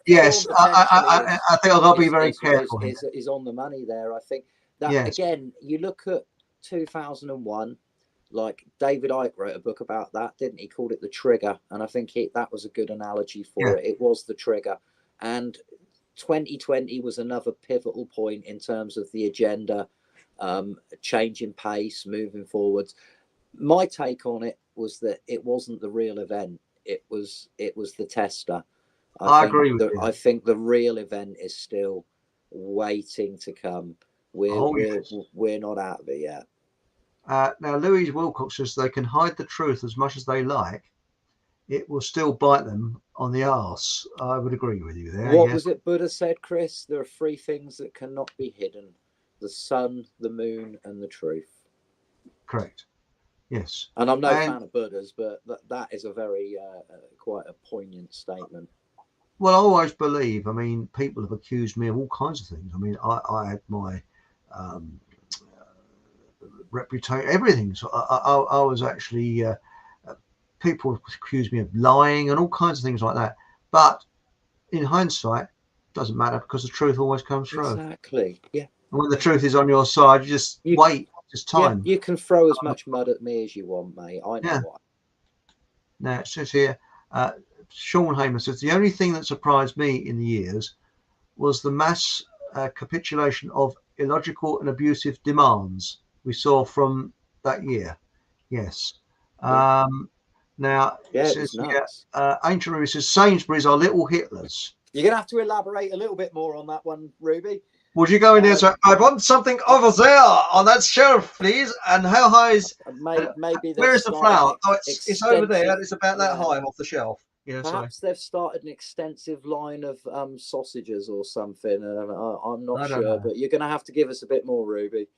Yes, I think I've got to be very careful. Is on the money there. I think that again. You look at 2001. Like David Icke wrote a book about that, didn't he? Called it The Trigger, and I think that was a good analogy for it. It was the trigger, and 2020 was another pivotal point in terms of the agenda, changing pace, moving forwards. My take on it was that it wasn't the real event; it was the tester. I agree with you. I think the real event is still waiting to come. We're not out of it yet. Now, Louise Wilcox says they can hide the truth as much as they like. It will still bite them on the arse. I would agree with you there. What was it Buddha said, Chris? There are 3 things that cannot be hidden: the sun, the moon, and the truth. Correct. Yes. And I'm no fan of Buddha's, but that is a very quite a poignant statement. Well, I always believe. I mean, people have accused me of all kinds of things. I mean, I had my reputation, everything. So I was actually people accused me of lying and all kinds of things like that. But in hindsight, it doesn't matter because the truth always comes through. Exactly. Yeah. And when the truth is on your side, you just wait. Just time. Yeah, you can throw as much mud at me as you want, mate. I know why. Now it says here, Sean Hayman says the only thing that surprised me in the years was the mass capitulation of illogical and abusive demands we saw from that year. Yes. Now, it says, Ancient Ruby says Sainsbury's are little Hitlers. You're going to have to elaborate a little bit more on that one, Ruby. Would you go in there and say, I want something over there on that shelf, please? And how high is... Maybe where is the flour? Oh, it's over there. It's about that high off the shelf. Yeah, perhaps they've started an extensive line of sausages or something. I'm not sure, but you're going to have to give us a bit more, Ruby.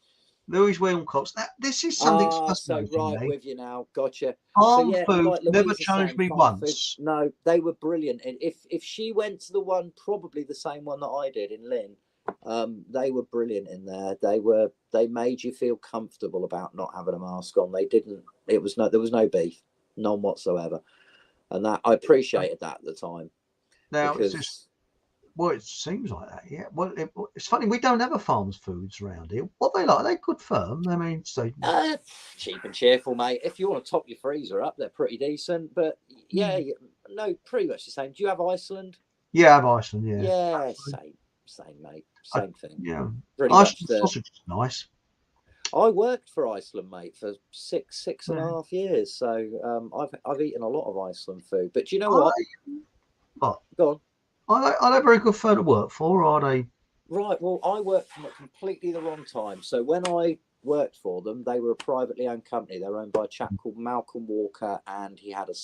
Louise Wilcox. This is something so right with you now. Gotcha. Farm food never challenged me once. Food, no, they were brilliant. And if she went to the one, probably the same one that I did in Lynn, they were brilliant in there. They made you feel comfortable about not having a mask on. There was no beef, none whatsoever. And that I appreciated that at the time. Now it's just, well, it seems like that, yeah. Well, it's funny, we don't have a farm's foods around here. What they like? Are they good firm? I mean, cheap and cheerful, mate. If you want to top your freezer up, they're pretty decent. But yeah, no, pretty much the same. Do you have Iceland? Yeah, of Iceland. Yeah. Yeah, same, mate. Same thing. Yeah. Pretty much Iceland sausage is nice. I worked for Iceland, mate, for six and a Yeah. half years. So I've eaten a lot of Iceland food. But do you know what? What? Go on. Are they very good firm to work for, or are they? Right. Well, I worked from at completely the wrong time. So when I worked for them, they were a privately owned company. They were owned by a chap called Malcolm Walker, and he had a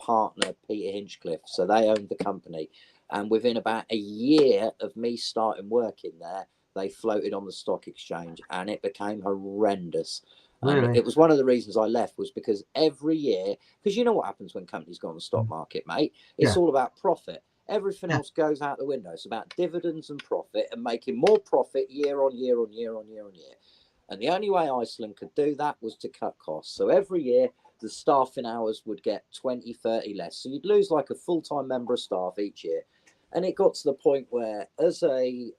partner, Peter Hinchcliffe. So they owned the company. And within about a year of me starting working there, they floated on the stock exchange, and it became horrendous. And Really? it was one of the reasons I left, was because every year, because you know what happens when companies go on the stock market, mate? It's all about profit. Everything else goes out the window. It's about dividends and profit and making more profit year on year on year on year on year. And the only way Iceland could do that was to cut costs. So every year, the staffing hours would get 20, 30 less. So you'd lose like a full-time member of staff each year. And it got to the point where, as a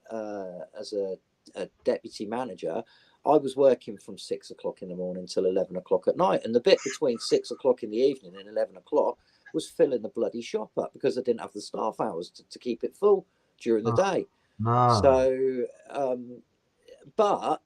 deputy manager, I was working from 6 o'clock in the morning till 11 o'clock at night. And the bit between 6 o'clock in the evening and 11 o'clock was filling the bloody shop up, because I didn't have the staff hours to keep it full during the day. No. So, but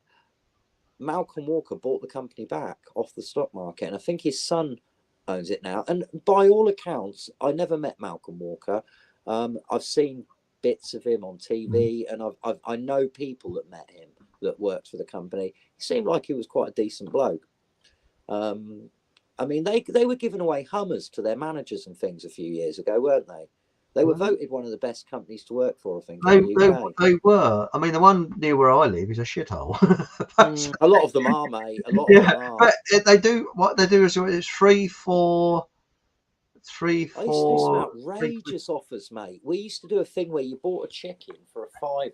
Malcolm Walker bought the company back off the stock market, and I think his son owns it now. And by all accounts, I never met Malcolm Walker. I've seen bits of him on TV, and I know people that met him that worked for the company. He seemed like he was quite a decent bloke. I mean, they were giving away Hummers to their managers and things a few years ago, weren't they? They were voted one of the best companies to work for, I think. They were. I mean, the one near where I live is a shithole. A lot of them are, mate. A lot of them are. But they do, what they do is it's three, four. I used to do some outrageous offers, mate. We used to do a thing where you bought a chicken for a £5,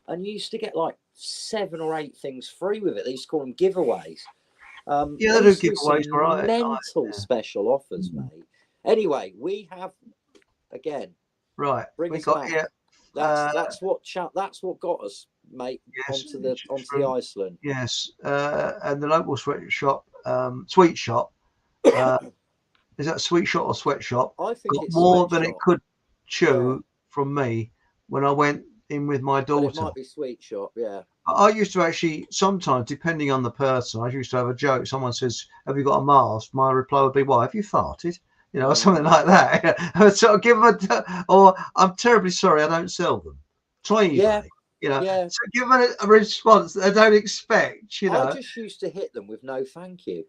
and you used to get like 7 or 8 things free with it. They used to call them giveaways. They do giveaways, right? Mental special offers, mate. Anyway, we have again. Right. Bring us back. That's what got us, mate, onto the Iceland. Yes. And the local sweet shop. Is that sweet shop or sweatshop? I think got it's more than it could chew from me when I went in with my daughter. But it might be sweet shop, yeah. I used to actually, sometimes, depending on the person, I used to have a joke. Someone says, "Have you got a mask?" My reply would be, "Why, have you farted?" You know, or something like that. I would sort of give them or "I'm terribly sorry, I don't sell them." Try eBay. You know, so give them a response that they don't expect. You know, I just used to hit them with "No, thank you."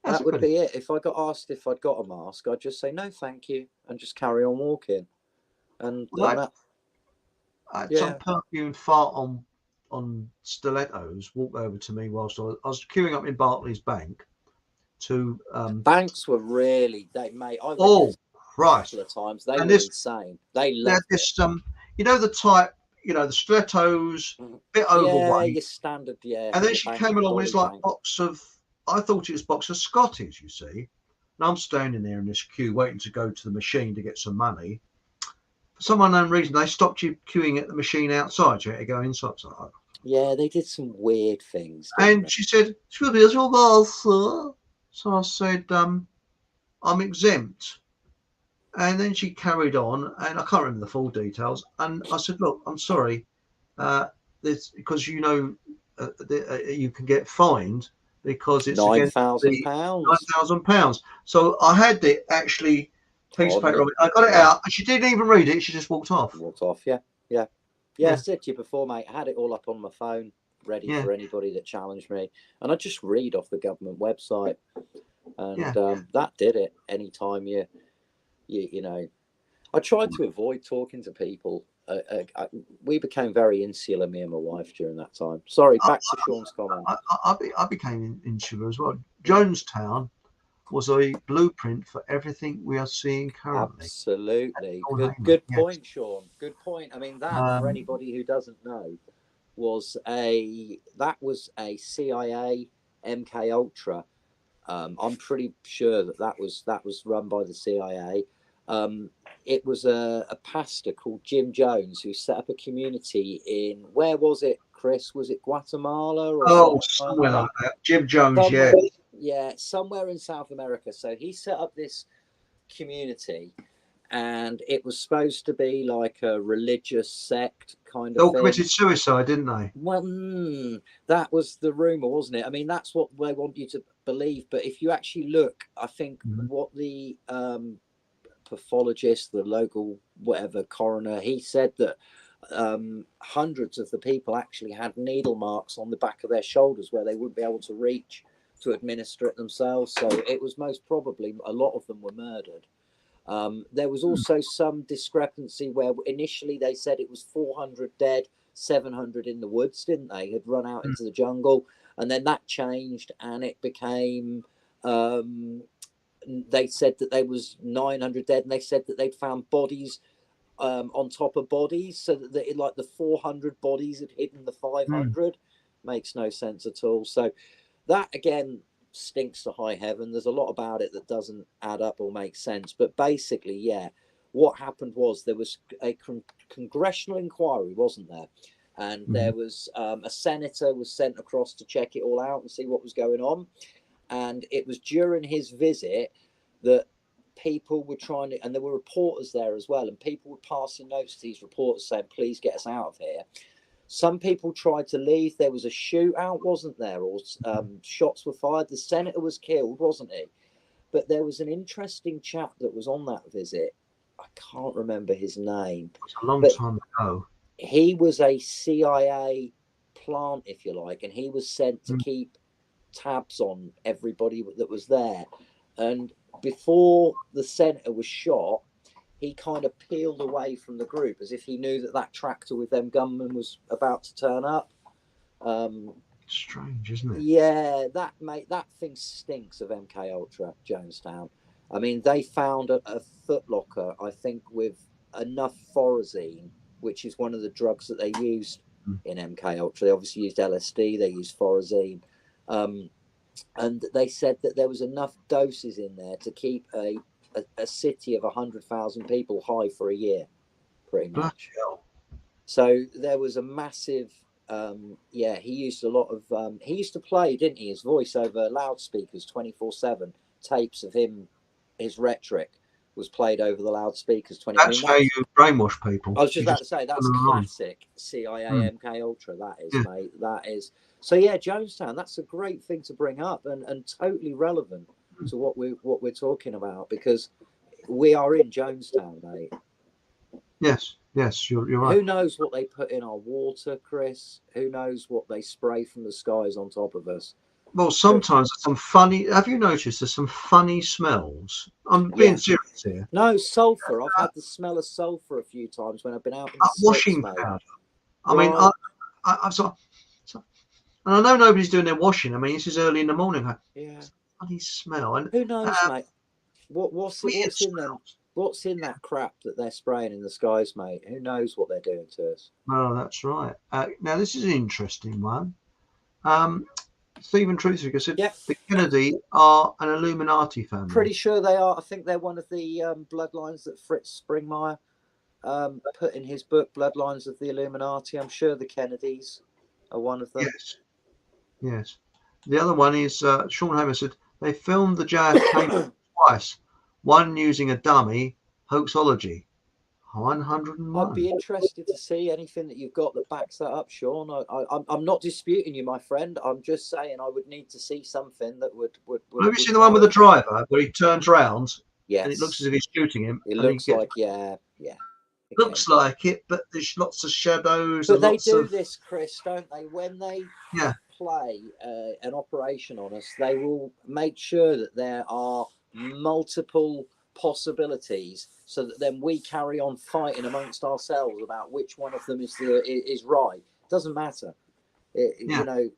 That would be it. If I got asked if I'd got a mask, I'd just say "No, thank you" and just carry on walking. And I had some perfumed fart on stilettos walk over to me whilst I was queuing up in Barclays Bank to banks were really mate. I went right. A couple of times. They were insane. They loved this you know, the type, you know, the stilettos, bit overweight, your standard, and then she came along with this like box of, I thought it was a box of Scotties, you see. And I'm standing there in this queue waiting to go to the machine to get some money. For some unknown reason, they stopped you queuing at the machine outside. You had to go inside. Yeah, they did some weird things. And she said, "Excuse me, is your mask, sir?" So I said, "I'm exempt." And then she carried on, and I can't remember the full details. And I said, "Look, I'm sorry, this because you know you can get fined because it's £9,000. £9,000. So I had it actually piece of paper. I got it out, and she didn't even read it. She just walked off. Yeah. I said to you before, mate. I had it all up on my phone, ready for anybody that challenged me, and I just read off the government website, and that did it. Anytime you know, I tried to avoid talking to people. We became very insular, me and my wife, during that time. Sorry, back to Sean's comment. I became insular as well. Jonestown was a blueprint for everything we are seeing currently. Absolutely. Good point, Sean. Good point. I mean, that, for anybody who doesn't know, was a CIA MK Ultra. I'm pretty sure that was run by the CIA. It was a pastor called Jim Jones who set up a community in, where was it, Chris? Was it Guatemala? Or somewhere like that. Jim Jones, somewhere in South America. So he set up this community, and it was supposed to be like a religious sect kind They of all thing. committed suicide, didn't they? Well, that was the rumor, wasn't it? I mean, that's what they want you to believe. But if you actually look, I think what the pathologist, the local whatever coroner, he said that hundreds of the people actually had needle marks on the back of their shoulders where they wouldn't be able to reach to administer it themselves. So it was most probably a lot of them were murdered. There was also some discrepancy where initially they said it was 400 dead, 700 in the woods, didn't they? Had run out into the jungle, and then that changed, and it became. They said that there was 900 dead, and they said that they'd found bodies on top of bodies, so that like the 400 bodies had hidden the 500. Makes no sense at all. So that again stinks to high heaven. There's a lot about it that doesn't add up or make sense, but basically, yeah, what happened was there was a congressional inquiry, wasn't there? And there was a senator was sent across to check it all out and see what was going on. And it was during his visit that people were trying to, and there were reporters there as well, and people were passing notes to these reporters saying, please get us out of here. Some people tried to leave. There was a shootout, wasn't there? Or shots were fired. The senator was killed, wasn't he? But there was an interesting chap that was on that visit. I can't remember his name. It was a long time ago. He was a CIA plant, if you like, and he was sent to keep tabs on everybody that was there. And before the senator was shot, he kind of peeled away from the group as if he knew that that tractor with them gunmen was about to turn up. Strange, isn't it? Yeah, that thing stinks of MK Ultra, Jonestown. I mean, they found a footlocker, I think, with enough Thorazine, which is one of the drugs that they used in MK Ultra. They obviously used LSD, they used Thorazine. And they said that there was enough doses in there to keep a city of 100,000 people high for a year, pretty much. So there was a massive, he used a lot of, he used to play, didn't he, his voice over loudspeakers 24/7, tapes of him, his rhetoric was played over the loudspeakers 24/7. That's how you brainwash people. I was just about to say, that's classic CIA MK Ultra, that is, mate, that is. So yeah, Jonestown, that's a great thing to bring up and totally relevant to what we're talking about, because we are in Jonestown, mate. Yes, you're right. Who knows what they put in our water, Chris? Who knows what they spray from the skies on top of us? Well, sometimes there's some funny. Have you noticed there's some funny smells? I'm being serious here. No, sulfur. I've had the smell of sulfur a few times when I've been out in the washing powder. I mean, I've sort. And I know nobody's doing their washing. I mean, this is early in the morning. Funny smell. And who knows, mate? What's in them? What's in that crap that they're spraying in the skies, mate? Who knows what they're doing to us? Oh, that's right. Now, this is an interesting one. Stephen Truthiger said the Kennedy are an Illuminati family. Pretty sure they are. I think they're one of the bloodlines that Fritz Springmeier put in his book, Bloodlines of the Illuminati. I'm sure the Kennedys are one of them. Yes. The other one is Sean Hammer said they filmed the JFK twice, one using a dummy, hoaxology. 101. I'd be interested to see anything that you've got that backs that up, Sean. I'm not disputing you, my friend. I'm just saying I would need to see something that would have you seen the one with the driver where he turns round? Yes. And it looks as if he's shooting him. It looks like, yeah. Looks like it, but there's lots of shadows. But they do this, Chris, don't they? When they play an operation on us, they will make sure that there are multiple possibilities, so that then we carry on fighting amongst ourselves about which one of them is right. Doesn't matter. You know,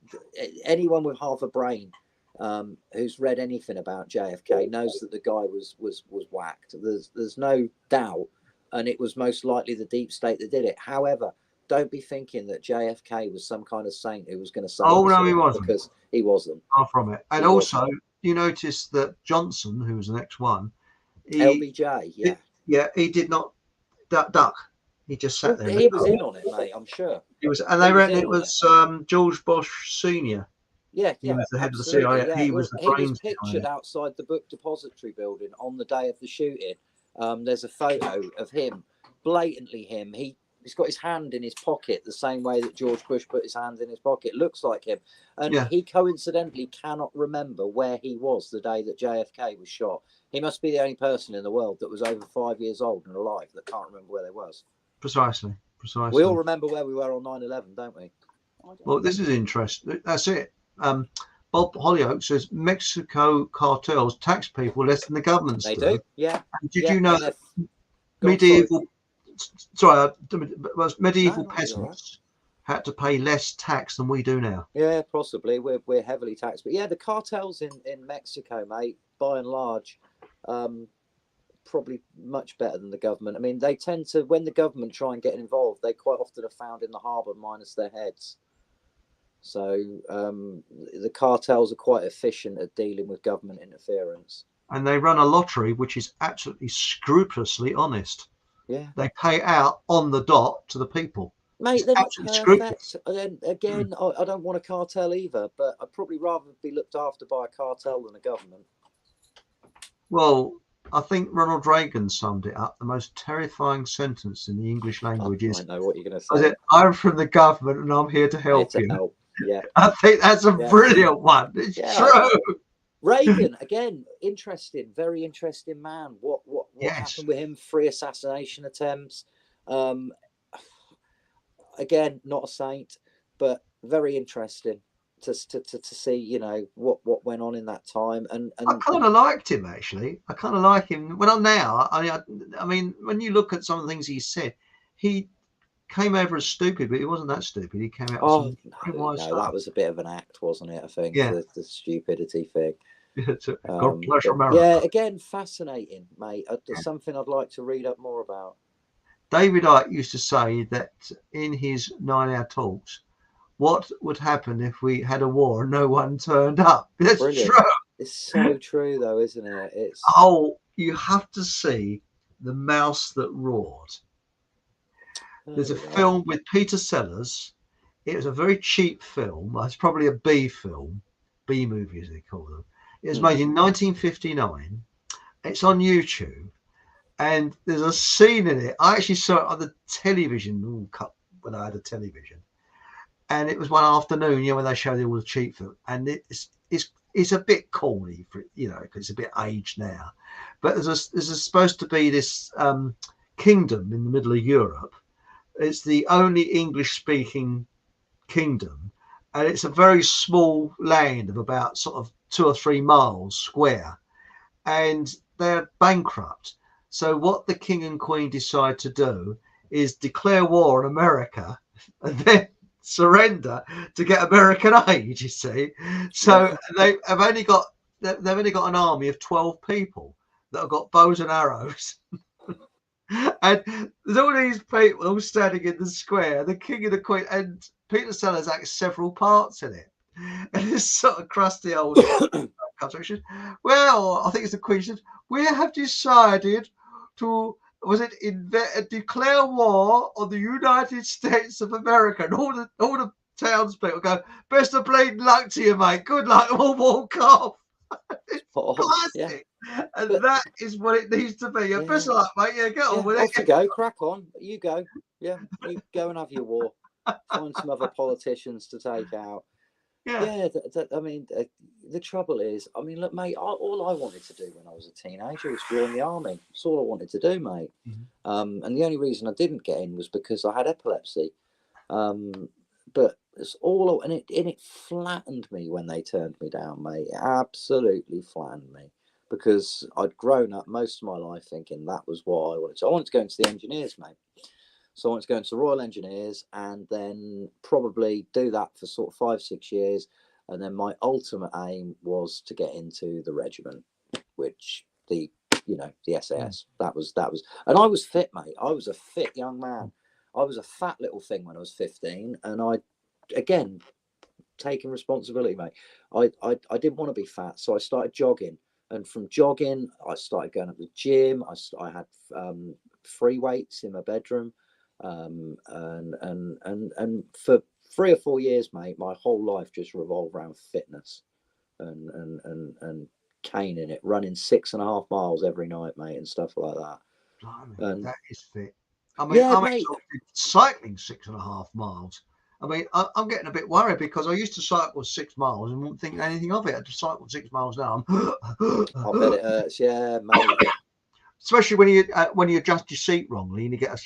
anyone with half a brain who's read anything about JFK knows that the guy was whacked. There's no doubt. And it was most likely the deep state that did it. However, don't be thinking that JFK was some kind of saint who was going to save us. Oh, no, he wasn't. Because he wasn't. Far from it. And also, you notice that Johnson, who was the next one, LBJ, he did not duck. He just sat there. He was in on it, mate, I'm sure. He was, and they reckon it was George Bush Sr. He was the head of the CIA. He was the brains. He was pictured outside the book depository building on the day of the shooting There's a photo of him, blatantly him. He's got his hand in his pocket the same way that George Bush put his hands in his pocket. Looks like him. And he coincidentally cannot remember where he was the day that JFK was shot. He must be the only person in the world that was over 5 years old and alive that can't remember where they was. Precisely. We all remember where we were on 9/11, don't we? Well, this is interesting. That's it. Bob Hollyoak says Mexico cartels tax people less than the governments do. They do, yeah. And did you know that medieval peasants had to pay less tax than we do now? Yeah, possibly. We're heavily taxed. But yeah, the cartels in Mexico, mate, by and large, probably much better than the government. I mean, they tend to, when the government try and get involved, they quite often are found in the harbour minus their heads. So the cartels are quite efficient at dealing with government interference. And they run a lottery which is absolutely scrupulously honest. Yeah. They pay out on the dot to the people. Mate, they're not perfect. And again, I don't want a cartel either, but I'd probably rather be looked after by a cartel than a government. Well, I think Ronald Reagan summed it up. The most terrifying sentence in the English language is, I know what you're going to say. I'm from the government and I'm here to help you. Help. Yeah. I think that's a brilliant one. It's true. Reagan, again, interesting, very interesting man. What happened with him? 3 assassination attempts. Again, not a saint, but very interesting to see, you know, what went on in that time. And I kind of liked him, actually. I kind of like him. Well, now, I mean, when you look at some of the things he said, he came over as stupid, but he wasn't that stupid. He came out with some wise stuff. That was a bit of an act, wasn't it? I think the stupidity thing. God bless America. Yeah, again, fascinating, mate. There's something I'd like to read up more about. David Icke used to say that in his 9-hour talks, what would happen if we had a war and no one turned up? That's brilliant. True. It's so true, though, isn't it? It's you have to see The Mouse That Roared. There's a film with Peter Sellers. It was a very cheap film. It's probably a B film, B movie as they call them. It was made in 1959. It's on YouTube, and there's a scene in it. I actually saw it on the television when I had a television, and it was one afternoon, when they showed all the cheap film, and it's a bit corny for because it's a bit aged now. But there's supposed to be this kingdom in the middle of Europe. It's the only English-speaking kingdom, and it's a very small land of about sort of 2 or 3 miles square, and they're bankrupt. So what the king and queen decide to do is declare war on America and then surrender to get American aid, you see. So they've only got an army of 12 people that have got bows and arrows. And there's all these people all standing in the square, the king and the queen, and Peter Sellers acts several parts in it. And this sort of crusty old construction. Well, I think it's the queen said, we have decided to declare war on the United States of America. And all the townspeople go, best of bleeding luck to you, mate. Good luck, and we'll walk off. It's classic. And that is what it needs to be. Best of luck, mate. Yeah, get on with it. Off you go, crack on. You go. Yeah, you go and have your war. Find some other politicians to take out. I mean, the trouble is, I mean, look, mate, all I wanted to do when I was a teenager was join the army. That's all I wanted to do, mate. And the only reason I didn't get in was because I had epilepsy. But it's all, and it flattened me when they turned me down, mate. It absolutely flattened me, because I'd grown up most of my life thinking that was what I wanted to. I wanted to go into the engineers, mate. So I wanted to go into the Royal Engineers and then probably do that for sort of 5-6 years. And then my ultimate aim was to get into the regiment, which the SAS. That was, and I was fit, mate. I was a fit young man. I was a fat little thing when I was 15, and I, again, taking responsibility, mate. I didn't want to be fat, so I started jogging, and from jogging, I started going to the gym. I had free weights in my bedroom, and for 3 or 4 years, mate, my whole life just revolved around fitness and caning it, running 6.5 miles every night, mate, and stuff like that. Blimey, that is fit. I mean, Yeah, I'm mate. actually cycling 6.5 miles. I mean, I'm getting a bit worried because I used to cycle 6 miles and wouldn't think anything of it. I just cycled 6 miles now. I bet it hurts. Yeah, mate. Especially when you adjust your seat wrongly and you get a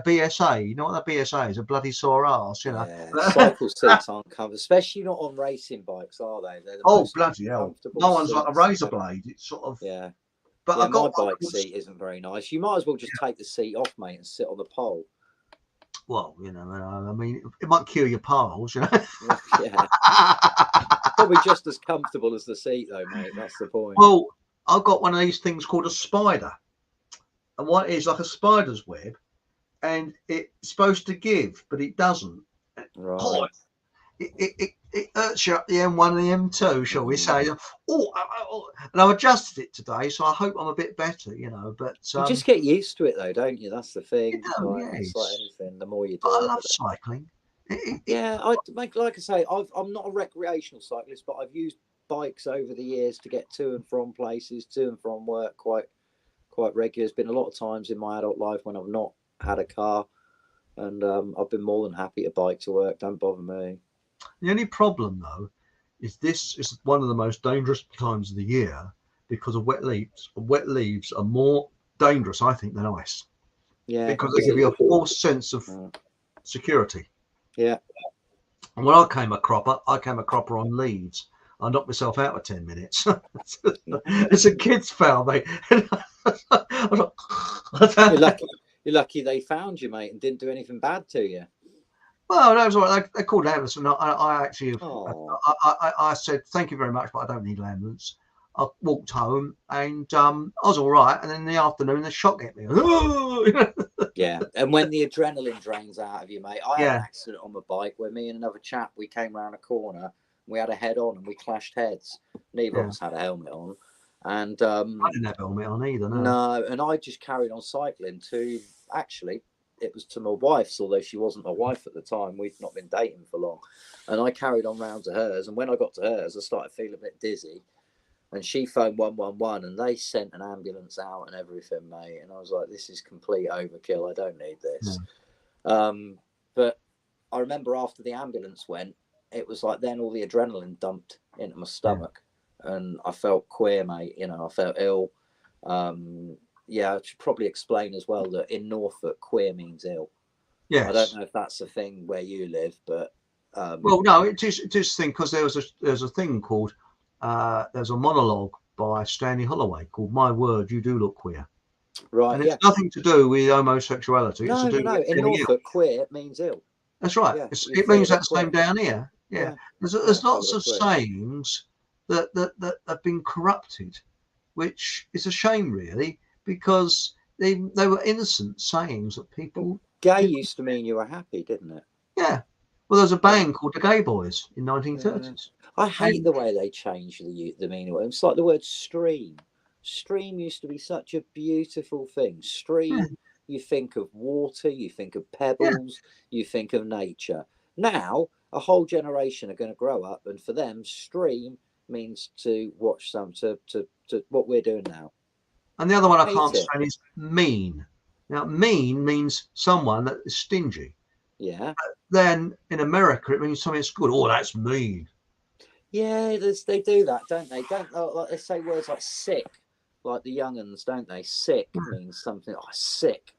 BSA. You know what that BSA is? A bloody sore ass. You know. Yeah, cycle seats aren't comfortable, especially not on racing bikes, are they? They're the most Bloody hell! comfortable No one's like a seats razor ever. blade. It's sort of. Yeah. But Yeah, I got my bike seat isn't very nice. You might as well just take the seat off, mate, and sit on the pole. Well, you know, I mean, it might cure your piles, you know. Yeah. Probably just as comfortable as the seat, though, mate. That's the point. Well, I've got one of these things called a spider, and what it is like a spider's web, and it's supposed to give, but it doesn't. Right. It hurts you up the M1 and the M2, shall we say? And I've adjusted it today, so I hope I'm a bit better, you know. But you just get used to it, though, don't you? That's the thing. You know, It's like anything. The more you do, I love cycling. Yeah, like I say, I'm not a recreational cyclist, but I've used bikes over the years to get to and from places, to and from work quite regular. There's been a lot of times in my adult life when I've not had a car, and I've been more than happy to bike to work. Don't bother me. The only problem, though, is this is one of the most dangerous times of the year because of wet leaves. Wet leaves are more dangerous, I think, than ice. Yeah, because they give you a false sense of security. Yeah. And when I came a cropper on leaves. I knocked myself out for 10 minutes. It's a kid's foul, mate. You're lucky they found you, mate, and didn't do anything bad to you. Well, that was all right. They called an ambulance, and I actually, I said thank you very much, but I don't need an ambulance. I walked home, and I was all right. And then in the afternoon, the shock hit me. Yeah, and when the adrenaline drains out of you, mate. I had an accident on my bike where me and another chap, we came around a corner, we had a head on, and we clashed heads. Neither of us had a helmet on, and I didn't have a helmet on either. No, and I just carried on cycling to actually. It was to my wife's, although she wasn't my wife at the time. We'd not been dating for long. And I carried on round to hers. And when I got to hers, I started feeling a bit dizzy. And she phoned 111 and they sent an ambulance out and everything, mate. And I was like, this is complete overkill. I don't need this. But I remember after the ambulance went, it was like then all the adrenaline dumped into my stomach. And I felt queer, mate. You know, I felt ill. Yeah, I should probably explain as well that in Norfolk, queer means ill. Yes. I don't know if that's a thing where you live, but well, no, it is a thing because there's a thing called there's a monologue by Stanley Holloway called "My Word, You Do Look Queer." Right, and it's nothing to do with homosexuality. No, no. In Norfolk, queer means ill. That's right. Yeah, it means that same down here. Yeah, there's lots of sayings that have been corrupted, which is a shame, really. Because they were innocent sayings that people. Gay used to mean you were happy, didn't it? Yeah. Well, there's a band called the Gay Boys in 1930s. I hate the way they changed the meaning. It's like the word stream. Stream used to be such a beautiful thing. Stream, you think of water, you think of pebbles, you think of nature. Now, a whole generation are going to grow up, and for them, stream means to watch to what we're doing now. And the other one I can't stand is mean. Now, mean means someone that is stingy. Yeah. Then in America, it means something that's good. Oh, that's mean. Yeah, they do that, don't they? Like they say words like sick, like the young'uns, don't they? Sick means something. Oh, sick,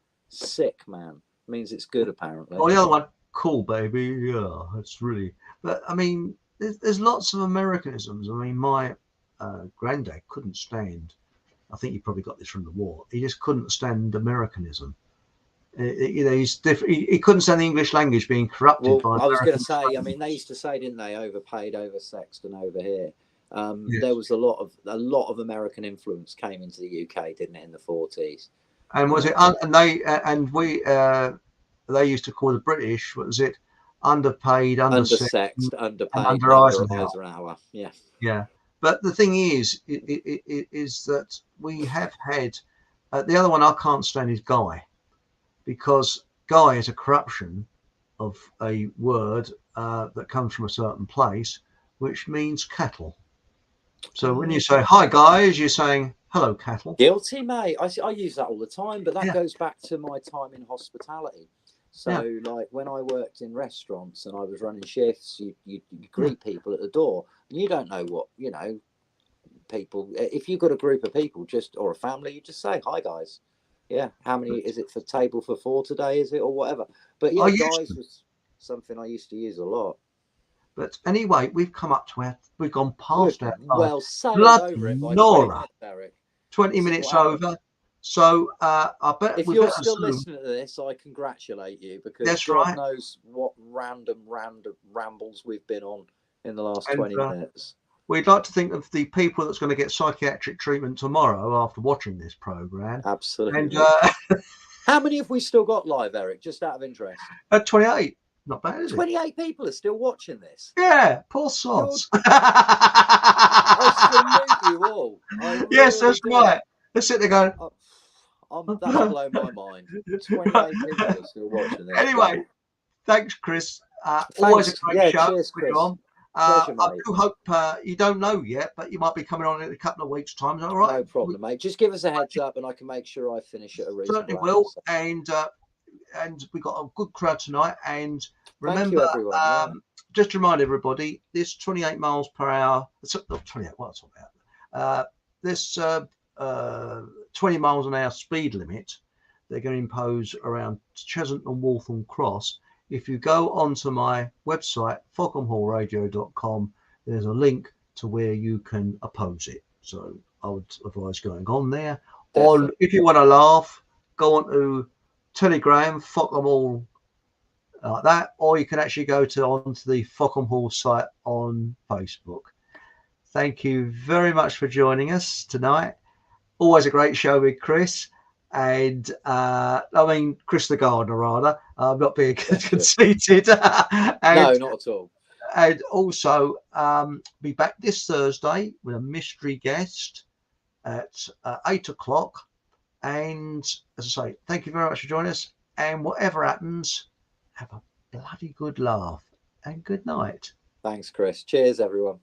man means it's good apparently. Oh, the other one, cool, baby. Yeah, that's really. But I mean, there's lots of Americanisms. I mean, my granddad couldn't stand. I think you probably got this from the war. He just couldn't stand Americanism. You know, he's different. He couldn't stand the English language being corrupted by. I was going to say. I mean, they used to say, didn't they, overpaid, oversexed, and over here. There was a lot of American influence came into the UK, didn't it, in the 40s? And was it? They used to call the British. What was it? Underpaid, undersexed, underpaid, under Eisenhower. Yeah. Yeah. But the thing is that we have had the other one I can't stand is guy, because guy is a corruption of a word that comes from a certain place, which means cattle. So when you say hi guys, you're saying hello cattle. Guilty, mate. I use that all the time, but that goes back to my time in hospitality. So like when I worked in restaurants and I was running shifts, you greet people at the door, and you don't know what, you know, people, if you've got a group of people or a family, you just say hi guys. Yeah, how many is it for table for 4 today, is it, or whatever? But yeah, guys was something I used to use a lot. But anyway, we've come up to we've gone past our time. Well, sailed over it by 20 minutes, Eric. 20 minutes over. So I bet if you're still listening to this, I congratulate you, because God knows what random rambles we've been on in the last 20 minutes. We'd like to think of the people that's going to get psychiatric treatment tomorrow after watching this program. Absolutely. And how many have we still got live, Eric? Just out of interest. 28. Not bad, is it? 28 people are still watching this. Yeah, poor sods. I salute you all. Yes, that's right. Let's sit there going. That'll blow my mind. 28 people are still watching this. Anyway, thanks, Chris. Always a great show. Cheers, Chris. I do hope you don't know yet, but you might be coming on in a couple of weeks' time. Is that all right? No problem, mate. Just give us a heads up, and I can make sure I finish it a reasonable. Certainly will. And we got a good crowd tonight. And remember, thank you, everyone. just to remind everybody, this 28 miles per hour. Not 28. What's all about? This 20 miles an hour speed limit they're going to impose around Cheshunt and Waltham Cross. If you go onto my website, fockhamhallradio.com, there's a link to where you can oppose it. So I would advise going on there. Definitely. If you want to laugh, go on to Telegram, Fockham Hall, like that, or you can actually go onto the Fockham Hall site on Facebook. Thank you very much for joining us tonight. Always a great show with Chris. And Chris the gardener, rather. I'm not being conceited. No, not at all. And also be back this Thursday with a mystery guest at 8 o'clock. And as I say, thank you very much for joining us. And whatever happens, have a bloody good laugh and good night. Thanks, Chris. Cheers, everyone.